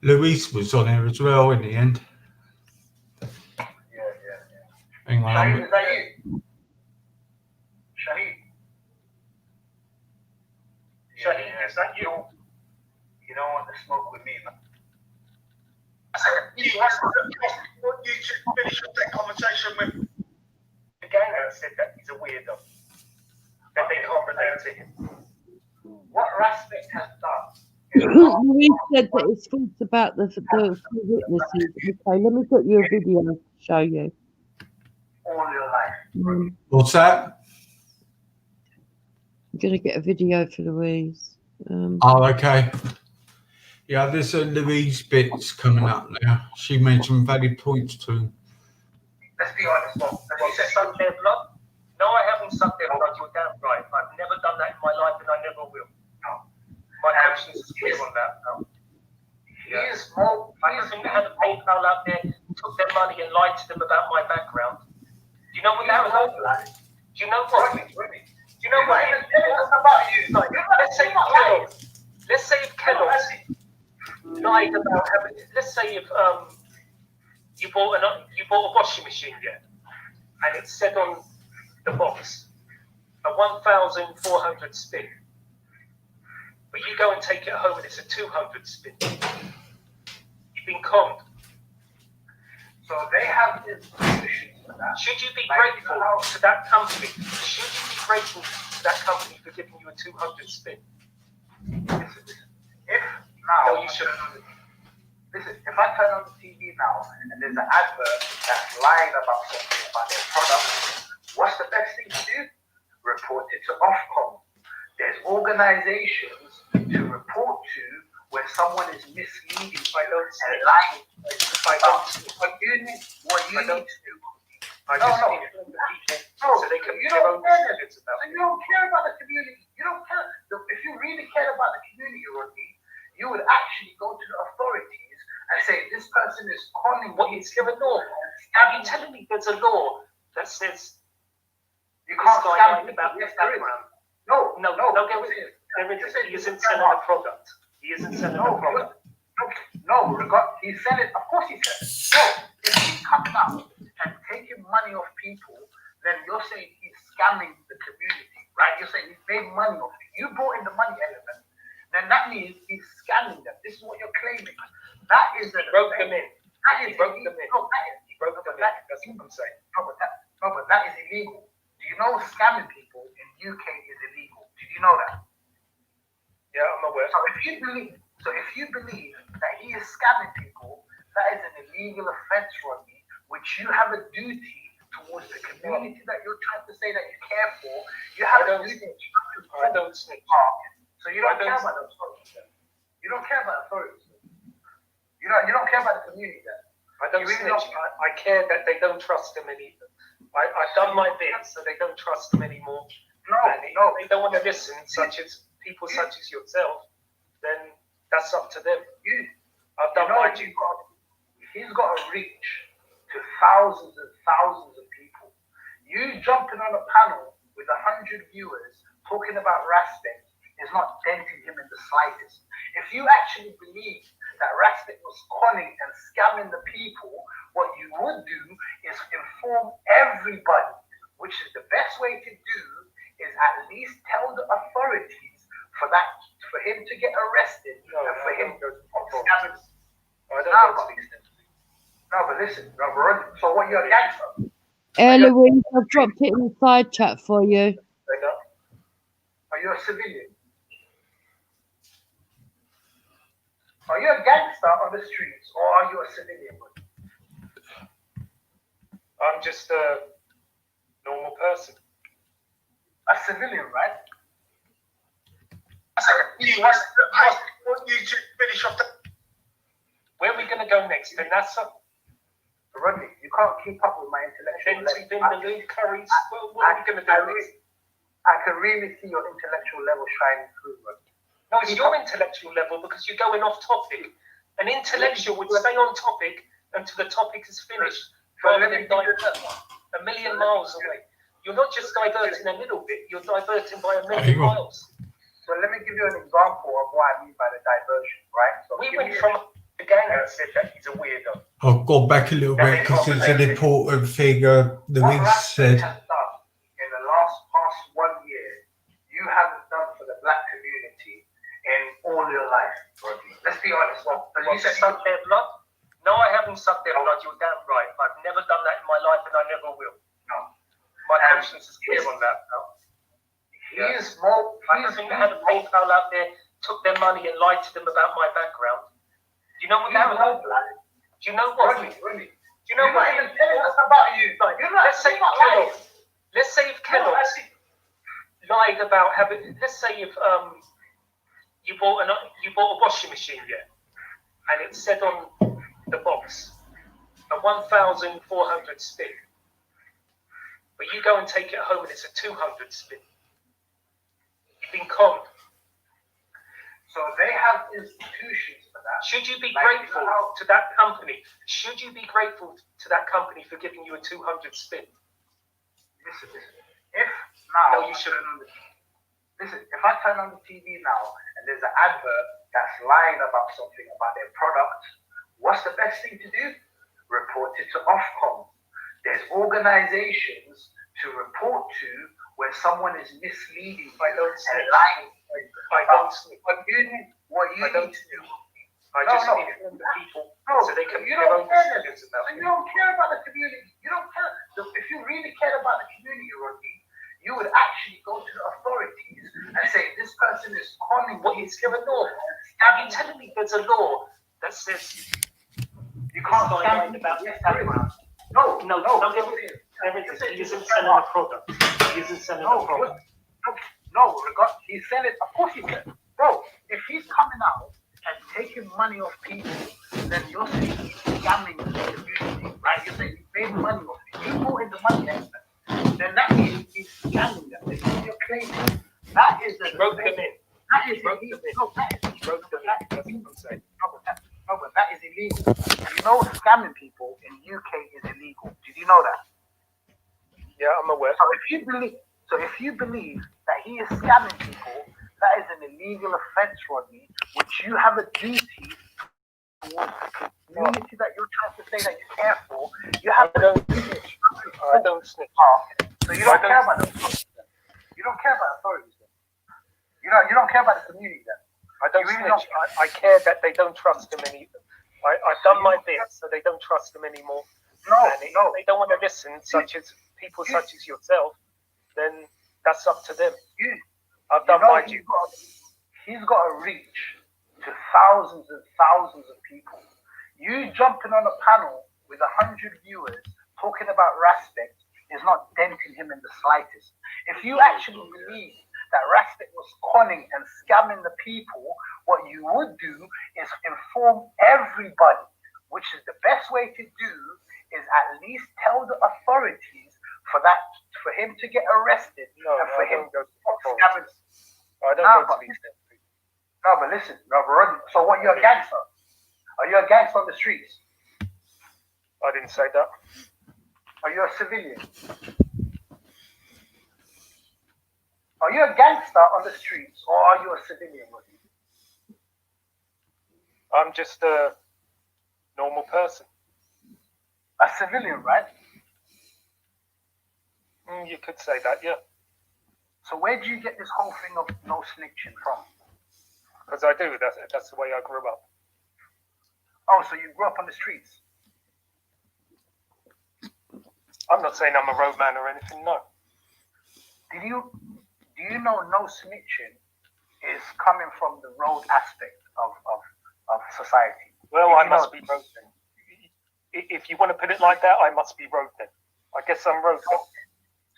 Louise was on there as well in the end. Hang on. Shahid, is that you? Shahid, is that you? You don't want to smoke with me, man. You should finish up that conversation with the gang that said that he's a weirdo. That they can't relate to him. What Raspek has done. Louise said that it's false about the witnesses. Okay, let me put you a video to show you. All your life. What's that? I'm going to get a video for Louise. Okay. Yeah, there's a Louise bits coming up now. She mentioned valid points to him. Let's be honest, Bob. Have you sucked their blood? No, I haven't sucked their blood. You're damn right. I've never done that in my life and I never will. No. My conscience is clear on that. No. I haven't had a PayPal out there, took their money and lied to them about my background. Do you know what that was like? Do you know what? Do you know what? Let's say if Kellogg's lied about having. Let's say if you bought a washing machine, yeah, and it said on the box a 1,400 spin, but you go and take it home and it's a 200 spin. You've been conned. So they have institutions for that. Should you be grateful to that company? Should you be grateful to that company for giving you a 200 spin? If now, no, you shouldn't. Listen, if I turn on the TV now and there's an advert that's lying about something about their product, what's the best thing to do? Report it to Ofcom. There's organizations to report to when someone is misleading and lying. What you need to do. So they can you don't care about the community. You don't care. If you really care about the community, Rodney, you would actually go to the authorities and say this person is conning. What is there a law? Are you telling me there's a law that says you can't scam about this background? No, don't get with it. He isn't selling a product. He isn't selling a product. No, he's selling. Of course, he says. No, if he's coming out and taking money off people, then you're saying he's scamming the community, right? You're saying he's made money off it. You brought in the money element, then that means he's scamming them. This is what you're claiming. That is the broke them in. That is broke them in. No, he broke them in. That's what I'm saying. No, but that is illegal. Do you know scamming people in UK is illegal? Did you know that? Yeah, I'm aware. So if you believe that he is scamming people, that is an illegal offence, Rodney, which you have a duty towards the community that you're trying to say that you care for. You have a duty to I don't snitch. So you don't care about the authorities. You don't care about authorities. You don't care about the community then. I don't snitch. I care that they don't trust them anymore. I've done my bit, so they don't trust them anymore. No. They don't want to listen, such as people such as yourself. Then that's up to them. I've done my duty. He's got a reach to thousands and thousands of people. You jumping on a panel with 100 viewers talking about Rastek is not denting him in the slightest. If you actually believe that Rastek was conning and scamming the people, what you would do is inform everybody, which is the best way to do, is at least tell the authorities for him to get arrested and for him to scam. No, but listen, so what, you're a gangster? Louise, I've dropped it in the side chat for you. Are you a civilian? Are you a gangster on the streets or are you a civilian? I'm just a normal person. A civilian, right? Where are we going to go next? To NASA? Rodney, you can't keep up with my intellectual level. What are we going to do next? I can really see your intellectual level shining through, Rodney. No, it's your intellectual level because you're going off topic. An intellectual would stay on topic until the topic is finished, rather than a million miles away. You're not just diverting a little bit, you're diverting by a million miles. So let me give you an example of what I mean by the diversion, right? So we went from the gang that said that he's a weirdo. I'll go back a little bit because it's an important thing Louise said. In the past 1 year, you haven't done for the black community in all your life, Rodney. Let's be honest. You said suck their blood? No, I haven't sucked their blood. You're damn right. I've never done that in my life, and I never will. No. My conscience is clear on that. No. I think they had a PayPal out there, took their money, and lied to them about my background. Do you know what that was? Do you know what? Rodney. Do you know what? You're not even telling us about you. Let's say if Kellogg lied about having. Let's say if you bought a washing machine, and it said on the box a 1,400 spin, but you go and take it home and it's a 200 spin. You've been conned. So they have institutions for that. Should you be grateful to that company? Should you be grateful to that company for giving you a 200 spin? Listen. If now, no, you shouldn't. Listen, if I turn on the TV now and there's an advert that's lying about something about their product, what's the best thing to do? Report it to Ofcom. There's organizations to report to where someone is misleading you and lying. I don't snitch. What you need to do. I just inform the people so they can you make their don't own care. decisions about You don't care about the community. You don't care. If you really cared about the community, Rodney, you would actually go to the authorities and say this person is calling. What is there a law? Are you telling me there's a law that says you can't stand about this background? No, There is. He isn't selling a product. He isn't selling a product. He's selling. Of course he can. Bro, if he's coming out and taking money off people, then you're saying he's scamming the community, right? You're saying he made money off it. You put in the money aspect, then that means he's scamming them. This is your claim. That is the broke them in. That is illegal. No, that is broke them in. That's what I'm saying. No, but that is illegal. You know, scamming people in UK is illegal. Did you know that? Yeah, I'm aware. So if you believe that he is scamming people, that is an illegal offence, Rodney, which you have a duty towards the community that you're trying to say that you care for. You have I don't snitch. So you don't care about the authorities then. You don't care about authorities then. You don't care about the community then. I don't snitch. I care that they don't trust him anymore. I've done my bit, so they don't trust him anymore. And if they don't want to listen, people such as yourself, then that's up to them. I've done my duty. He's got a reach to thousands and thousands of people. You jumping on a panel with 100 viewers talking about Raspek is not denting him in the slightest. If you actually believe that Raspek was conning and scamming the people, what you would do is inform everybody, which is the best way to do is at least tell the authorities for him to get arrested and for him to scam. I don't go to these things. No, but listen, Rodney. So what? You're a gangster? Are you a gangster on the streets? I didn't say that. Are you a civilian? Are you a gangster on the streets, or are you a civilian, Rodney? I'm just a normal person. A civilian, right? You could say that, yeah. So where do you get this whole thing of no snitching from? Because I do. That's the way I grew up. Oh, so you grew up on the streets? I'm not saying I'm a roadman or anything, no. Do you know no snitching is coming from the road aspect of society? Well, I must be road then. If you want to put it like that, I must be road then. I guess I'm road then.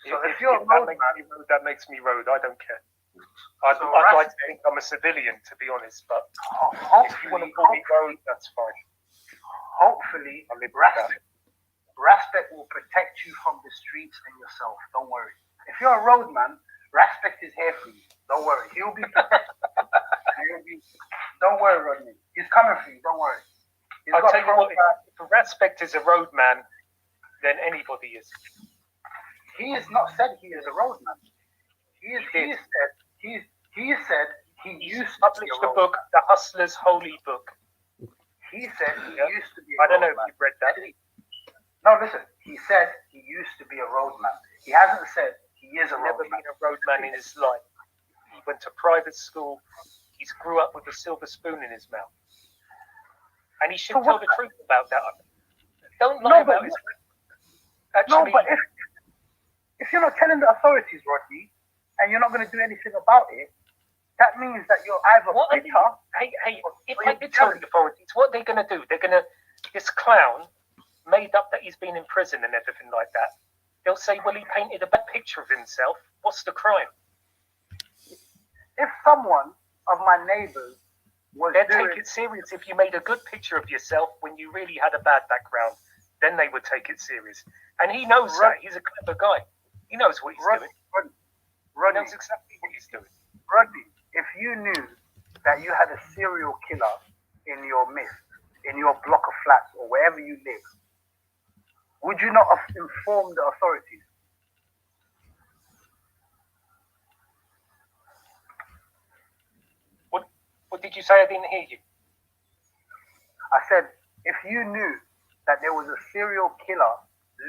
So if you're a road man, that makes me road. I don't care. I'd like to think I'm a civilian, to be honest, but if you want to call me road, that's fine. Hopefully, Raspek will protect you from the streets and yourself. Don't worry. If you're a road man, Raspek is here for you. Don't worry. He'll be protected. Don't worry, Rodney. He's coming for you. Don't worry. I'll tell you what, if Raspek is a road man, then anybody is. He has not said he is a road man. He said he used to published the book, The Hustler's Holy Book. He said he used to be I don't know if you've read that. No, listen. He said he used to be a roadman. He hasn't said he is a roadman. Never been a roadman in his life. He went to private school. He grew up with a silver spoon in his mouth. And he should tell the truth about that. Don't lie about his... Actually, no, but if you're not telling the authorities, Rodney, and you're not going to do anything about it, that means that you're either bitter. Hey, if I did tell the authorities, what are they going to do? They're going to... This clown made up that he's been in prison and everything like that. They'll say, well, he painted a bad picture of himself. What's the crime? If someone of my neighbours was They'd take it serious if you made a good picture of yourself when you really had a bad background. Then they would take it serious. And he knows that. He's a clever guy. He knows what he's doing. He knows exactly what he's doing. Rodney, if you knew that you had a serial killer in your midst, in your block of flats or wherever you live, would you not have informed the authorities? What did you say? I didn't hear you. I said, if you knew that there was a serial killer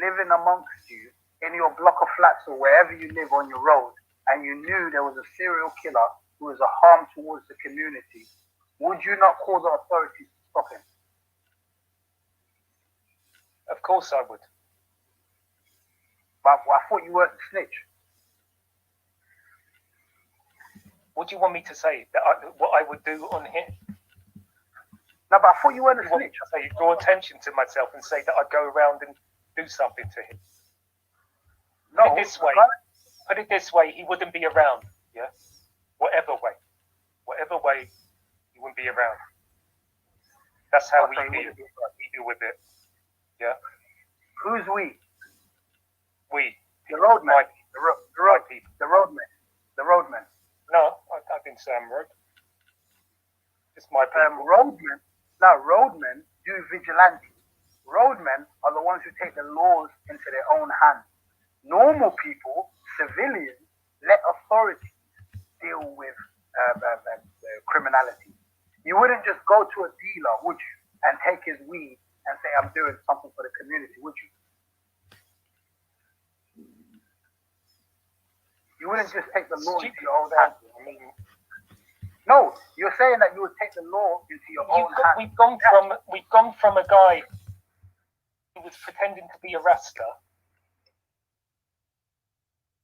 living amongst you in your block of flats or wherever you live on your road, and you knew there was a serial killer who was a harm towards the community, would you not call the authorities to stop him? Of course I would. But I thought you weren't a snitch. What do you want me to say? What I would do on him? No, but I thought you weren't a snitch. Say, draw attention to myself and say that I'd go around and do something to him. No, put it this way, he wouldn't be around. Yeah, whatever way, he wouldn't be around. That's how we deal with it. Yeah. Who's we? We. The roadmen. The roadmen. No, I didn't say I'm road. It's my people. Roadmen do vigilante. Roadmen are the ones who take the laws into their own hands. Normal people, civilians, let authorities deal with criminality. You wouldn't just go to a dealer, would you, and take his weed and say, I'm doing something for the community, would you? You wouldn't just take the law into your own hands. No, you're saying that you would take the law into your own hands. We've gone from a guy who was pretending to be a Rasta,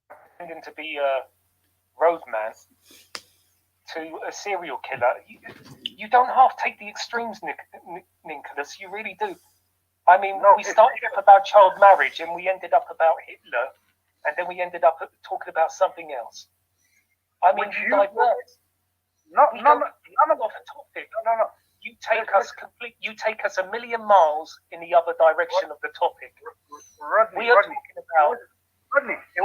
pretending to be a roadman, to a serial killer. You don't half take the extremes, Nicholas. You really do. I mean, we started up about child marriage, and we ended up about Hitler, and then we ended up talking about something else. I mean, you divert. Off a topic. No. You take us a million miles in the other direction of the topic. Rodney, it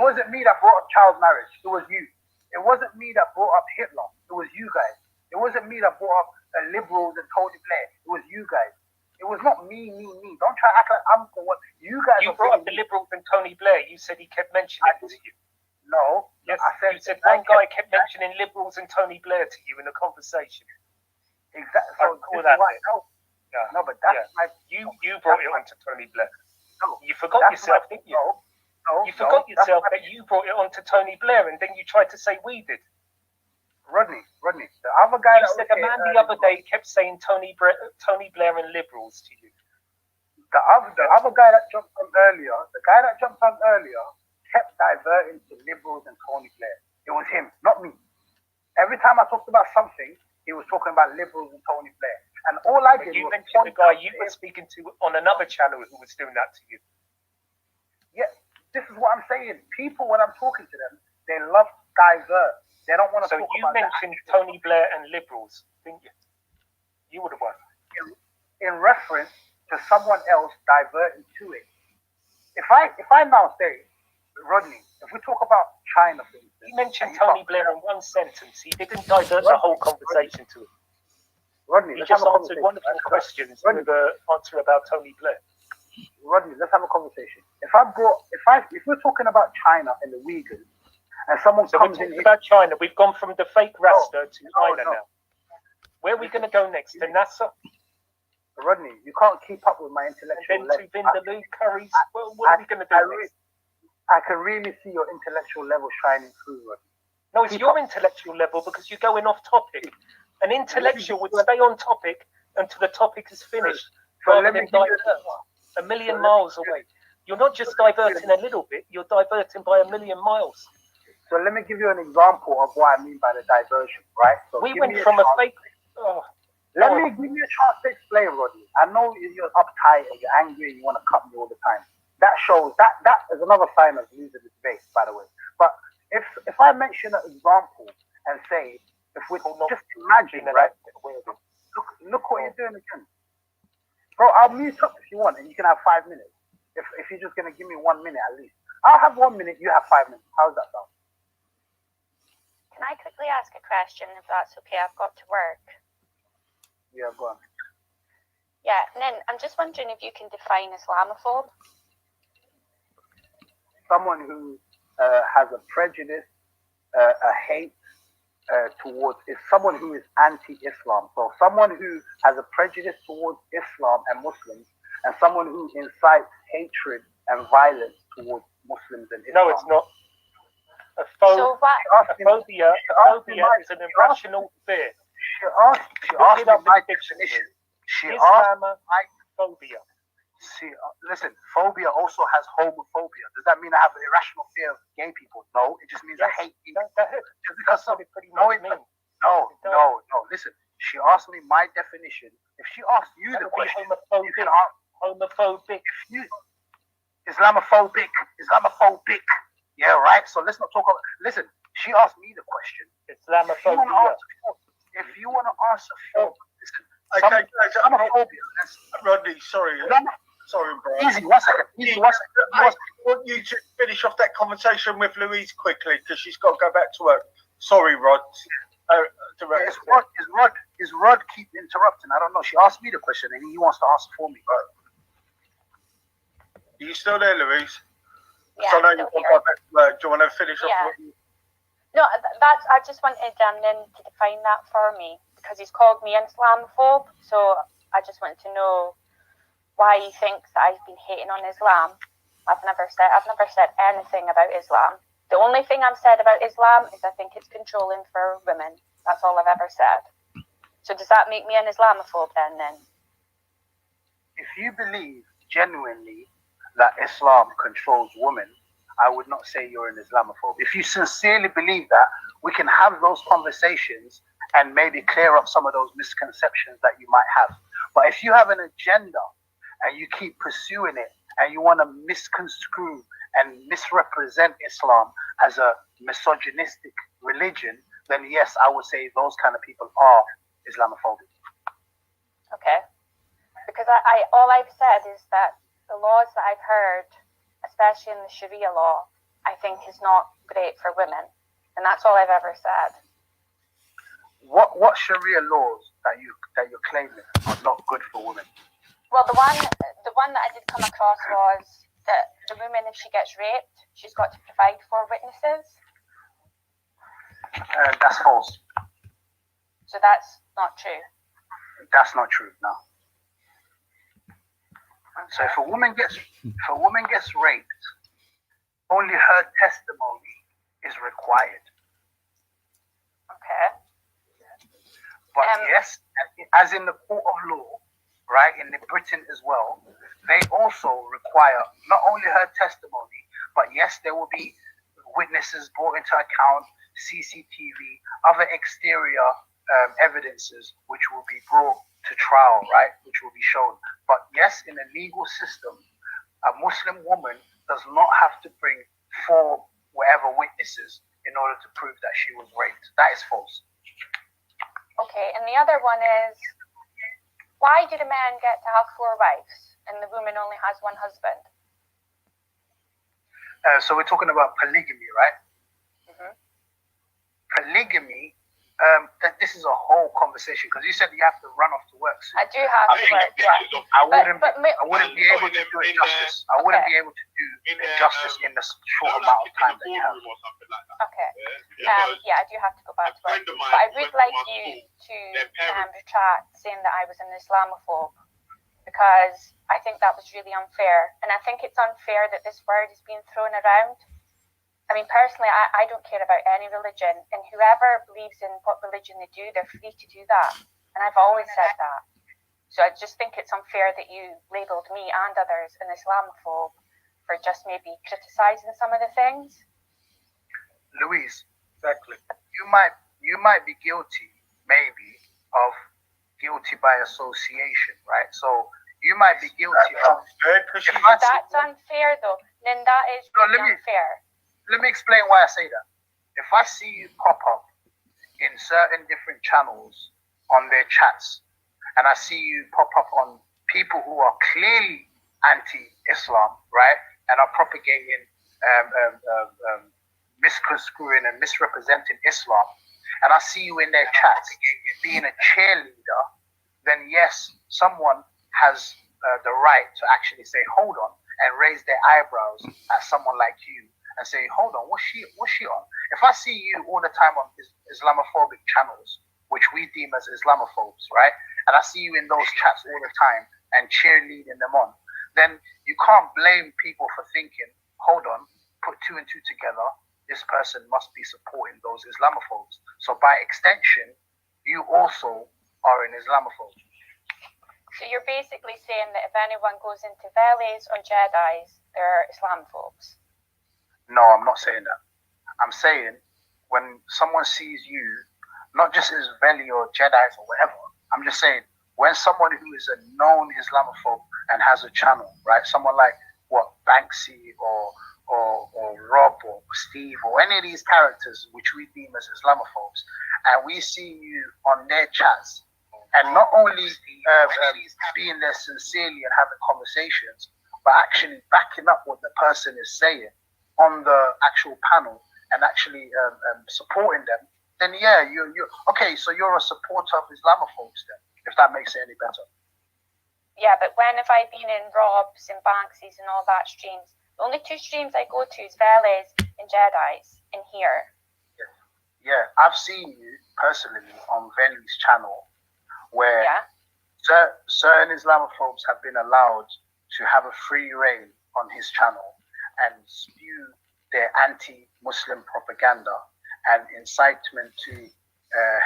wasn't me that brought up child marriage. It was you. It wasn't me that brought up Hitler. It was you guys. It wasn't me that brought up the liberals and Tony Blair. It was you guys. It was not me. Don't try to act like I'm for what you guys. You brought up the liberals and Tony Blair. You said he kept mentioning it to you. No. Yes, you said one guy kept mentioning liberals and Tony Blair to you in a conversation. Exactly. So this is why, no, but that's my. You brought it on to Tony Blair. No, you forgot yourself, didn't you? You forgot yourself that you brought it on to Tony Blair, and then you tried to say we did. Rodney, the other guy. You said a man the other day kept saying Tony Blair and liberals to you. The other guy that jumped on earlier, kept diverting to liberals and Tony Blair. It was him, not me. Every time I talked about something, he was talking about liberals and Tony Blair. And all I did you was mentioned the guy you were speaking to on another channel who was doing that to you. Yeah, this is what I'm saying. People, when I'm talking to them, they love to divert. They don't want to talk about. So you mentioned Tony Blair and liberals, didn't you? You would have won. In reference to someone else diverting to it. If I now say, Rodney, if we talk about China, for instance, he mentioned Tony Blair in one sentence. He didn't divert the whole conversation to it. Rodney, he just answered one of your questions with an answer about Tony Blair. Rodney, let's have a conversation. If we're talking about China and the Uyghurs, and someone comes in about China, we've gone from the fake Rasta to China now. Where are we going to go next? To NASA? Rodney, you can't keep up with my intellectual level. And then to Vindaloo curries. Well, what are we going to do next? I can really see your intellectual level shining through, Rodney. No, it's your intellectual level because you're going off topic. An intellectual would stay on topic until the topic is finished, rather than divert a million miles away. You're not just diverting a little bit, you're diverting by a million miles. So let me give you an example of what I mean by the diversion, right? So we went from a fake... Let me give you a chance to explain, Rodney. I know you're uptight and you're angry and you want to cut me all the time. That shows, that is another sign of losing the debate, by the way. But if I mention an example and say, if we just imagine, right? Look what you're doing again. Bro, I'll mute up if you want and you can have 5 minutes. If you're just going to give me 1 minute at least. I'll have 1 minute, you have 5 minutes. How's that sound? Can I quickly ask a question, if that's okay? I've got to work. Yeah, go on. Yeah, Nin, I'm just wondering if you can define Islamophobe. Someone who has a prejudice, a hate towards, is someone who is anti-Islam. So someone who has a prejudice towards Islam and Muslims, and someone who incites hatred and violence towards Muslims and Islam. No, it's not. A phobia is an irrational fear. She asked me my definition. Islamophobia. Listen, phobia also has homophobia. Does that mean I have an irrational fear of gay people? No, it just means I hate people. Just because no. Listen, she asked me my definition. If she asked you the question, you can ask homophobic. Islamophobic. Yeah, right. So let's not talk about. Listen, she asked me the question. Islamophobia. If you want to answer for, listen. Okay, Islamophobia. Rodney, sorry, bro. Easy, 1 second. I want you to finish off that conversation with Louise quickly because she's got to go back to work. Sorry, Rod. Is Rod keep interrupting? I don't know. She asked me the question and he wants to answer for me. Are you still there, Louise? Yeah, so I know I'm you've still got to go back to work. Do you want to finish off? Yeah. No, that's. I just wanted Nin to define that for me because he's called me an Islamophobe. So I just wanted to know why he thinks that I've been hating on Islam. I've never said anything about Islam. The only thing I've said about Islam is I think it's controlling for women. That's all I've ever said. So does that make me an Islamophobe then? If you believe genuinely that Islam controls women, I would not say you're an Islamophobe. If you sincerely believe that, we can have those conversations and maybe clear up some of those misconceptions that you might have. But if you have an agenda and you keep pursuing it and you want to misconstrue and misrepresent Islam as a misogynistic religion, then yes, I would say those kind of people are Islamophobic. Okay. Because all I've said is that the laws that I've heard, especially in the Sharia law, I think is not great for women. And that's all I've ever said. What Sharia laws that you're claiming are not good for women? Well, the one that I did come across was that the woman, if she gets raped, she's got to provide for witnesses. That's false. So that's not true. That's not true. No. So if a woman gets raped, only her testimony is required. Okay. But yes, as in the court of law, right, in Britain as well, they also require not only her testimony, but yes, there will be witnesses brought into account, CCTV, other exterior evidences which will be brought to trial, right, which will be shown. But yes, in a legal system, a Muslim woman does not have to bring 4 whatever witnesses in order to prove that she was raped. That is false. Okay, and the other one is, why did a man get to have 4 wives and the woman only has 1 husband? So we're talking about polygamy, right? Mm-hmm. Polygamy, this is a whole conversation because you said you have to run off to work soon. I do have to work, yeah. I wouldn't be able to do it justice. I wouldn't be able to do it justice in the short amount of time that you have. Okay. Yeah, I do have to go back to work. But I would like you to retract saying that I was an Islamophobe because I think that was really unfair. And I think it's unfair that this word is being thrown around. I mean, personally, I don't care about any religion, and whoever believes in what religion they do, they're free to do that. And I've always said that. So I just think it's unfair that you labelled me and others an Islamophobe for just maybe criticising some of the things. Louise, exactly. You might be guilty, maybe, of guilty by association, right? So you might be guilty of. That's unfair, though. Then that is really unfair. Let me explain why I say that. If I see you pop up in certain different channels on their chats, and I see you pop up on people who are clearly anti-Islam, right, and are propagating, misconstruing and misrepresenting Islam, and I see you in their chats being a cheerleader, then yes, someone has the right to actually say, hold on, and raise their eyebrows at someone like you. And say, hold on, what's she on? If I see you all the time on Islamophobic channels, which we deem as Islamophobes, right? And I see you in those chats all the time and cheerleading them on, then you can't blame people for thinking, hold on, put two and two together, this person must be supporting those Islamophobes. So by extension, you also are an Islamophobe. So you're basically saying that if anyone goes into Veles or Jedi's, they're Islamophobes? No, I'm not saying that. I'm saying when someone sees you, not just as Veli or Jedi's or whatever, I'm just saying when someone who is a known Islamophobe and has a channel, right? Someone like what Banksy or Rob or Steve or any of these characters which we deem as Islamophobes, and we see you on their chats, and not only being there sincerely and having conversations, but actually backing up what the person is saying on the actual panel and actually supporting them, then yeah, you're okay. So you're a supporter of Islamophobes then, if that makes it any better. Yeah, but when have I been in Rob's and Banksy's and all that streams? The only two streams I go to is Veles and Jedi's in here. Yeah, I've seen you personally on Veli's channel where certain Islamophobes have been allowed to have a free reign on his channel and spew their anti-Muslim propaganda and incitement to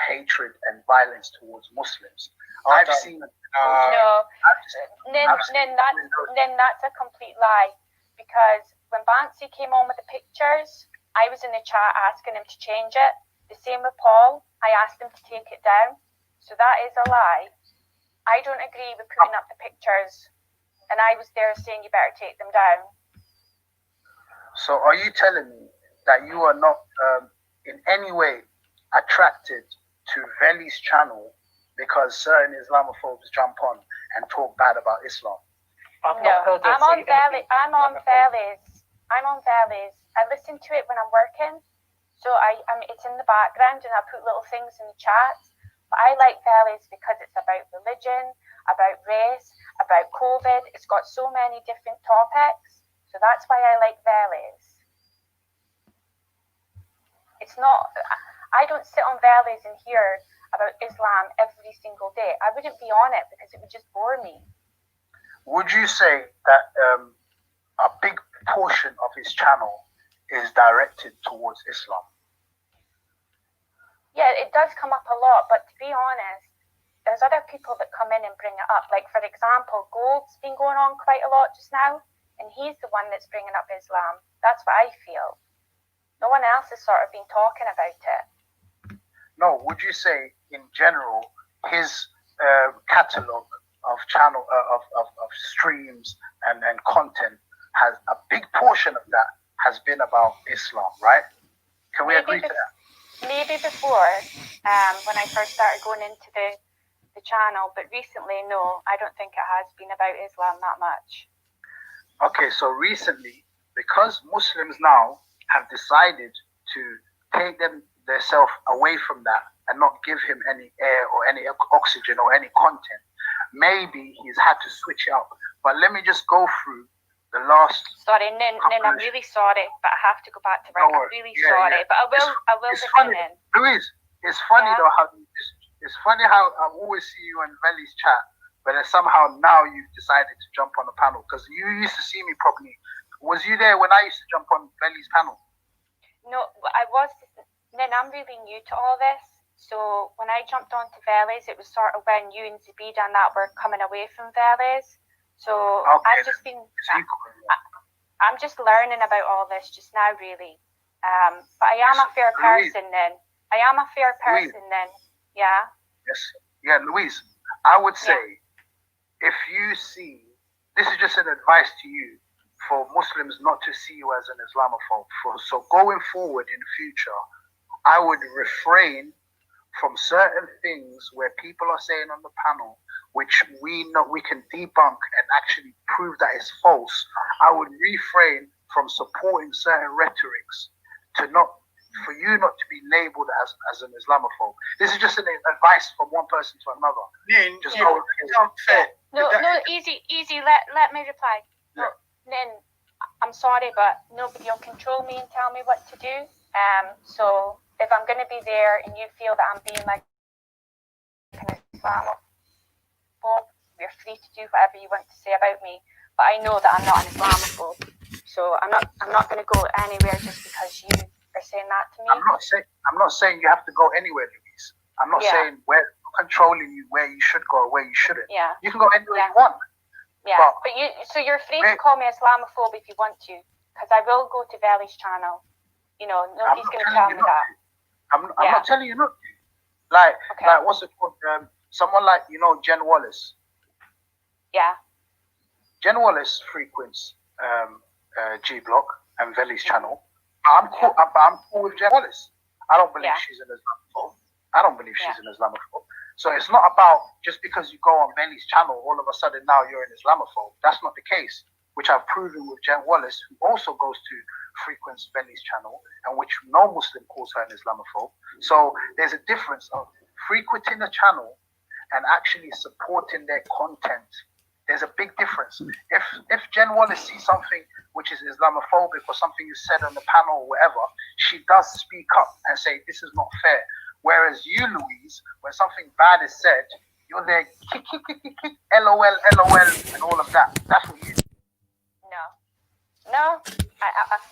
hatred and violence towards Muslims. I've seen. Then that's a complete lie, because when Banksy came on with the pictures, I was in the chat asking him to change it. The same with Paul. I asked him to take it down. So that is a lie. I don't agree with putting up the pictures, and I was there saying you better take them down. So are you telling me that you are not in any way attracted to Veli's channel because certain Islamophobes jump on and talk bad about Islam? No, I'm on Veles. I'm on Veles. I listen to it when I'm working, so it's in the background and I put little things in the chat. But I like Veles because it's about religion, about race, about COVID. It's got so many different topics, so that's why I like Veles. It's not. I don't sit on Veles and hear about Islam every single day. I wouldn't be on it because it would just bore me. Would you say that a big portion of his channel is directed towards Islam? Yeah, it does come up a lot, but to be honest, there's other people that come in and bring it up. Like, for example, Gold's been going on quite a lot just now, and he's the one that's bringing up Islam. That's what I feel. No one else has sort of been talking about it. No, would you say in general his catalogue of channel of streams and content has a big portion of that has been about Islam, right? Can we agree to that? Maybe before, when I first started going into the channel, but recently, no, I don't think it has been about Islam that much. Okay, so recently, because Muslims now have decided to take themselves away from that and not give him any air or any oxygen or any content, maybe he's had to switch it up. But let me just go through the last. Sorry, Nin, I'm really sorry, but I have to go back to work. I'm really sorry, but I will it's funny, in. Louise, it's funny though how it's funny how I always see you in Veli's chat, but then somehow now you've decided to jump on the panel because you used to see me probably. Was you there when I used to jump on Veli's panel? No, I was. Nin, I'm really new to all this. So when I jumped onto Veles, it was sort of when you and Zabida and that were coming away from Veles. So I've just been, I'm just learning about all this just now, really. But I am a fair person then. I am a fair person then. Yeah. Yes. Yeah, Louise, I would say if you see, this is just an advice to you for Muslims not to see you as an Islamophobe. So going forward in the future, I would refrain from certain things where people are saying on the panel, which we know we can debunk and actually prove that is false. I would refrain from supporting certain rhetorics for you not to be labeled as an Islamophobe. This is just an advice from one person to another. No, easy. Let me reply. No, Nin, I'm sorry, but nobody will control me and tell me what to do. So if I'm going to be there and you feel that I'm being like an Islamophobe, you're free to do whatever you want to say about me. but I know that I'm not an Islamophobe. So I'm not going to go anywhere just because you are saying that to me. I'm not saying you have to go anywhere, Louise. I'm not saying where controlling you where you should go or where you shouldn't. Yeah. You can go anywhere you want. Yeah. But you're free to call me Islamophobe if you want to, because I will go to Veli's channel. You know, nobody's going to tell me that. I'm not telling you not to. Like what's it called? Someone like Jen Wallace. Yeah. Jen Wallace frequents G Block and Veli's channel. I'm cool. I'm cool with Jen Wallace. I don't believe she's an Islamophobe. I don't believe she's an Islamophobe. So it's not about just because you go on Veli's channel, all of a sudden now you're an Islamophobe. That's not the case, which I've proven with Jen Wallace, who also goes to frequents Veli's channel, and which no Muslim calls her an Islamophobe. So there's a difference of frequenting a channel and actually supporting their content. There's a big difference. If Jen Wallace sees something which is Islamophobic or something is said on the panel or whatever, she does speak up and say, this is not fair. Whereas you, Louise, when something bad is said, you're there, kick, LOL, and all of that. That's what you do. No.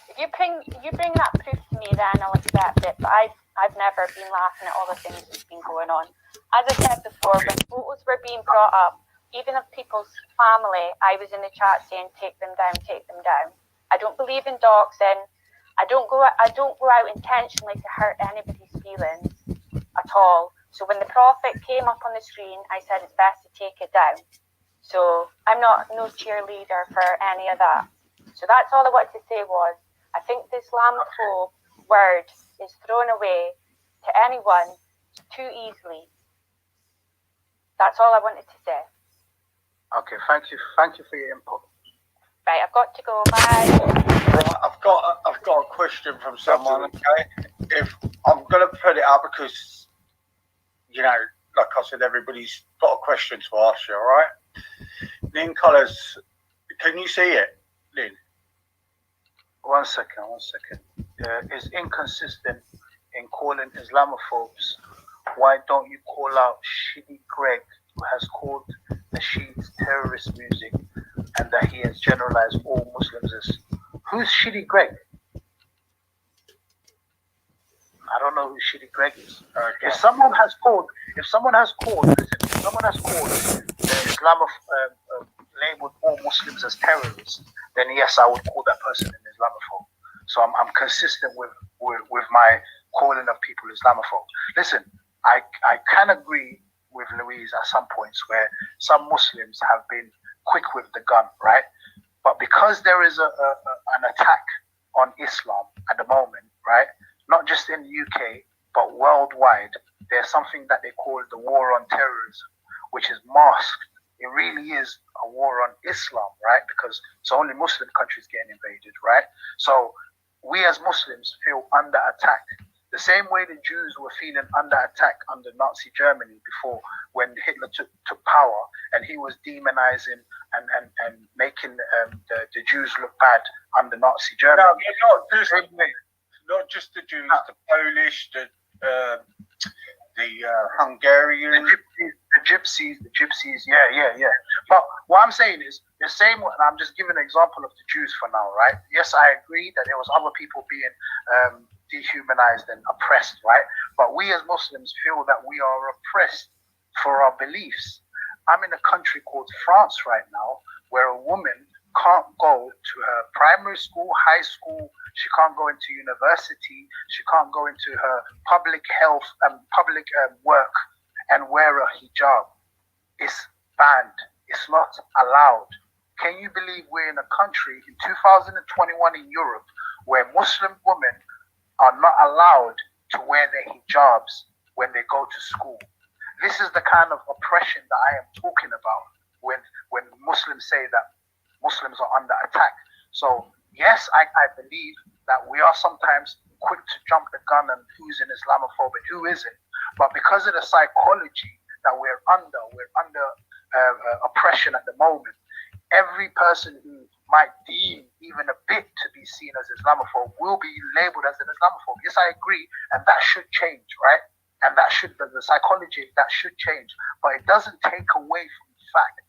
If you bring that proof to me, then I'll accept it. But I've never been laughing at all the things that's been going on. As I said before, when photos were being brought up, even of people's family, I was in the chat saying, take them down, take them down. I don't believe in doxing. I don't go out intentionally to hurt anybody's feelings at all. So when the Prophet came up on the screen, I said it's best to take it down. So I'm not no cheerleader for any of that. So that's all I wanted to say was, I think the Islamophobe word is thrown away to anyone too easily. That's all I wanted to say. Okay, thank you for your input. Right, I've got to go. Bye. Right, I've got a question from someone. Okay, if I'm gonna put it up because like I said, everybody's got a question to ask you. All right, Lynn Collins, can you see it, Lynn? One second. Is inconsistent in calling Islamophobes. Why don't you call out Shidi Greg, who has called the Shiites terrorist music, and that he has generalized all Muslims as... Who's Shidi Greg? I don't know who Shidi Greg is. If someone has called the labeled all Muslims as terrorists, then yes, I would call that person an Islamophobe. So I'm consistent with my calling of people Islamophobe. Listen, I can agree with Louise at some points where some Muslims have been quick with the gun, right? But because there is an attack on Islam at the moment, right? Not just in the UK, but worldwide, there's something that they call the war on terrorism, which is masked. It really is a war on Islam, right? Because it's only Muslim countries getting invaded, right? So we as Muslims feel under attack. The same way the Jews were feeling under attack under Nazi Germany before, when Hitler took power, and he was demonizing and making the Jews look bad under Nazi Germany. Not just the Jews, the Polish, the Hungarian, the gypsies, yeah. But what I'm saying is the same. And I'm just giving an example of the Jews for now, right? Yes, I agree that there was other people being dehumanized and oppressed, right? But we as Muslims feel that we are oppressed for our beliefs. I'm in a country called France right now, where a woman can't go to her primary school, high school. She can't go into university. She can't go into her public health and public work and wear a hijab. It's banned. It's not allowed. Can you believe we're in a country in 2021 in Europe where Muslim women are not allowed to wear their hijabs when they go to school? This is the kind of oppression that I am talking about when Muslims say that Muslims are under attack. So yes, I believe that we are sometimes quick to jump the gun and who's an Islamophobe and who isn't. But because of the psychology that we're under oppression at the moment, every person who might deem even a bit to be seen as Islamophobe will be labeled as an Islamophobe. Yes, I agree, and that should change, right? And that should, the psychology, that should change. But it doesn't take away from the fact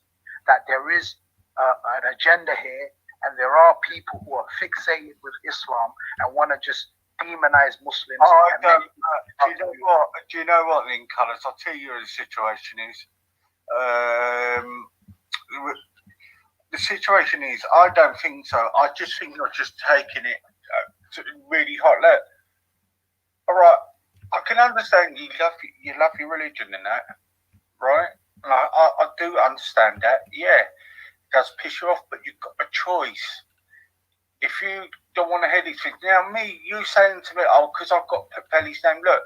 that there is an agenda here, and there are people who are fixated with Islam and want to just demonize Muslims. Do you know what, Lynn Colours? I'll tell you what the situation is. The situation is, I don't think so. I just think you're just taking it to really hot. Look, all right, I can understand you love your religion and that, right? And I do understand that. Yeah, it does piss you off, but you've got a choice. If you don't want to hear these things, now you saying to me, oh, because I've got Belly's name. Look,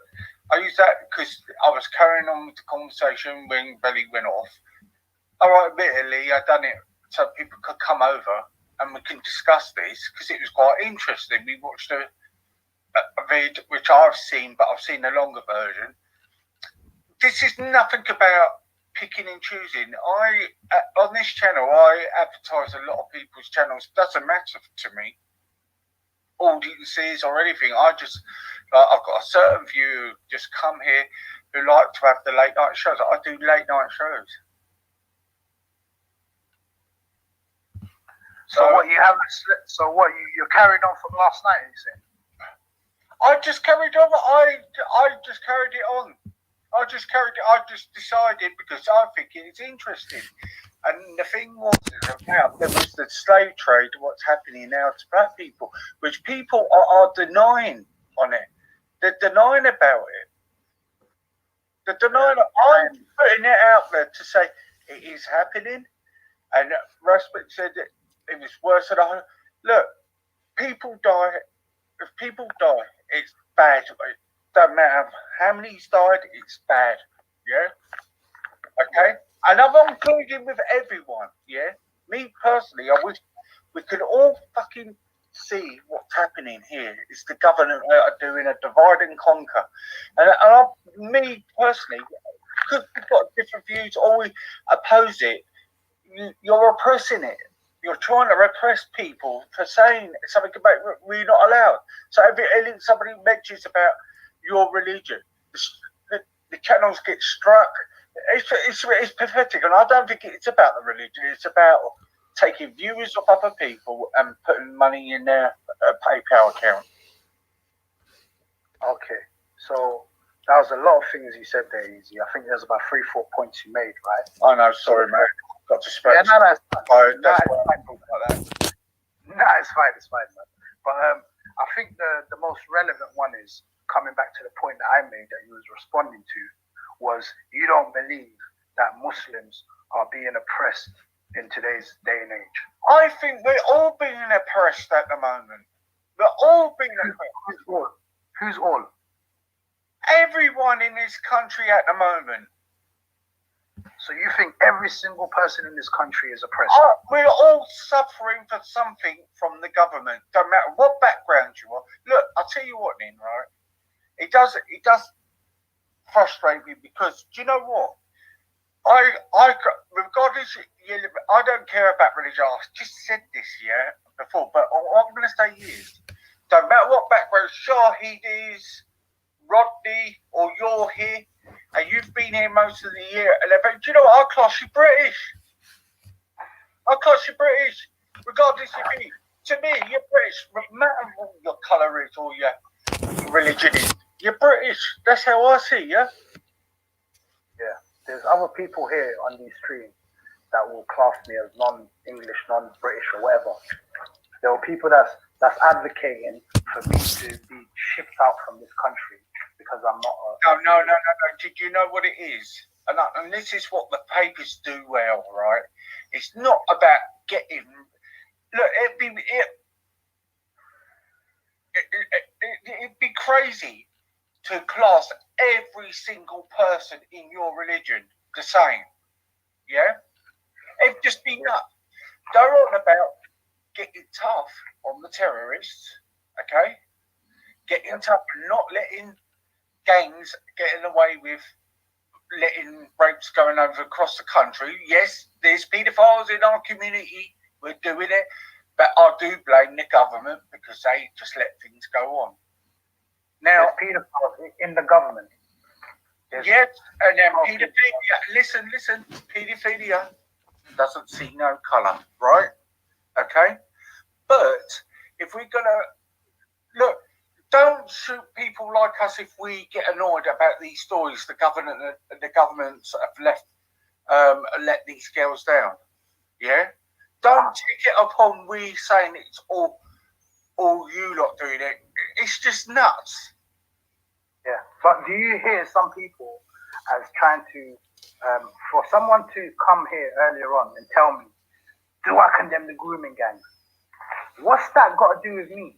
I use that because I was carrying on with the conversation when Belly went off. All right, admittedly, I done it so people could come over and we can discuss this because it was quite interesting. We watched a vid which I've seen, but I've seen the longer version. This is nothing about picking and choosing. On this channel, I advertise a lot of people's channels. Doesn't matter to me, audiences or anything. I've got a certain view. Just come here who like to have the late night shows. I do late night shows. So what you haven't? So what you're carried on from last night? You said. I just carried on. I just carried it on. I just decided because I think it's interesting. And the thing was about there was the slave trade. What's happening now to black people, which people are denying on it. They're denying about it. They're denying. I'm putting it out there to say it is happening. And Respect said that. It was worse than look, people die. If people die, it's bad. It doesn't matter how many's died, it's bad. Yeah? Okay? And I'm including with everyone, yeah? Me personally, I wish we could all fucking see what's happening here. It's the government are doing a divide and conquer. And me personally, because we've got different views or we oppose it, you're oppressing it. You're trying to repress people for saying something about we're not allowed. So if somebody mentions about your religion, the channels get struck. It's pathetic, and I don't think it's about the religion. It's about taking viewers off other people and putting money in their PayPal account. Okay, so that was a lot of things you said there, Easy. I think there's about 3-4 points you made, right? I know, sorry, mate. Got to spend. Yeah, no, that's fine. That's why I talk about that. No, it's fine, man. But I think the most relevant one is coming back to the point that I made that you was responding to was you don't believe that Muslims are being oppressed in today's day and age. I think we're all being oppressed at the moment. We're all being oppressed. Who's all? Everyone in this country at the moment. So you think every single person in this country is oppressed? We're all suffering for something from the government. Don't matter what background you are. Look, I'll tell you what, Lynn, right? It does frustrate me because do you know what? Regardless, I don't care about religion. I just said this before, but what I'm going to say is, don't matter what background Shahid is, Rodney, or you're here. And you've been here most of the year. Do you know what? I'll class you British. Regardless of you. To me, you're British. No matter what your colour is or your religion is. You're British. That's how I see you. Yeah. There's other people here on these streams that will class me as non-English, non-British or whatever. There are people that's advocating for me to be shipped out from this country. Because I'm not. No. Did you know what it is? And this is what the papers do well, right? It's not about getting. Look, it'd be crazy to class every single person in your religion the same. Yeah, it'd just be nuts. They're on about getting tough on the terrorists. Okay, getting tough and not letting gangs getting away with letting rapes going over across the country. Yes, there's paedophiles in our community. We're doing it. But I do blame the government because they just let things go on. Now, there's paedophiles in the government. Yes, and then paedophilia. Listen, paedophilia. doesn't see no colour, right? Okay? But if we're going to look, don't shoot people like us if we get annoyed about these stories. The governments have let these girls down. Yeah? Don't take it upon we saying it's all you lot doing it. It's just nuts. Yeah, but do you hear some people as trying to, for someone to come here earlier on and tell me, do I condemn the grooming gang? What's that got to do with me?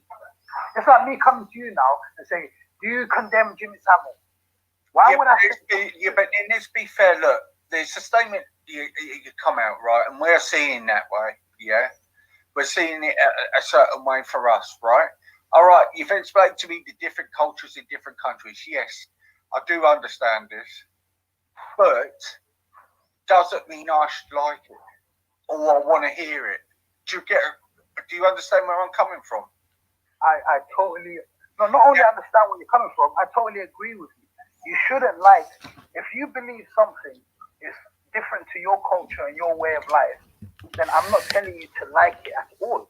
It's like me coming to you now and saying, do you condemn Jimmy Savile? Why would I say? Yeah, but let's be fair. Look, there's a statement you come out, right? And we're seeing that way, yeah? We're seeing it a certain way for us, right? All right, you've explained to me the different cultures in different countries. Yes, I do understand this. But doesn't mean I should like it or I want to hear it. Do you understand where I'm coming from? I totally, not only understand where you're coming from, I totally agree with you. You shouldn't like, if you believe something is different to your culture and your way of life, then I'm not telling you to like it at all.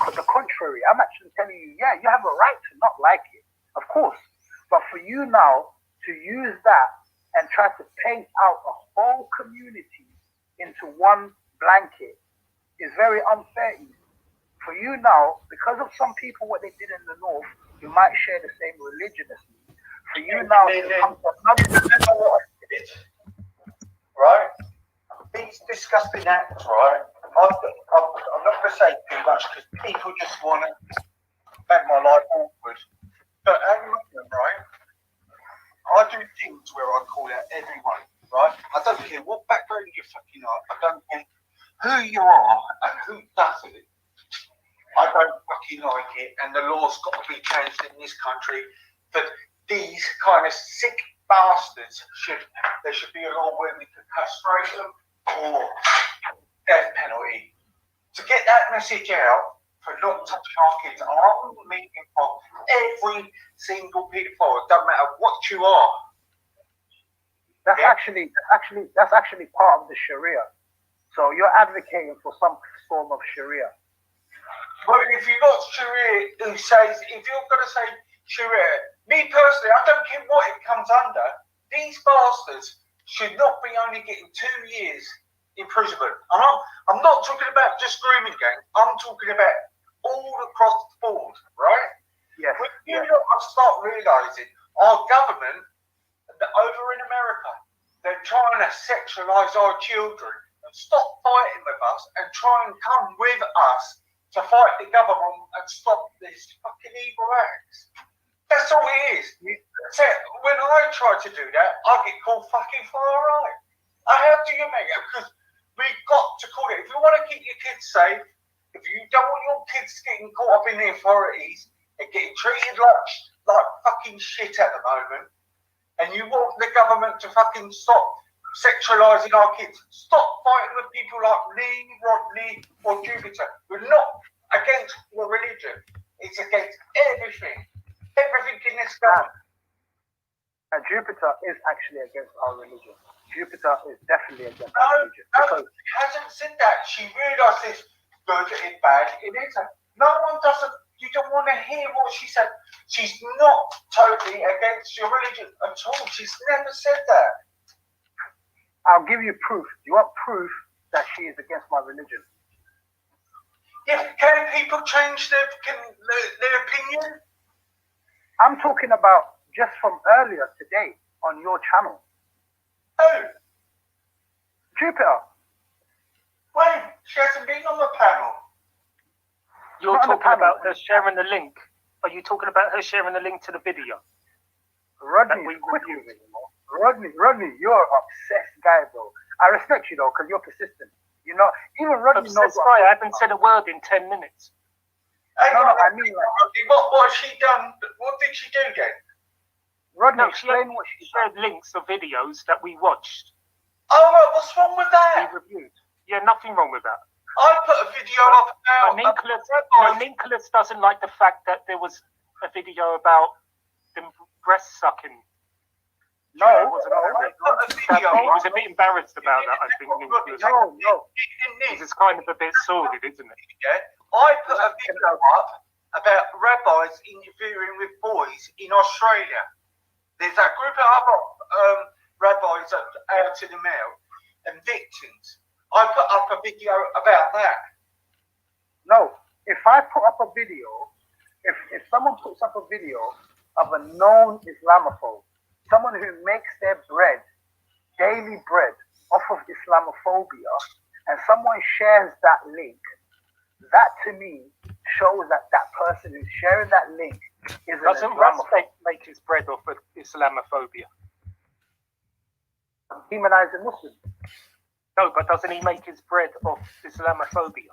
On the contrary, I'm actually telling you, yeah, you have a right to not like it, of course. But for you now to use that and try to paint out a whole community into one blanket is very unfair. For you now, because of some people, what they did in the north, you might share the same religion as me. For you now to come to another right? These disgusting acts, right? I'm not going to say too much because people just want to make my life awkward. But as a Muslim, right? I do things where I call out everyone, right? I don't care what background you fucking are. I don't care who you are and who does it. I don't fucking like it, and the law's got to be changed in this country. But these kind of sick bastards there should be a law where we could castrate them or death penalty. To get that message out for not touching our kids, I'm meeting for every single paedophile. It doesn't matter what you are. That's actually part of the Sharia. So you're advocating for some form of Sharia. Well, if you've got Sharia who says, if you're going to say Sharia, me personally, I don't care what it comes under, these bastards should not be only getting 2 years imprisonment. And I'm not talking about just grooming gang, I'm talking about all across the board, right? Yes. When you start realising our government, over in America, they're trying to sexualise our children and stop fighting with us and try and come with us to fight the government and stop these fucking evil acts. That's all it is. So when I try to do that, I get called fucking far right. How do you make it? Because we've got to call it. If you want to keep your kids safe, if you don't want your kids getting caught up in the authorities and getting treated like fucking shit at the moment, and you want the government to fucking stop sexualising our kids, stop fighting with people like Lee, Rodney, or Jupiter. We're not against your religion. It's against everything. Everything in this government. And Jupiter is actually against our religion. Jupiter is definitely against our religion. No, she hasn't said that. She realised it's good, it's bad, it isn't. No one doesn't. You don't want to hear what she said. She's not totally against your religion at all. She's never said that. I'll give you proof. You want proof that she is against my religion? Yeah, can people change their opinion? I'm talking about just from earlier today on your channel. Who? Jupiter. Wait, she hasn't been on the panel. You're talking about her sharing the link. Are you talking about her sharing the link to the video? Rodney, Rodney, you're an obsessed guy, bro. I respect you though, because you're persistent. You know, even Rodney knows. Why I haven't said a word in 10 minutes. No, I mean, what has she done? What did she do then? Rodney, no, she shared links of videos that we watched. Oh, right, what's wrong with that? We reviewed. Yeah, nothing wrong with that. I put a video up now. Nicholas doesn't like the fact that there was a video about them breast sucking. No, he wasn't married. He was a bit embarrassed about that, I think. This is kind of a bit sordid, isn't it? Yeah. I put a video up about rabbis interfering with boys in Australia. There's a group of other rabbis out in the mail and victims. I put up a video about that. No, if I put up a video, if someone puts up a video of a known Islamophobe, someone who makes their bread, daily bread, off of Islamophobia, and someone shares that link, that to me shows that that person who's sharing that link is an Doesn't Raspek make his bread off of Islamophobia? Demonizing Muslims. No, but doesn't he make his bread off Islamophobia?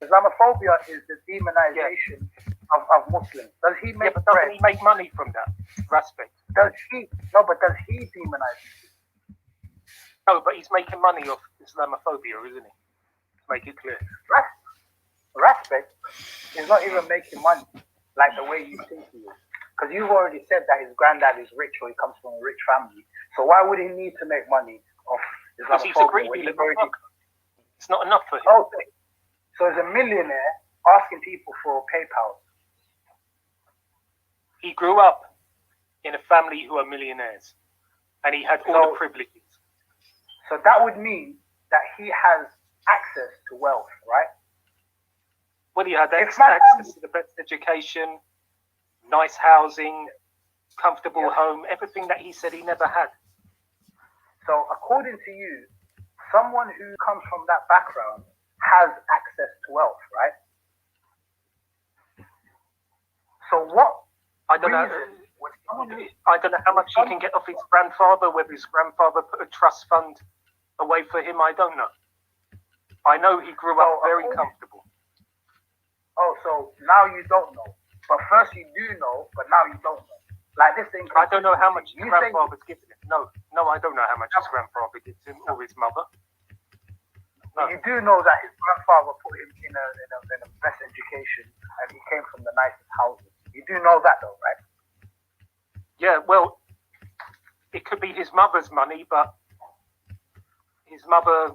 Islamophobia is the demonization of Muslims. Does he make but bread? doesn't he make money from that? Raspek. Does he? No, but does he demonize? No, but he's making money off Islamophobia, isn't he? Make it clear. Raspek is not even making money like the way you think he is. Because you've already said that his granddad is rich or he comes from a rich family. So why would he need to make money off Because he's a Islamophobia? greedy little fucker. It's not enough for him. Oh, so he's a millionaire asking people for PayPal. He grew up in a family who are millionaires, and he had all the privileges. So that would mean that he has access to wealth, right? Well, he had access to the best education, nice housing, comfortable home, everything that he said he never had. So according to you, someone who comes from that background has access to wealth, right? So what? I don't know. I don't know how much he can get off his grandfather, whether his grandfather put a trust fund away for him, I don't know. I know he grew up very comfortable. Oh, so now you don't know. But first you do know, but now you don't know. Like this thing. I don't know how much his grandfather's given him. No, I don't know how much his grandfather gives him or his mother. No. You do know that his grandfather put him in a best education and he came from the nicest houses. You do know that though, right? Yeah, well, it could be his mother's money, but his mother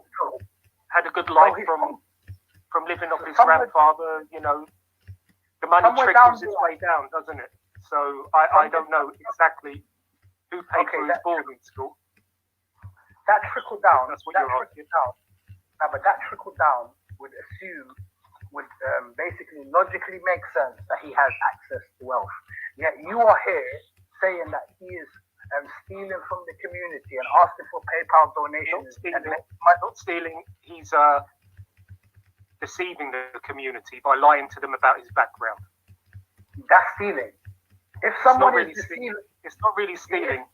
had a good life from living off his grandfather, you know. The money trickles its way down, doesn't it? So I don't know exactly who paid for his boarding school. That trickle down. That's what you're asking. But that trickle down would basically logically make sense that he has access to wealth. Yet you are here saying that he is stealing from the community and asking for PayPal donations. Not stealing. He's deceiving the community by lying to them about his background. That's stealing. If someone is deceiving, it's not really stealing.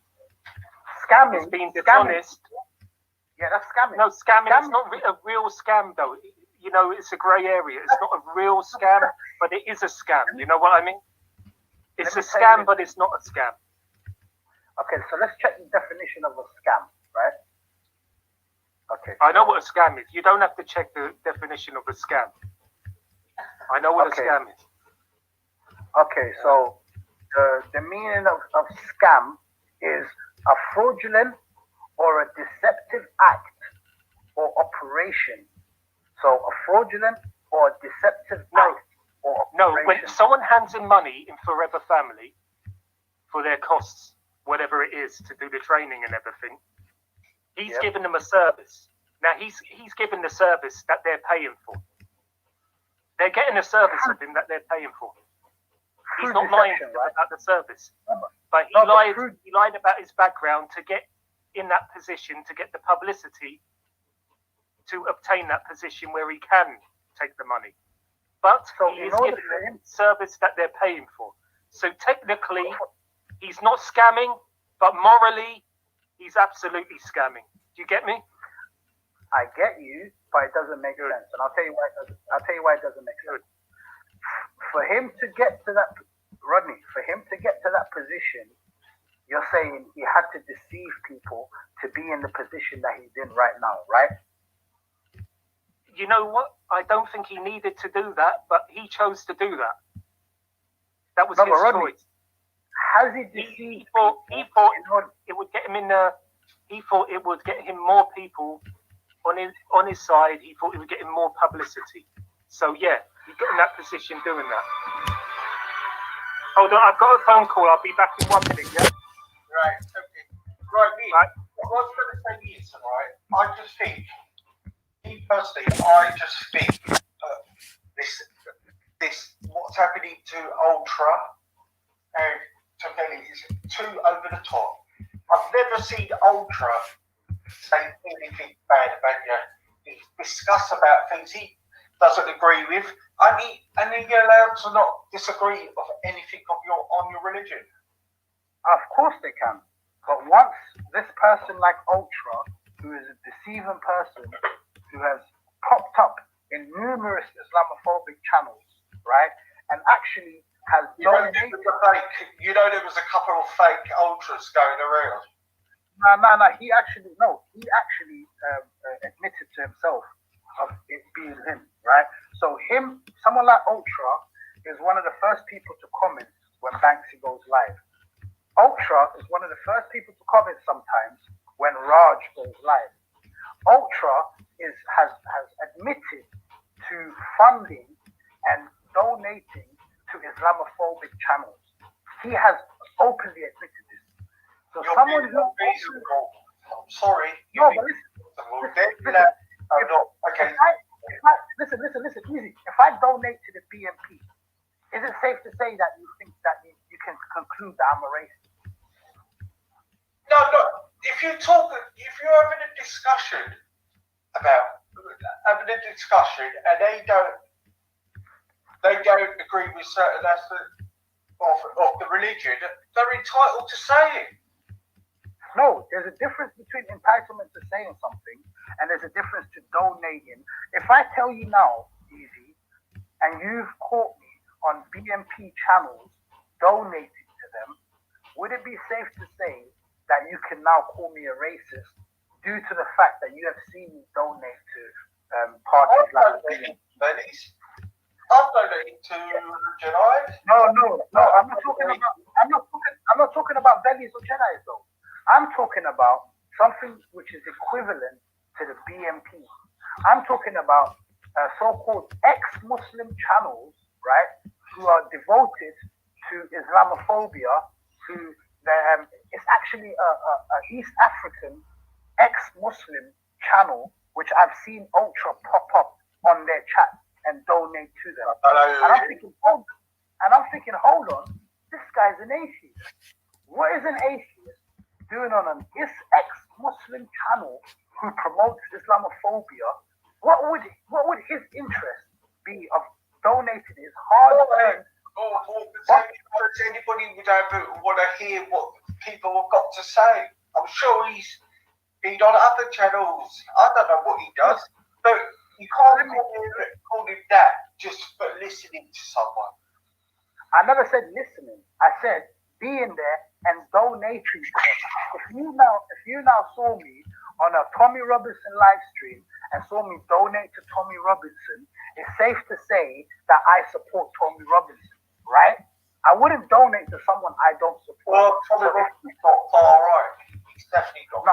Scamming. It's being dishonest. Yeah, that's scamming. No, scamming. It's not a real scam, though. You know, it's a grey area. It's not a real scam, but it is a scam. You know what I mean? It's a scam, but it's not a scam. Okay, so let's check the definition of a scam, right? Okay. I know what a scam is. You don't have to check the definition of a scam. I know what a scam is. Okay, so the meaning of scam is a fraudulent or a deceptive act or operation. So a fraudulent or a deceptive act or operation. No, when someone hands him money in Forever Family for their costs, whatever it is, to do the training and everything, he's giving them a service. Now he's giving the service that they're paying for. They're getting a service of him that they're paying for. He's not lying to them about the service, but he lied about his background to get in that position, to get the publicity to obtain that position where he can take the money. But he is giving them service that they're paying for. So technically, he's not scamming, but morally, he's absolutely scamming. Do you get me? I get you, but it doesn't make sense, and I'll tell you why it doesn't make sense. For him to get to that, Rodney, for him to get to that position, you're saying he had to deceive people to be in the position that he's in right now, right? You know what? I don't think he needed to do that, but he chose to do that. That was his choice. Has he deceived? He thought it would get him in the. He thought it would get him more people on his side. He thought it would get him more publicity. So yeah, he got in that position doing that. Hold on, I've got a phone call. I'll be back in 1 minute. Yeah. Right. Okay. Right. Me. Right. What I was going to say is, right. I just think, me personally, I just think this what's happening to Ultra and to Belly is too over the top. I've never seen Ultra say anything bad about you. He discuss about things he doesn't agree with. And then you're allowed to not disagree of anything on your religion. Of course they can. But once this person like Ultra, who is a deceiving person, who has popped up in numerous Islamophobic channels, right, and actually has dominated. You know there was a couple of fake ultras going around. No. He actually admitted to himself of it being him, right? So someone like Ultra is one of the first people to comment when Banksy goes live. Ultra is one of the first people to comment sometimes when Raj goes live. Ultra has admitted to funding and donating to Islamophobic channels. He has openly admitted this. So You're someone being who reasonable. I'm sorry. No, but listen, easy. If I donate to the BNP, is it safe to say that you think that you can conclude that I'm a racist? No. If you're having a discussion and they don't agree with certain aspects of the religion, they're entitled to say it. No, there's a difference between entitlement to saying something and there's a difference to donating. If I tell you now, Easy, and you've caught me on BNP channels donating to them, would it be safe to say that you can now call me a racist due to the fact that you have seen me donate to parties like BNP? I'm donating to Jedi. No. I'm not talking about Bellies or Jedi though. I'm talking about something which is equivalent to the BNP. I'm talking about so-called ex-Muslim channels, right, who are devoted to Islamophobia. It's actually a East African ex-Muslim channel which I've seen Ultra pop up on their chat and donate to them. And I'm thinking, hold on, this guy's an atheist. What is an atheist doing on an ex-Muslim channel who promotes Islamophobia? What would his interest be of donating his hard-earned? Does anybody would want to hear what people have got to say? I'm sure he's been on other channels. I don't know what he does, but you can't call him that just for listening to someone. I never said listening. I said being there and donating to them. If you now saw me on a Tommy Robinson live stream and saw me donate to Tommy Robinson, it's safe to say that I support Tommy Robinson, right? I wouldn't donate to someone I don't support. Well, Tommy Robinson's not far right. He's definitely not. No,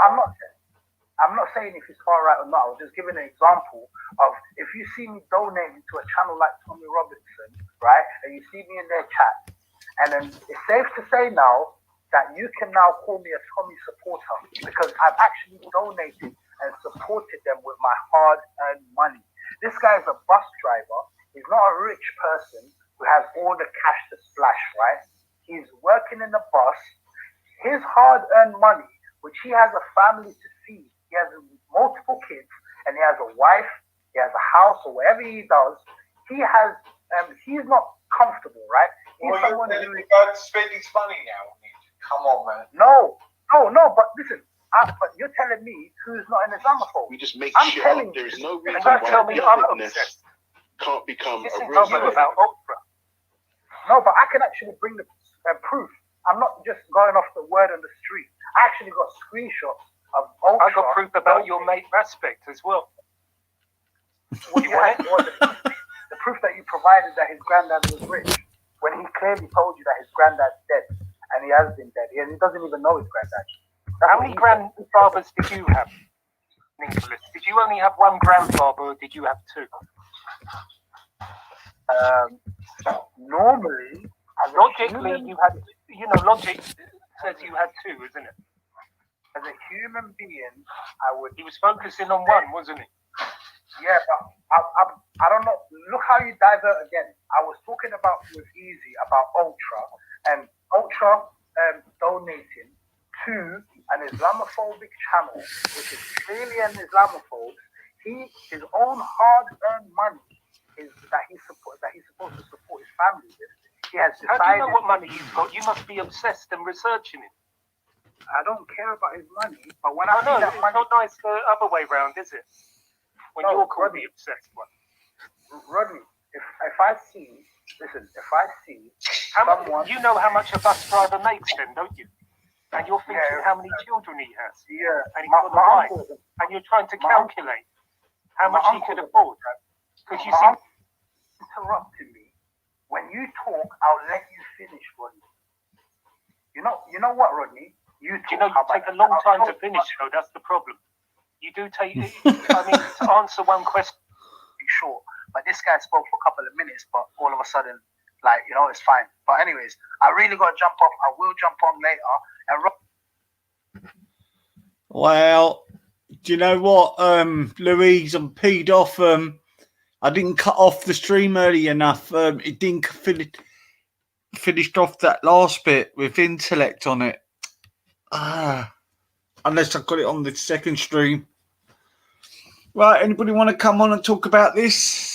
I'm not saying if he's far right or not. I was just giving an example of if you see me donating to a channel like Tommy Robinson, right, and you see me in their chat, and then it's safe to say now that you can now call me a Tommy supporter because I've actually donated and supported them with my hard-earned money. This guy is a bus driver. He's not a rich person who has all the cash to splash, right? He's working in the bus. His hard-earned money, which he has a family to feed, he has multiple kids, and he has a wife, he has a house, or whatever he does, he's not comfortable, right? He's someone who is spending his money now. Come on, man. No, but listen, but you're telling me who's not an Islamophobe. We just make I'm shit telling up. There is no you. reason why Tell me I'm witness can't become This a is real not about Ultra. No, but I can actually bring the proof. I'm not just going off the word on the street. I actually got screenshots of Ultra. I got proof about your mate Respect as well. What do you want? The proof that you provided that his granddad was rich, when he clearly told you that his granddad's dead, and he has been dead, and he doesn't even know his granddad. How many grandfathers did you have, Nicholas? Did you only have one grandfather, or did you have two? Normally, logically, you had. Logic says you had two, isn't it? As a human being, I would. He was focusing on one, wasn't he? Yeah, but I don't know. Look how you divert again. I was talking about with Easy about Ultra and Ultra donating to an Islamophobic channel, which is clearly an Islamophobe. His own hard-earned money that he's supposed to support his family with. He has decided. How do you know what money he's got? You must be obsessed and researching it. I don't care about his money, but when I see know that it's money, not nice the other way round, is it? When No, you're called Rodney. the obsessed one. Rodney, if I see someone, you know how much a bus driver makes, then, don't you? And you're thinking how many children he has. Yeah, and he's got a wife, and you're trying to calculate how much he could afford. Because you see, interrupting me. When you talk, I'll let you finish, Rodney. You know what, Rodney? You take a long time to finish, though. That's the problem. You do take. I mean, to answer one question. Short, but this guy spoke for a couple of minutes, but all of a sudden, it's fine. But anyways, I really got to jump off. I will jump on later. And Well, do you know what, Louise? I'm peed off. I didn't cut off the stream early enough. It didn't finished off that last bit with intellect on it. Unless I got it on the second stream. Right, anybody want to come on and talk about this?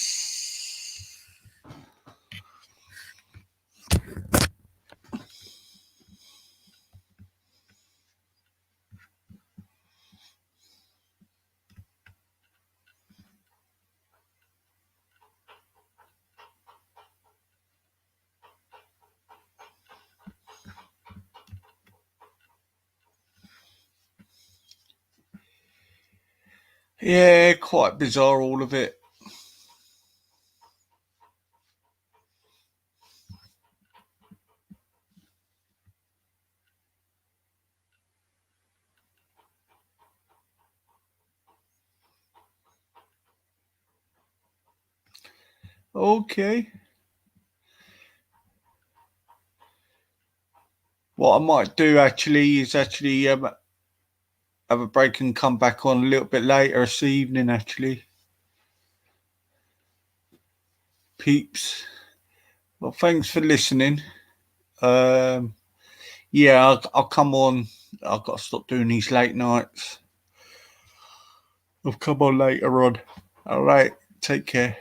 Yeah, quite bizarre, all of it. Okay. What I might do is have a break and come back on a little bit later this evening, actually. Peeps. Well, thanks for listening. Yeah, I'll come on. I've got to stop doing these late nights. I'll come on later on. All right. Take care.